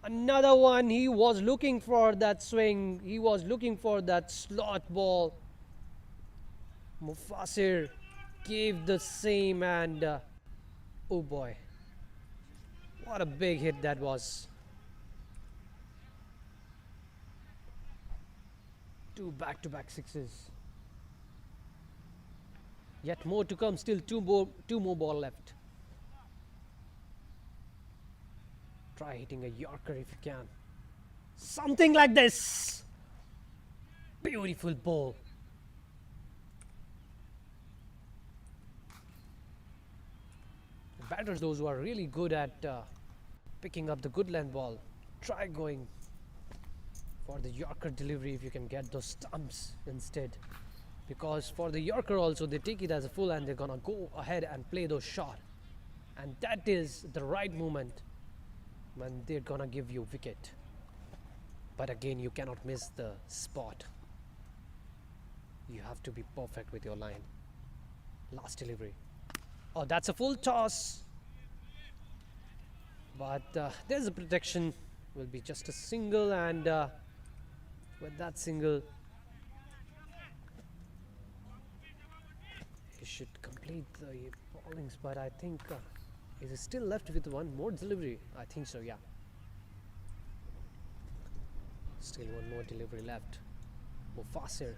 Another one. He was looking for that swing. He was looking for that slot ball. Mufassir gave the same, and oh boy, what a big hit that was. 2 back-to-back sixes. Yet more to come. Still two more ball left. Try hitting a Yorker if you can. Something like this. Beautiful ball. Batters, those who are really good at picking up the good length ball, try going for the Yorker delivery if you can get those stumps instead. Because for the Yorker also, they take it as a full and they're gonna go ahead and play those shots. And that is the right moment when they're gonna give you wicket. But again, you cannot miss the spot. You have to be perfect with your line. Last delivery. Oh, that's a full toss. But there's a protection. Will be just a single, and with that single, should complete the bowlings, but I think is it still left with one more delivery? I think so, yeah. Still one more delivery left. Mufasir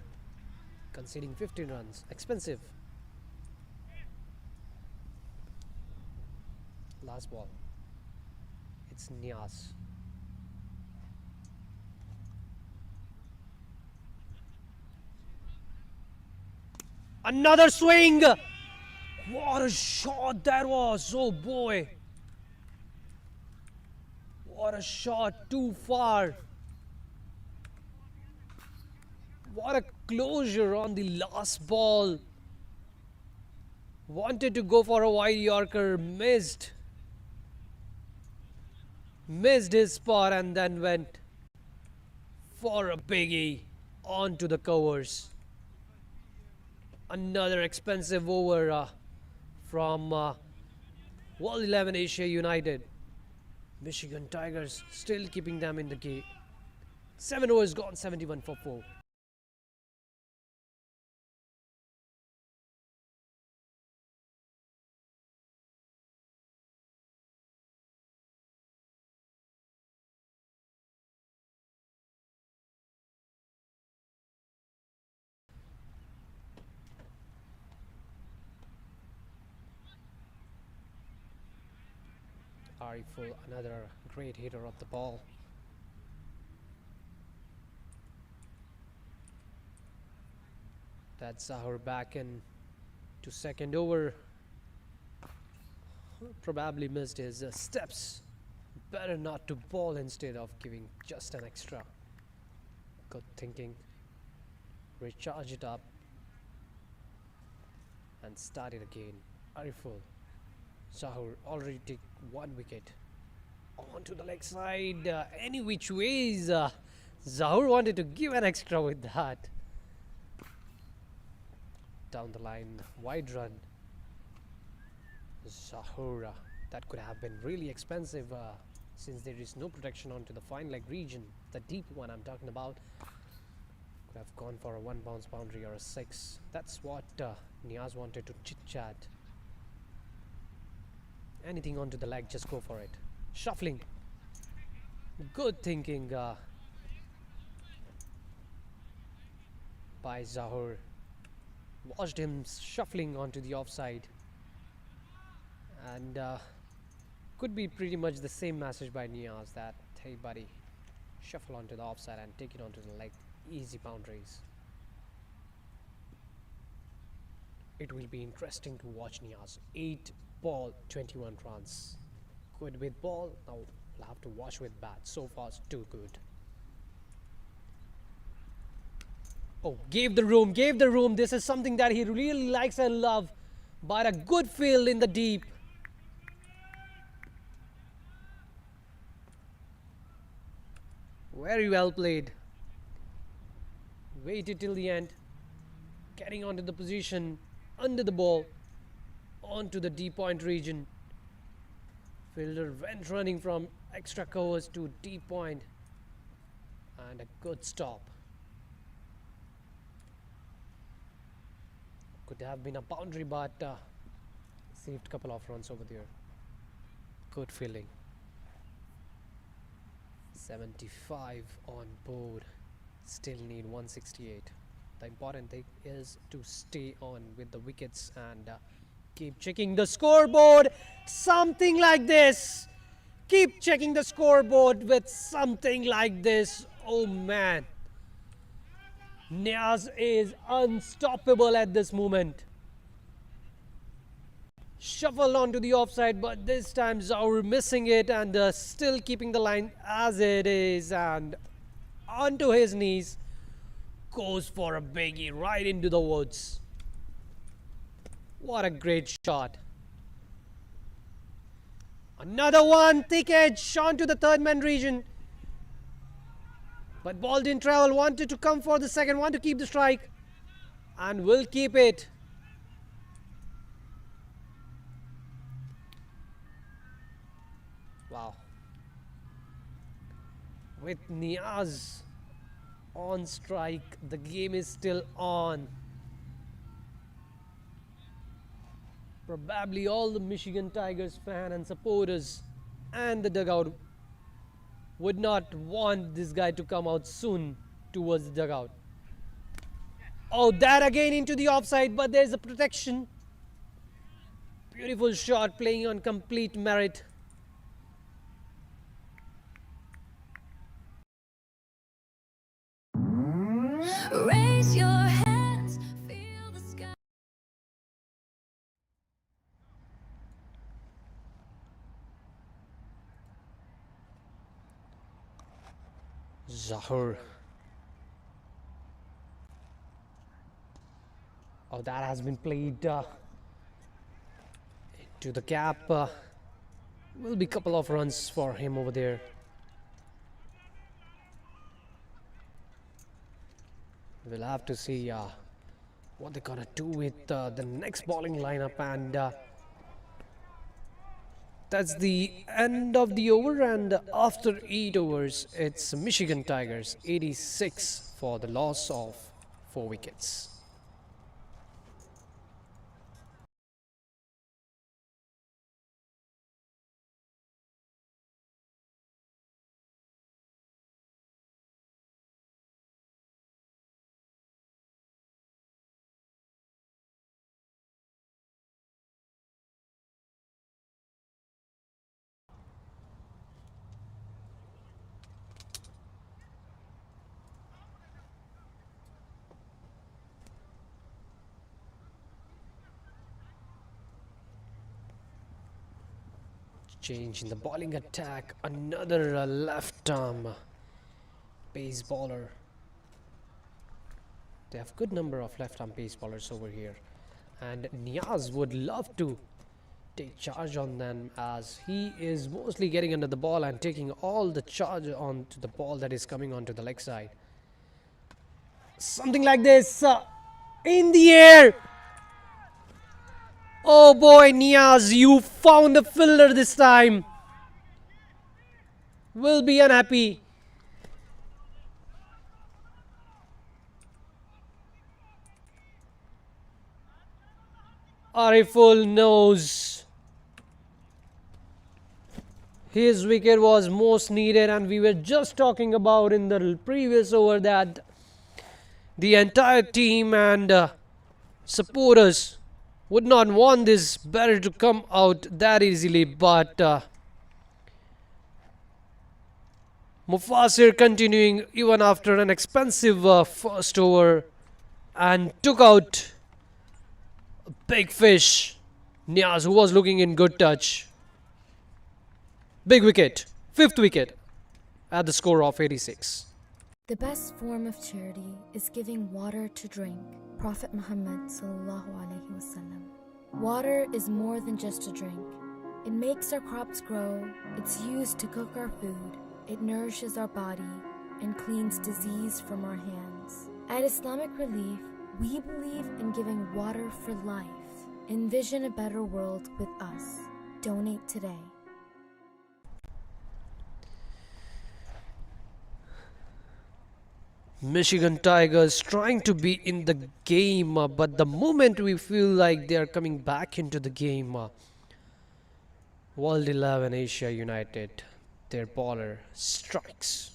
conceding 15 runs. Expensive. Last ball. It's Niaz. Another swing! What a shot that was! Oh boy! What a shot! Too far! What a closure on the last ball! Wanted to go for a wide Yorker, missed. Missed his spot and then went for a biggie onto the covers. Another expensive over from World 11 Asia United. Michigan Tigers still keeping them in the game. 7 overs gone, 71 for 4. Ariful, another great hitter of the ball. That's Zahur back in to second over. Probably missed his steps. Better not to ball instead of giving just an extra. Good thinking. Recharge it up and start it again. Ariful. Zahur already take 1 wicket. Onto the leg side. Any which ways. Zahur wanted to give an extra with that. Down the line. Wide run. Zahur. That could have been really expensive since there is no protection onto the fine leg region. The deep one I'm talking about. Could have gone for a 1 bounce boundary or a 6. That's what Niaz wanted to chit chat. Anything onto the leg, just go for it. Shuffling. Good thinking by Zahur. Watched him shuffling onto the offside. And could be pretty much the same message by Niaz that, hey buddy, shuffle onto the offside and take it onto the leg. Easy boundaries. It will be interesting to watch Niaz. 8 ball, 21 runs. Good with ball. Now we'll have to watch with bat. So far, too good. Oh, gave the room, gave the room. This is something that he really likes and loves. But a good field in the deep. Very well played. Waited till the end. Getting onto the position. Under the ball. Onto the deep point region. Fielder went running from extra covers to deep point. And a good stop. Could have been a boundary, but saved a couple of runs over there. Good fielding. 75 on board. Still need 168. The important thing is to stay on with the wickets and keep checking the scoreboard. Something like this. Keep checking the scoreboard with something like this. Oh man. Niaz is unstoppable at this moment. Shuffle onto the offside, but this time Zahur missing it and still keeping the line as it is. And onto his knees. Goes for a biggie right into the woods. What a great shot. Another one, thick edge onto the third man region. But ball didn't travel, wanted to come for the second, want to keep the strike. And will keep it. Wow. With Niaz on strike, the game is still on. Probably all the Michigan Tigers fan and supporters and the dugout would not want this guy to come out soon towards the dugout. Oh, that again into the offside, but there's a protection. Beautiful shot playing on complete merit. Raise your hands, feel the sky. Zahur. Oh, that has been played into the gap. Will be a couple of runs for him over there. We'll have to see what they're gonna do with the next bowling lineup, and that's the end of the over. And after 8 overs, it's Michigan Tigers 86 for the loss of 4 wickets. Change in the bowling attack. Another left arm pace bowler. They have good number of left arm pace bowlers over here, and Niaz would love to take charge on them, as he is mostly getting under the ball and taking all the charge onto the ball that is coming onto the leg side. Something like this in the air. Oh boy, Niaz, you found the fielder this time. Will be unhappy. Ariful knows his wicket was most needed, and we were just talking about in the previous over that the entire team and supporters would not want this batter to come out that easily, but Mufassir continuing even after an expensive first over and took out a big fish. Niaz, who was looking in good touch. Big wicket, 5th wicket at the score of 86. The best form of charity is giving water to drink. Prophet Muhammad sallallahu alaihi wasallam. Water is more than just a drink. It makes our crops grow, it's used to cook our food, it nourishes our body, and cleans disease from our hands. At Islamic Relief, we believe in giving water for life. Envision a better world with us. Donate today. Michigan Tigers trying to be in the game, but the moment we feel like they are coming back into the game, World 11 Asia United, their bowler strikes,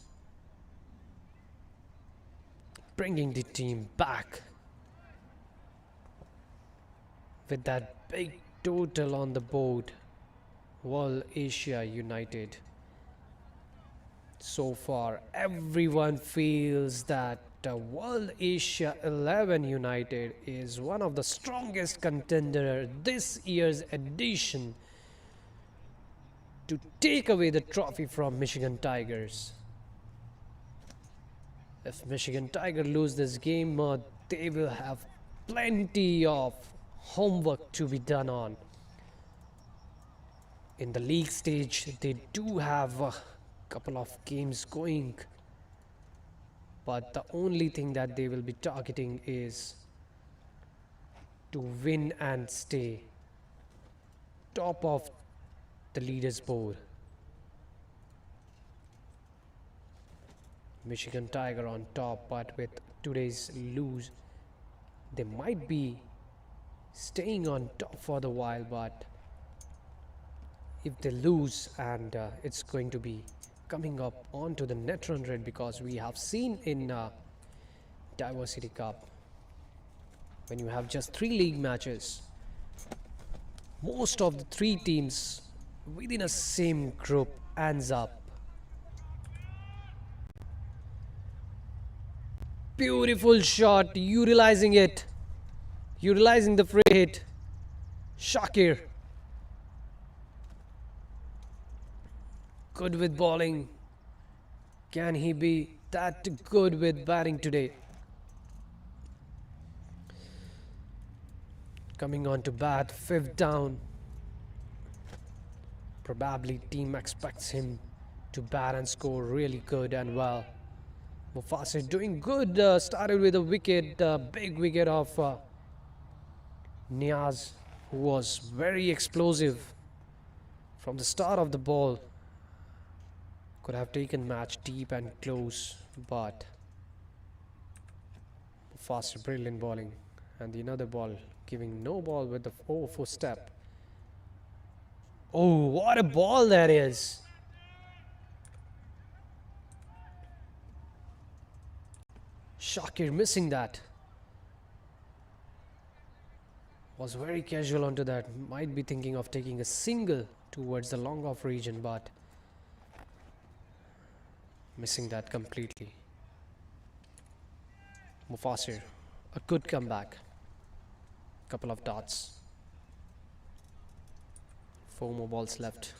bringing the team back with that big total on the board. World Asia United. So far, everyone feels that World Asia 11 United is one of the strongest contender this year's edition to take away the trophy from Michigan Tigers. If Michigan Tigers lose this game, they will have plenty of homework to be done on. In the league stage, they do have a couple of games going, but the only thing that they will be targeting is to win and stay top of the leaders board. Michigan Tiger on top, but with today's lose, they might be staying on top for the while, but if they lose, and it's going to be coming up onto the net run rate, because we have seen in Diversity Cup, when you have just 3 league matches, most of the 3 teams within a same group ends up. Beautiful shot, utilizing it, utilizing the free hit. Shakir, good with bowling. Can he be that good with batting today? Coming on to bat, 5th down. Probably team expects him to bat and score really good and well. Mufassir doing good, started with a wicket, big wicket of Niaz, who was very explosive from the start of the ball. Could have taken match deep and close, but Mufassir brilliant bowling, and the another ball giving no ball with the 4 step. Oh, what a ball that is! Shakir missing that. Was very casual onto that. Might be thinking of taking a single towards the long off region, but missing that completely. Mufassir, a good comeback. Couple of dots. 4 more balls left.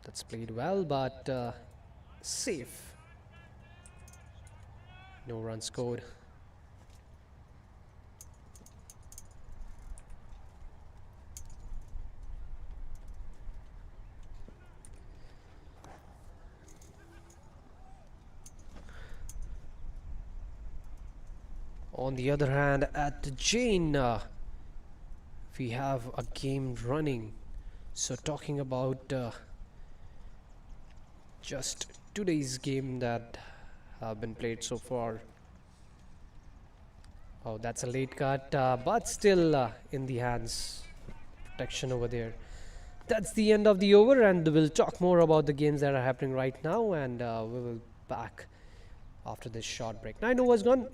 That's played well, but safe. No run scored. On the other hand, at Jane, we have a game running. So talking about just today's game that have been played so far. Oh, that's a late cut, but still in the hands. Protection over there. That's the end of the over, and we'll talk more about the games that are happening right now, and we will back after this short break. 9 overs gone.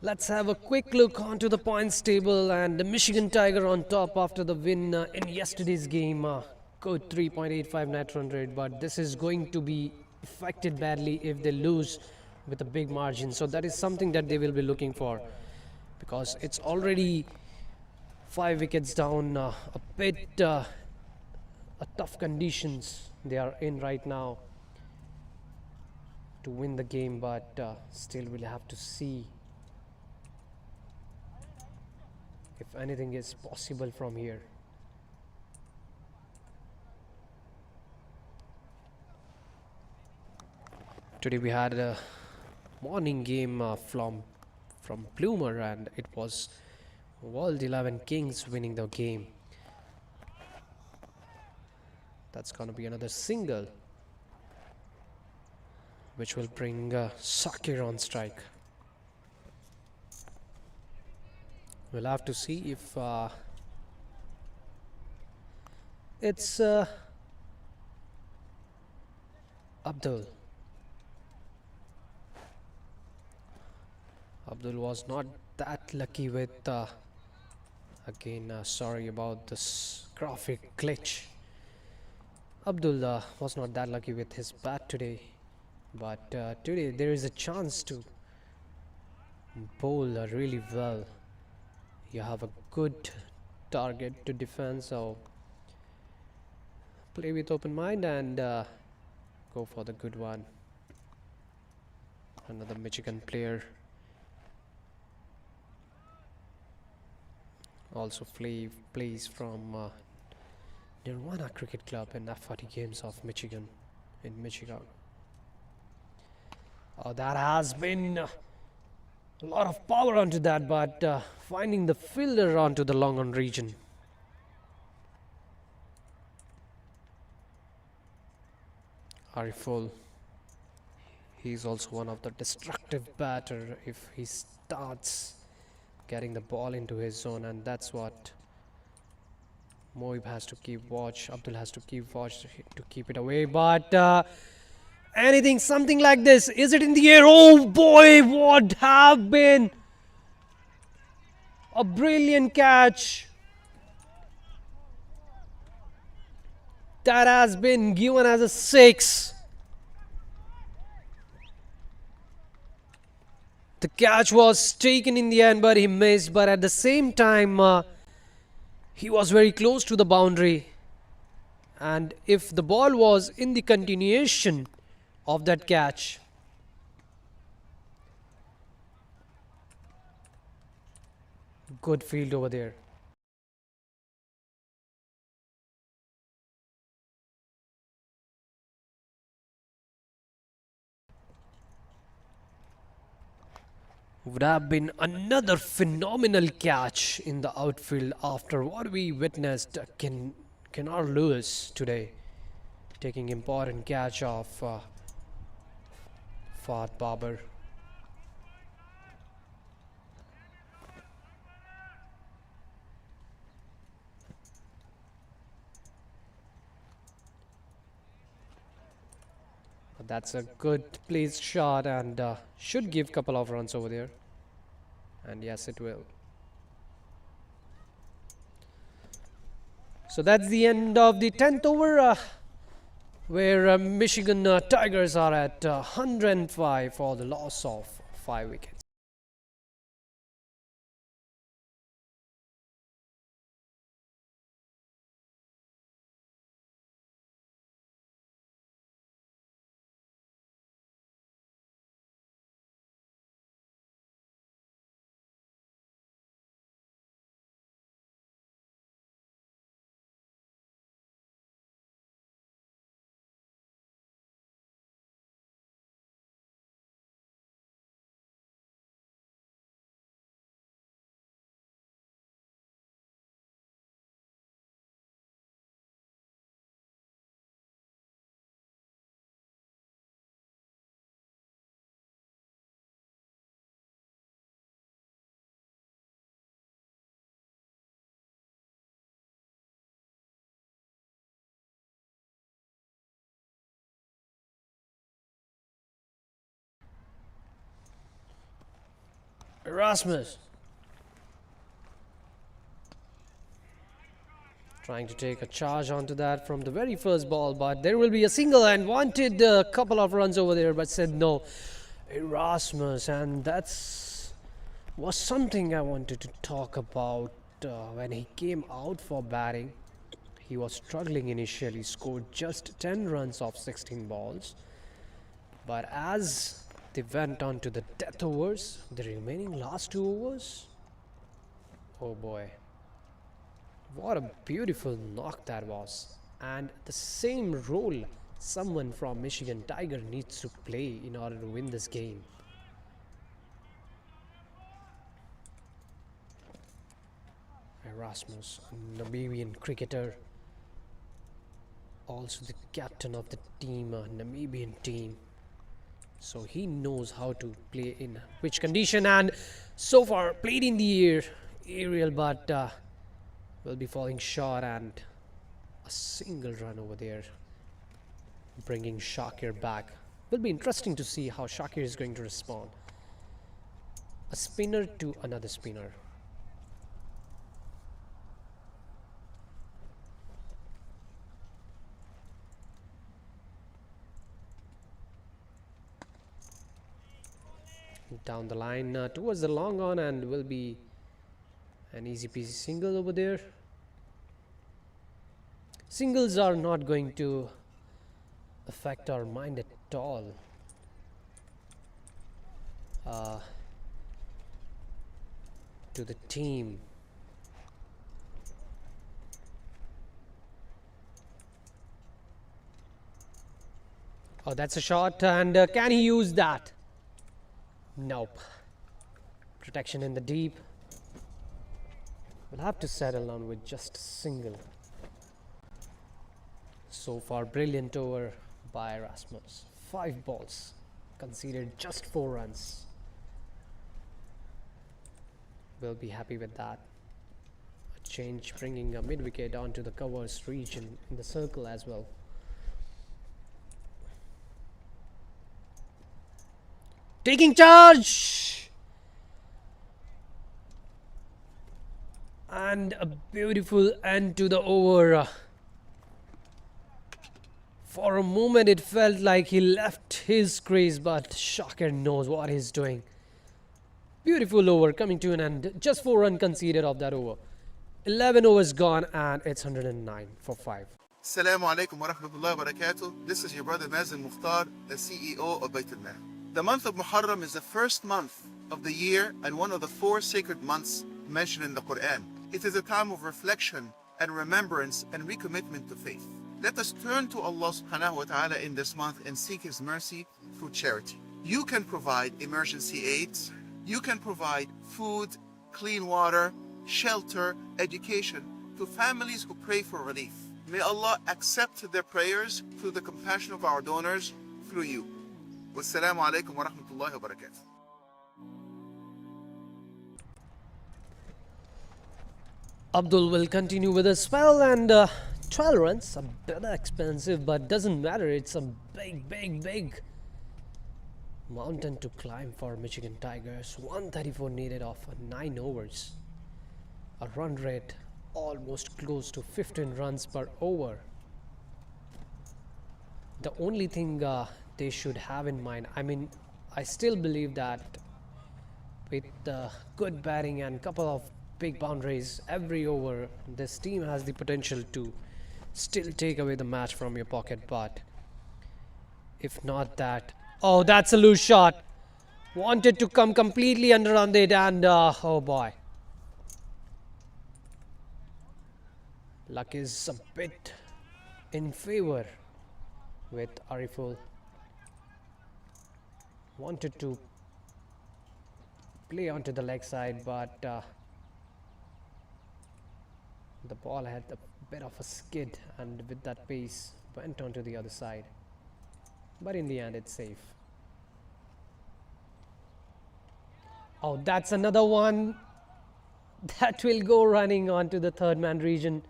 Let's have a quick look onto the points table, and the Michigan Tiger on top after the win in yesterday's game. Good 3.85 net run rate, but this is going to be affected badly if they lose with a big margin. So that is something that they will be looking for, because it's already 5 wickets down. A bit a tough conditions they are in right now to win the game, but still we'll have to see if anything is possible from here. Today we had a morning game from Bloomer, and it was World 11 Kings winning the game. That's gonna be another single, which will bring Sakir on strike. We'll have to see if it's Abdul. Abdul was not that lucky with again sorry about this graphic glitch. Abdul was not that lucky with his bat today, but today there is a chance to bowl really well. you have a good target to defend, so play with open mind and go for the good one. Another Michigan player also plays from Nirvana Cricket Club in F40 Games of Michigan in Michigan. That has been a lot of power onto that, but finding the fielder onto the long on region. Ariful, he's also one of the destructive batter if he starts getting the ball into his zone, and that's what Moib has to keep watch. Abdul has to keep watch to keep it away, but anything, something like this. Is it in the air? Oh boy, what have been a brilliant catch. That has been given as a 6. The catch was taken in the end, but he missed. But at the same time, he was very close to the boundary. And if the ball was in the continuation of that catch, good field over there. Would have been another phenomenal catch in the outfield after what we witnessed. Kenar Lewis today taking important catch of Fahd Babar. That's a good placed shot and should give couple of runs over there. And yes, it will. So that's the end of the 10th over, where Michigan Tigers are at 105 for the loss of 5 wickets. Erasmus trying to take a charge onto that from the very first ball, but there will be a single and wanted a couple of runs over there, but said no. Erasmus, and that's was something I wanted to talk about. When he came out for batting, he was struggling initially, scored just 10 runs off 16 balls, but as they went on to the death overs, the remaining last 2 overs, oh boy, what a beautiful knock that was. And the same role someone from Michigan Tiger needs to play in order to win this game. Erasmus, a Namibian cricketer, also the captain of the team, Namibian team. So he knows how to play in which condition, and so far played in the aerial, but will be falling short, and a single run over there, bringing Shakir back. Will be interesting to see how Shakir is going to respond. A spinner to another spinner. Down the line towards the long on, and will be An easy peasy single over there. Singles are not going to affect our mind at all. To the team. Oh, that's a shot, and can he use that? Nope. Protection in the deep. We'll have to settle on with just a single. So far, brilliant over by Rasmus. 5 balls, conceded just 4 runs. We'll be happy with that. A change bringing a mid-wicket onto the covers region in the circle as well. Taking charge! And a beautiful end to the over. For a moment it felt like he left his crease, but Shakir knows what he's doing. Beautiful over coming to an end. Just 4 runs conceded of that over. 11 overs gone and it's 109 for 5. Assalamu alaikum wa rahmatullahi wa barakatuh. This is your brother Mazen Mukhtar, the CEO of Baitulmaal. The month of Muharram is the first month of the year and one of the 4 sacred months mentioned in the Quran. It is a time of reflection and remembrance and recommitment to faith. Let us turn to Allah subhanahu wa ta'ala in this month and seek His mercy through charity. You can provide emergency aids. You can provide food, clean water, shelter, education to families who pray for relief. May Allah accept their prayers through the compassion of our donors through you. Wassalamu alaikum wa rahmatullahi wa barakatuh. Abdul will continue with a spell, and 12 runs, a bit expensive, but doesn't matter. It's a big mountain to climb for Michigan Tigers. 134 needed of 9 overs. A run rate almost close to 15 runs per over. The only thing they should have in mind, I mean, I still believe that with good batting and couple of big boundaries every over, this team has the potential to still take away the match from your pocket. But if not that, oh, that's a loose shot. Wanted to come completely under on it, and oh boy, luck is a bit in favor with Ariful. Wanted to play onto the leg side, but the ball had a bit of a skid, and with that pace went onto the other side. But in the end, it's safe. Oh, that's another one that will go running onto the third man region.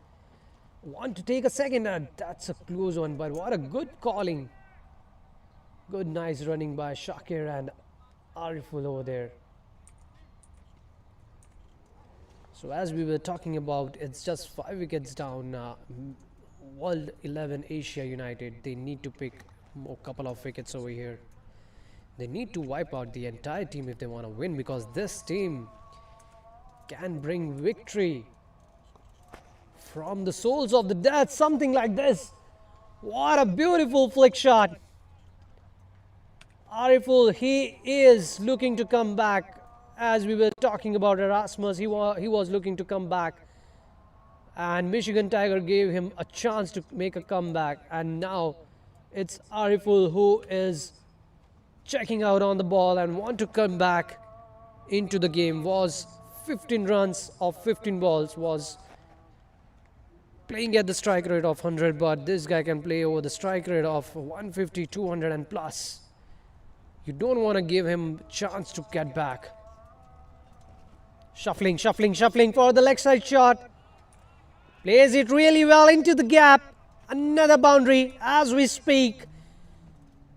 Want to take a second, and that's a close one, but what a good calling. Good, nice running by Shakir and Ariful over there. So as we were talking about, it's just 5 wickets down. World 11 Asia United, they need to pick a couple of wickets over here. They need to wipe out the entire team if they want to win, because this team can bring victory from the souls of the dead, something like this. What a beautiful flick shot. Ariful, he is looking to come back. As we were talking about Erasmus, he was looking to come back, and Michigan Tiger gave him a chance to make a comeback, and now it's Ariful who is checking out on the ball and want to come back into the game. Was 15 runs of 15 balls, was playing at the strike rate of 100, but this guy can play over the strike rate of 150, 200 and plus. You don't want to give him a chance to get back. Shuffling for the leg side shot. Plays it really well into the gap. Another boundary as we speak.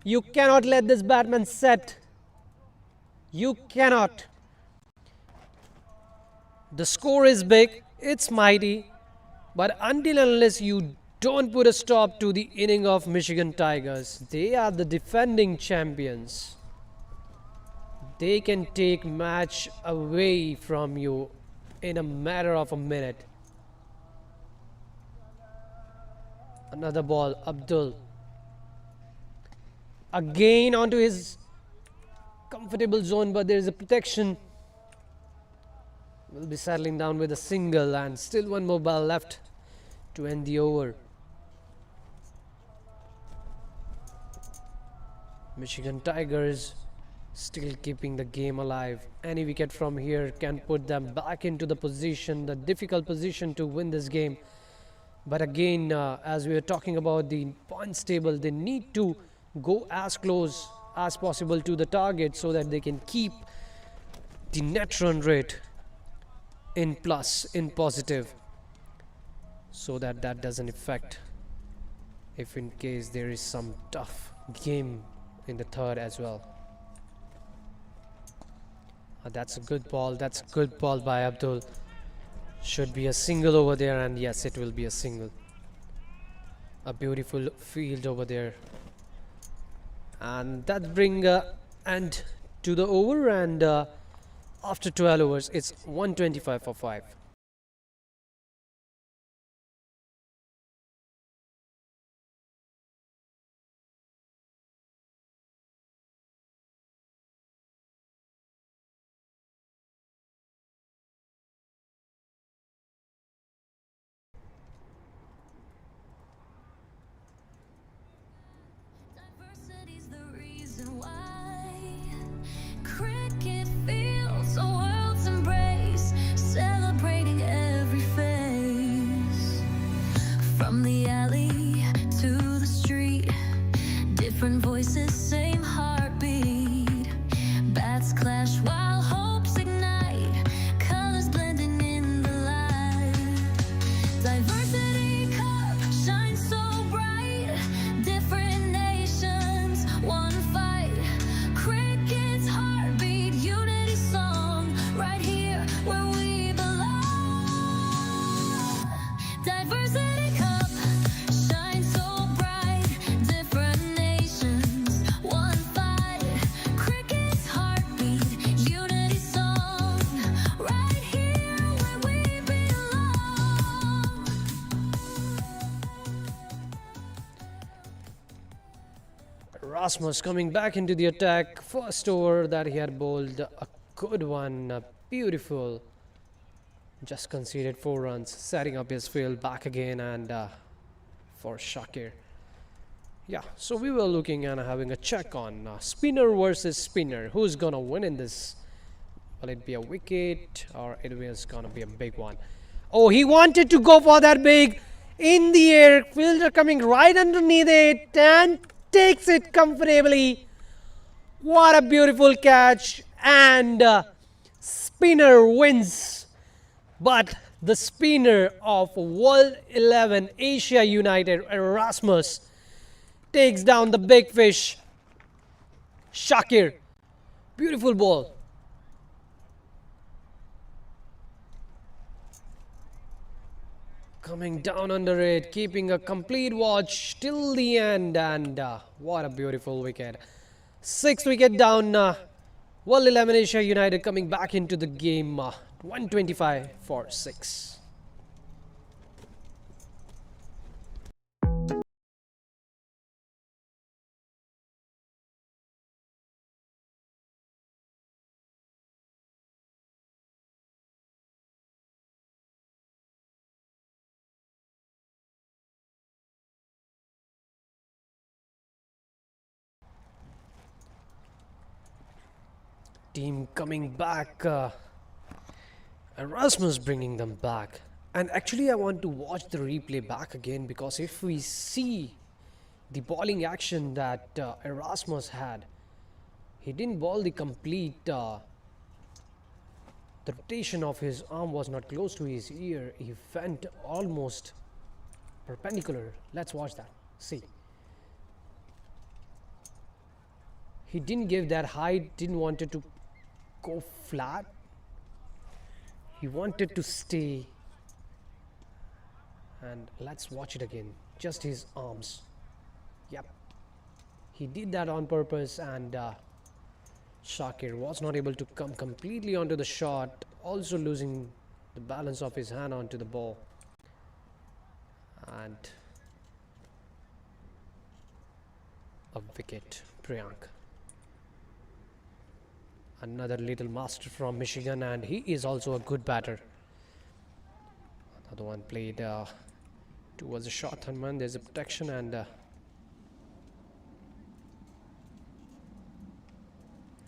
You cannot let this batsman set. You cannot. The score is big, it's mighty, but until and unless you don't put a stop to the inning of Michigan Tigers, they are the defending champions. They can take match away from you in a matter of a minute. Another ball, Abdul. Again onto his comfortable zone, but there is a protection. Will be settling down with a single, and still one more ball left to end the over. Michigan Tigers still keeping the game alive. Any wicket from here can put them back into the position, the difficult position to win this game. But again, as we were talking about the points table, they need to go as close as possible to the target so that they can keep the net run rate in plus, in positive, so that that doesn't affect if in case there is some tough game in the third as well. That's a good ball. That's a good ball by Abdul. Should be a single over there, and yes, it will be a single. A beautiful field over there. And that brings end to the over, and after 12 overs, it's 125 for 5. Diversity's the reason why cricket feels a world's embrace, celebrating every face. From the alley to the street, different voices, same heartbeat. Bats clash while hopes ignite, colors blending in the light. Diversity cup shines so bright, different nations, one fight. Cricket's heartbeat, unity song, right here where we belong. Diversity cup shines so bright, different nations, one fight. Cricket's heartbeat, unity song, right here where we belong. Rasmus coming back into the attack. First over that he had bowled, a good one, beautiful. Just conceded 4 runs, setting up his field back again, and for Shakir. Yeah, so we were looking and having a check on spinner versus spinner. Who's gonna win in this? Will it be a wicket or it was gonna be a big one? Oh, he wanted to go for that big in the air. Fielder coming right underneath it and takes it comfortably. What a beautiful catch, and spinner wins. But the spinner of World 11 Asia United, Erasmus, takes down the big fish, Shakir. Beautiful ball. Coming down under it, keeping a complete watch till the end, and what a beautiful wicket. 6th wicket down. World 11 Asia United coming back into the game. 125 for 6. Team coming back. Erasmus bringing them back. And actually I want to watch the replay back again, because if we see the bowling action that Erasmus had, he didn't bowl the complete, the rotation of his arm was not close to his ear. He went almost perpendicular. Let's watch that. See. He didn't give that height, didn't want it to go flat. He wanted to stay. And let's watch it again. Just his arms. Yep. He did that on purpose, and Shakir was not able to come completely onto the shot, also losing the balance of his hand onto the ball. And a wicket, Priyank. Another little master from Michigan, and he is also a good batter. Another one played towards the short third man. There's a protection, and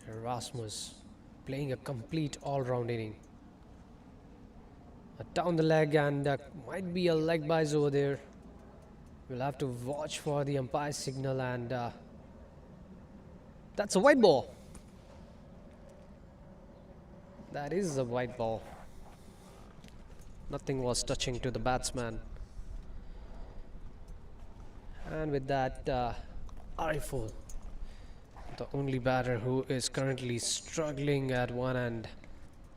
Erasmus playing a complete all-round inning. Down the leg, and might be a leg byes over there. We'll have to watch for the umpire signal, and that's a white ball. That is a white ball. Nothing was touching to the batsman. And with that, Ariful, the only batter who is currently struggling at one end.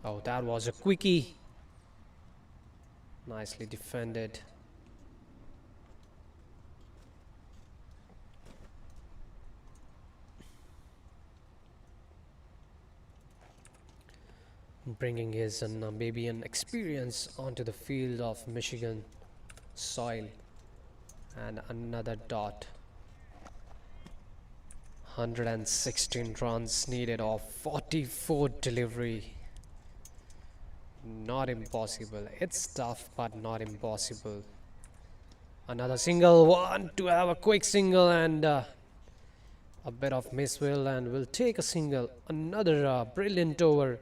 Oh, that was a quickie. Nicely defended. Bringing his Namibian experience onto the field of Michigan soil. And another dot. 116 runs needed off 44 delivery. Not impossible. It's tough, but not impossible. Another single. Want to have a quick single, and a bit of miswill, and we'll take a single. Another brilliant over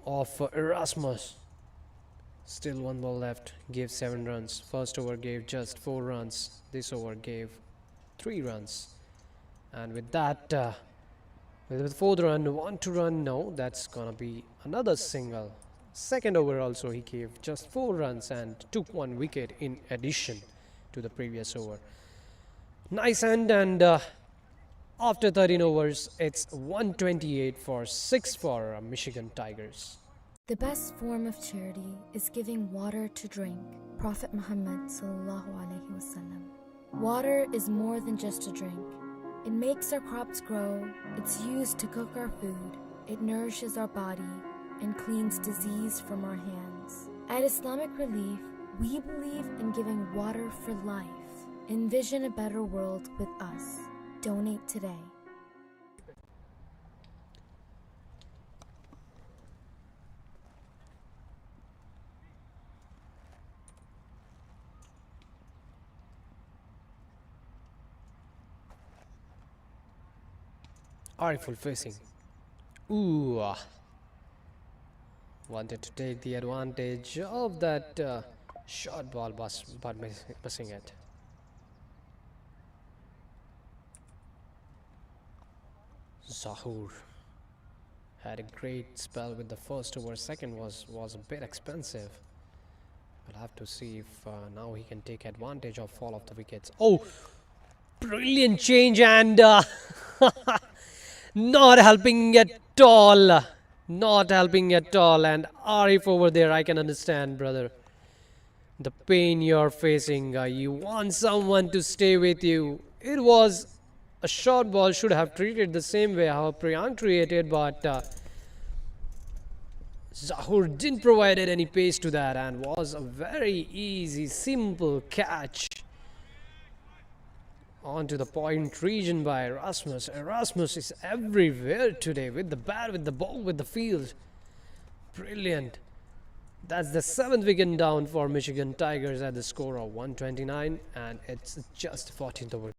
of Erasmus. Still one ball left. Gave 7 runs. First over gave just 4 runs. This over gave 3 runs. And with that, with 4th run, 1 to run. No, that's gonna be another single. Second over also he gave just 4 runs and took 1 wicket in addition to the previous over. Nice end, and after 13 overs, it's 128 for 6 for Michigan Tigers. The best form of charity is giving water to drink. Prophet Muhammad sallallahu alaihi wasallam. Water is more than just a drink. It makes our crops grow, it's used to cook our food, it nourishes our body, and cleans disease from our hands. At Islamic Relief, we believe in giving water for life. Envision a better world with us. Donate today. Ariful facing. Ooh. Wanted to take the advantage of that short ball, but missing it. Zahur had a great spell with the first over. Second was a bit expensive. We'll have to see if now he can take advantage of all of the wickets. Oh, brilliant change, and not helping at all. Not helping at all. And Arif over there, I can understand, brother. The pain you're facing. You want someone to stay with you. It was a short ball, should have treated the same way how Priyank treated, but Zahur didn't provide any pace to that, and was a very easy, simple catch onto the point region by Erasmus. Erasmus is everywhere today, with the bat, with the ball, with the field. Brilliant. That's the 7th wicket down for Michigan Tigers at the score of 129, and it's just 14th over.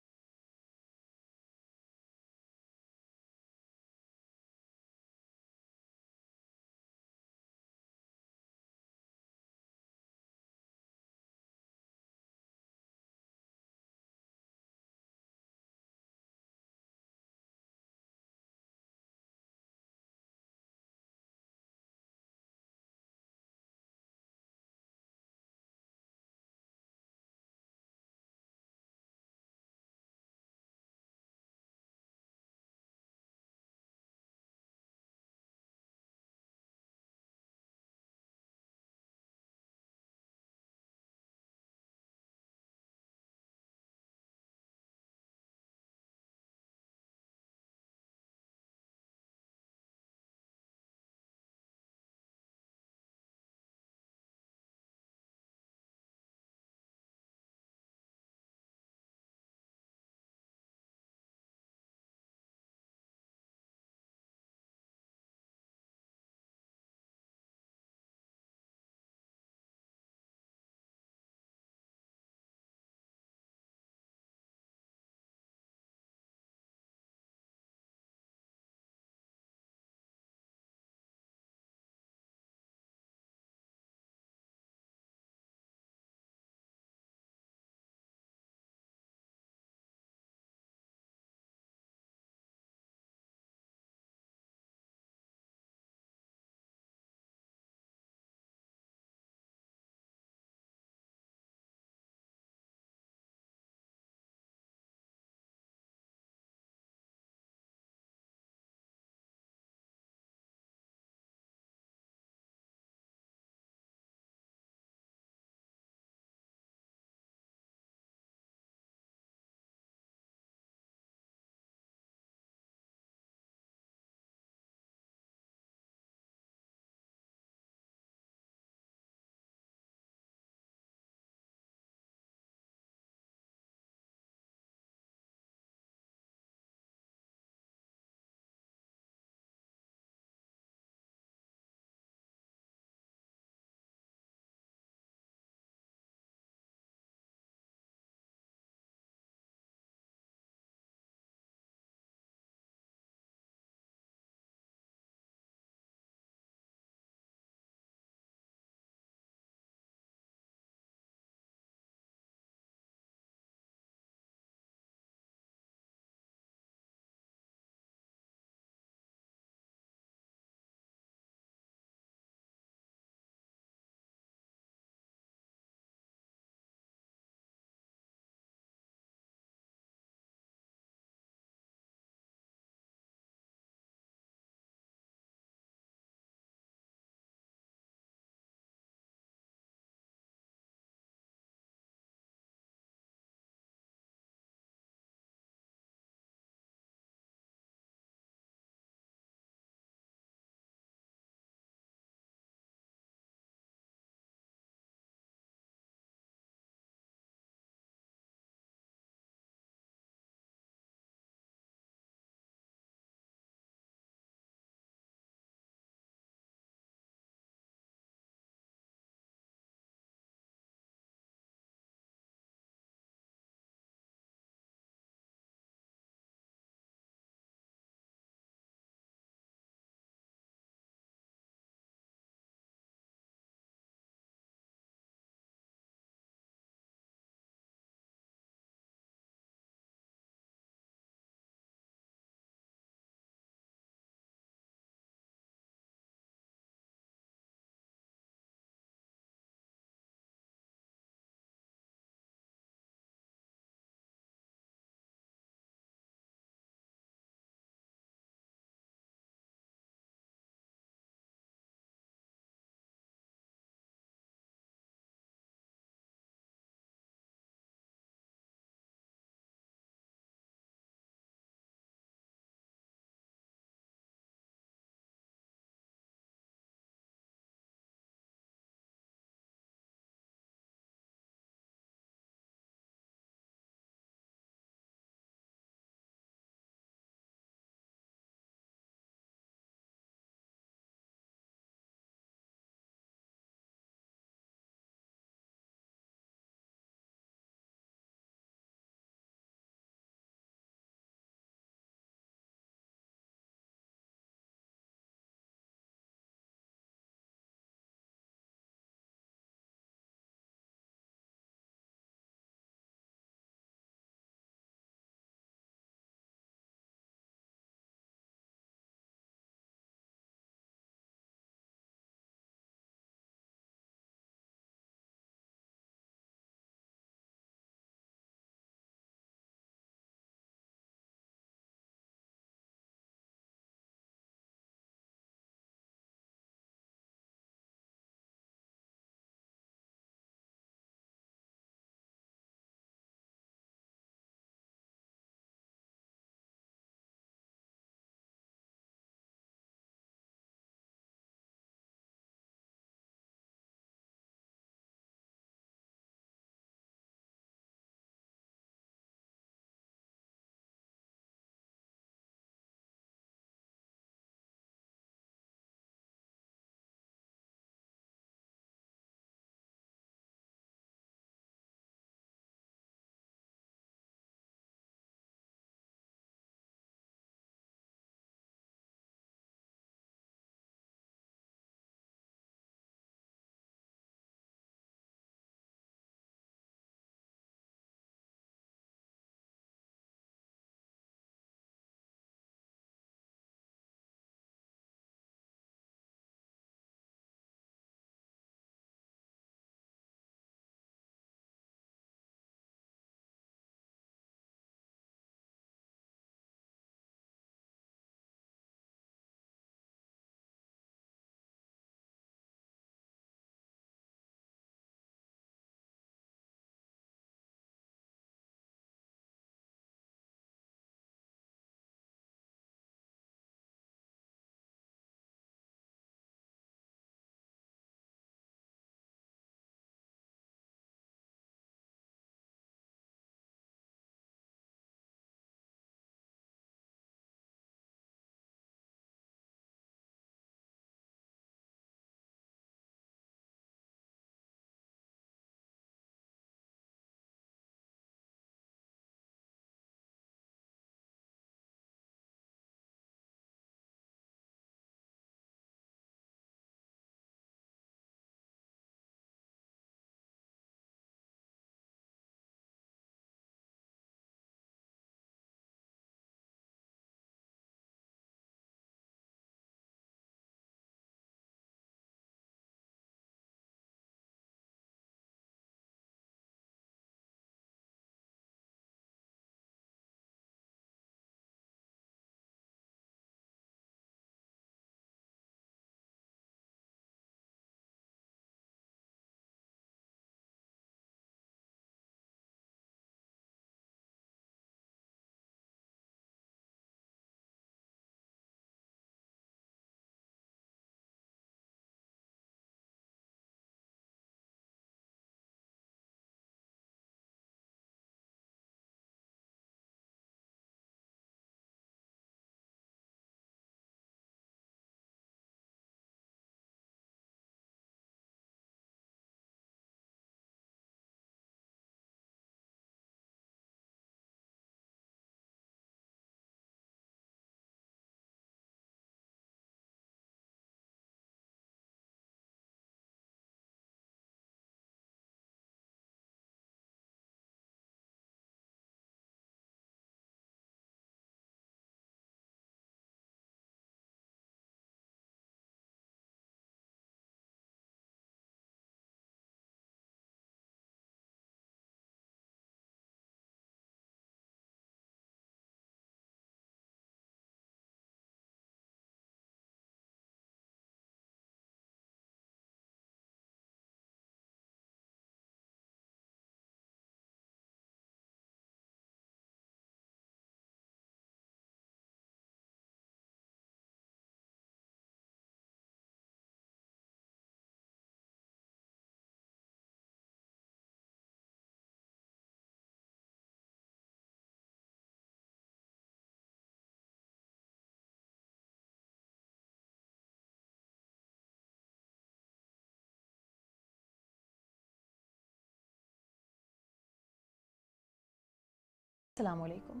Assalamu alaikum.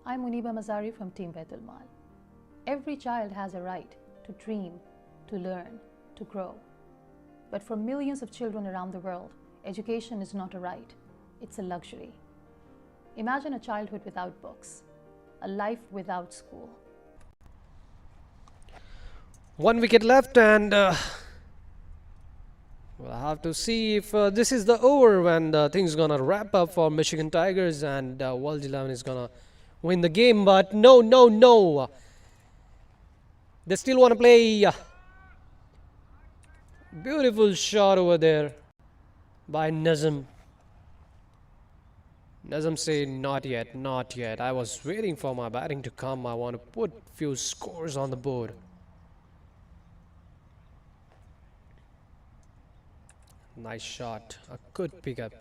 I'm Muniba Mazari from Team Baitulmaal. Every child has a right to dream, to learn, to grow. But for millions of children around the world, education is not a right, it's a luxury. Imagine a childhood without books, a life without school. 1 wicket left, and we'll have to see if this is the over when things gonna wrap up for Michigan Tigers and World 11 is gonna win the game. But no. They still want to play. Beautiful shot over there by Nazem. Nazem say not yet. I was waiting for my batting to come. I want to put few scores on the board. Nice shot, a good pickup.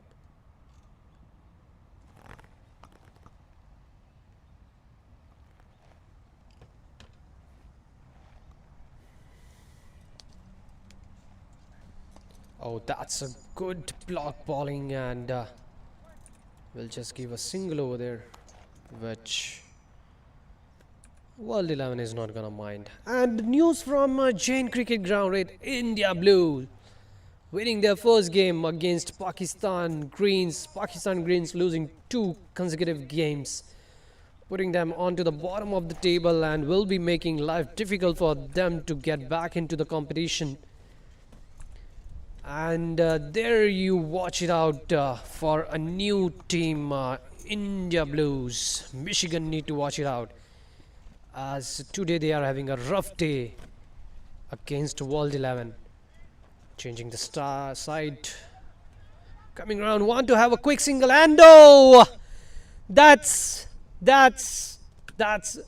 Oh, that's a good block bowling, and we'll just give a single over there, which World 11 is not gonna mind. And news from Jain Cricket Ground with India Blue winning their first game against Pakistan Greens. Pakistan Greens losing 2 consecutive games, putting them onto the bottom of the table and will be making life difficult for them to get back into the competition. And there you watch it out for a new team, India Blues. Michigan need to watch it out, as today they are having a rough day against World 11. Changing the side, coming around, want to have a quick single, and oh, that's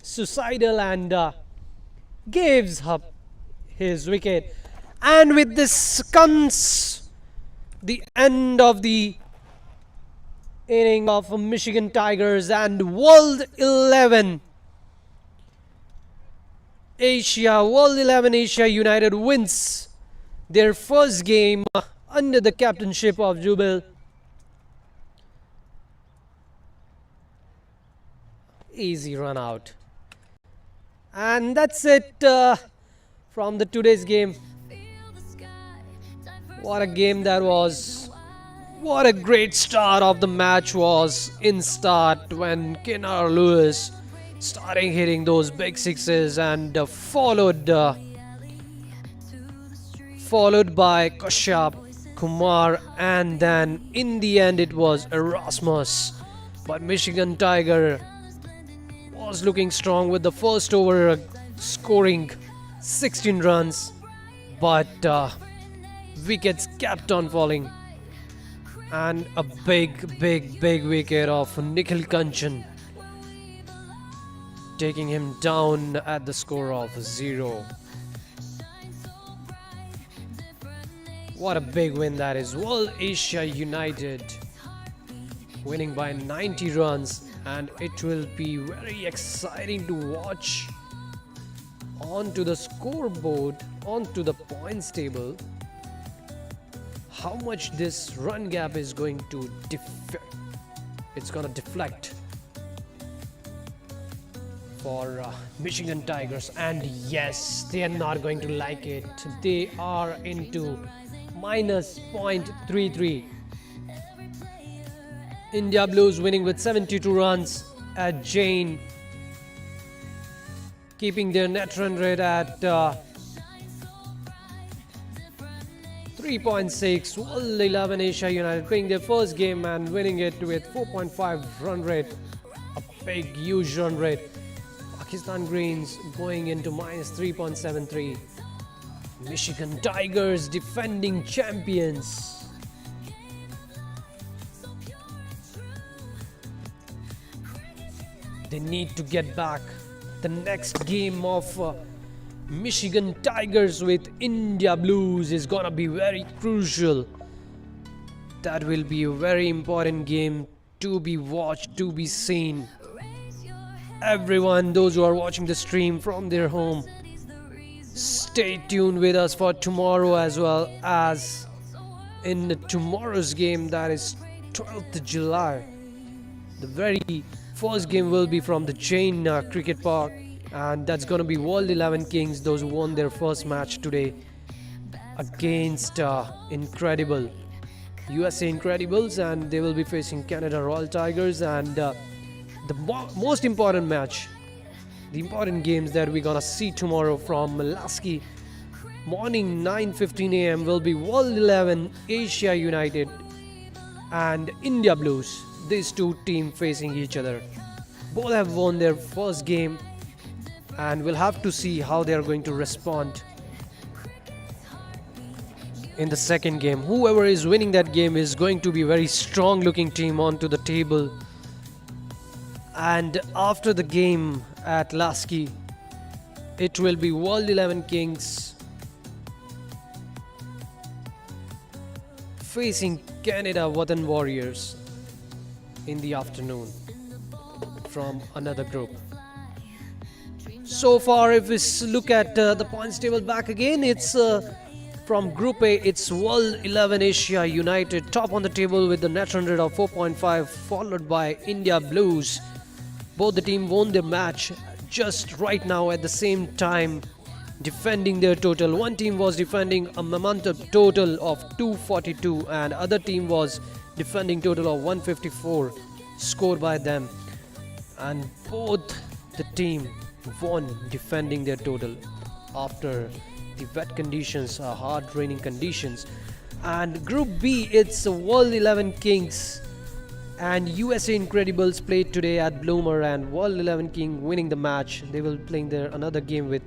suicidal, and gives up his wicket. And with this comes the end of the inning of Michigan Tigers, and World 11 Asia United wins their first game under the captainship of Jubil. Easy run out. And that's it from the today's game. What a game that was. What a great start of the match was in start when Kenar Lewis starting hitting those big sixes, and followed by Kashyap, Kumar, and then in the end it was Erasmus. But Michigan Tiger was looking strong with the first over scoring 16 runs, but wickets kept on falling, and a big wicket of Nikhil Kanchan, taking him down at the score of 0. What a big win that is. World Asia United winning by 90 runs, and it will be very exciting to watch onto the scoreboard, onto the points table, how much this run gap is going to deflect for Michigan Tigers. And yes, they are not going to like it. They are into minus 0.33. India Blues winning with 72 runs at Jain, keeping their net run rate at 3.6. World 11 Asia United playing their first game and winning it with 4.5 run rate, a big huge run rate. Pakistan Greens going into minus 3.73. Michigan Tigers defending champions. They need to get back. The next game of Michigan Tigers with India Blues is gonna be very crucial. That will be a very important game to be watched, to be seen. Everyone, those who are watching the stream from their home, stay tuned with us for tomorrow, as well as in tomorrow's game, that is 12th July, the very First game will be from the Jain Cricket Park, and that's gonna be World 11 Kings, those who won their first match today against Incredible USA Incredibles, and they will be facing Canada Royal Tigers. And the most important match, the important games that we're gonna see tomorrow from Lasky, morning 9:15 a.m. will be World 11 Asia United and India Blues. These two teams facing each other. Both have won their first game, and we'll have to see how they are going to respond in the second game. Whoever is winning that game is going to be a very strong looking team onto the table. And after the game at Lasky, it will be World 11 Kings facing Canada Watan Warriors in the afternoon from another group. So far, if we look at the points table back again, it's from Group A, it's World 11 Asia United top on the table with the net run rate of 4.5, followed by India Blues. Both the team won their match just right now at the same time, defending their total. One team was defending a mammoth total of 242, and other team was defending total of 154 scored by them. And both the team won defending their total after the wet conditions, hard raining conditions. And Group B, it's World 11 Kings and USA Incredibles played today at Bloomer, and World 11 King winning the match. They will playing their another game with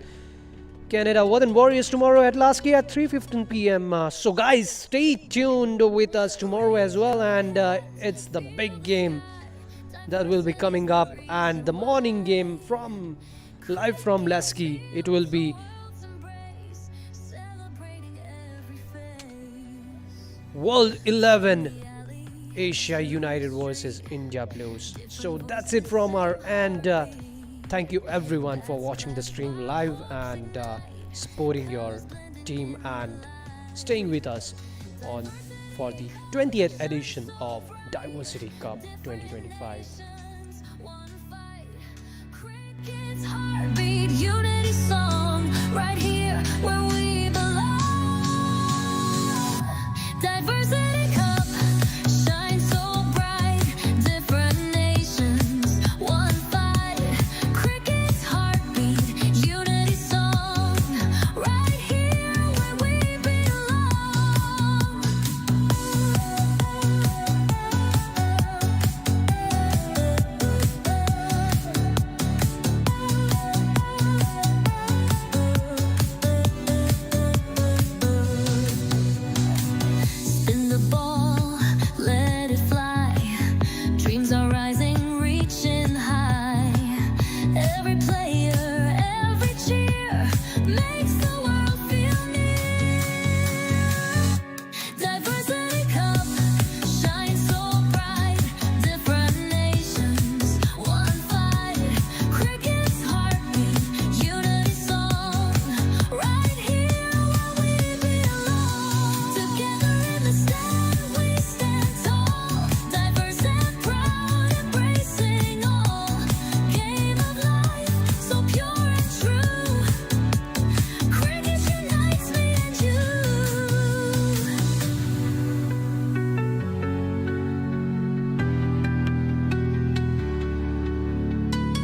Canada Watan Warriors tomorrow at Lasky at 3:15 p.m. So guys, stay tuned with us tomorrow as well, and it's the big game that will be coming up. And the morning game from live from Lasky, it will be World 11 Asia United versus India Blues. So that's it from our end. Thank you everyone for watching the stream live and supporting your team and staying with us on for the 20th edition of Diversity Cup 2025.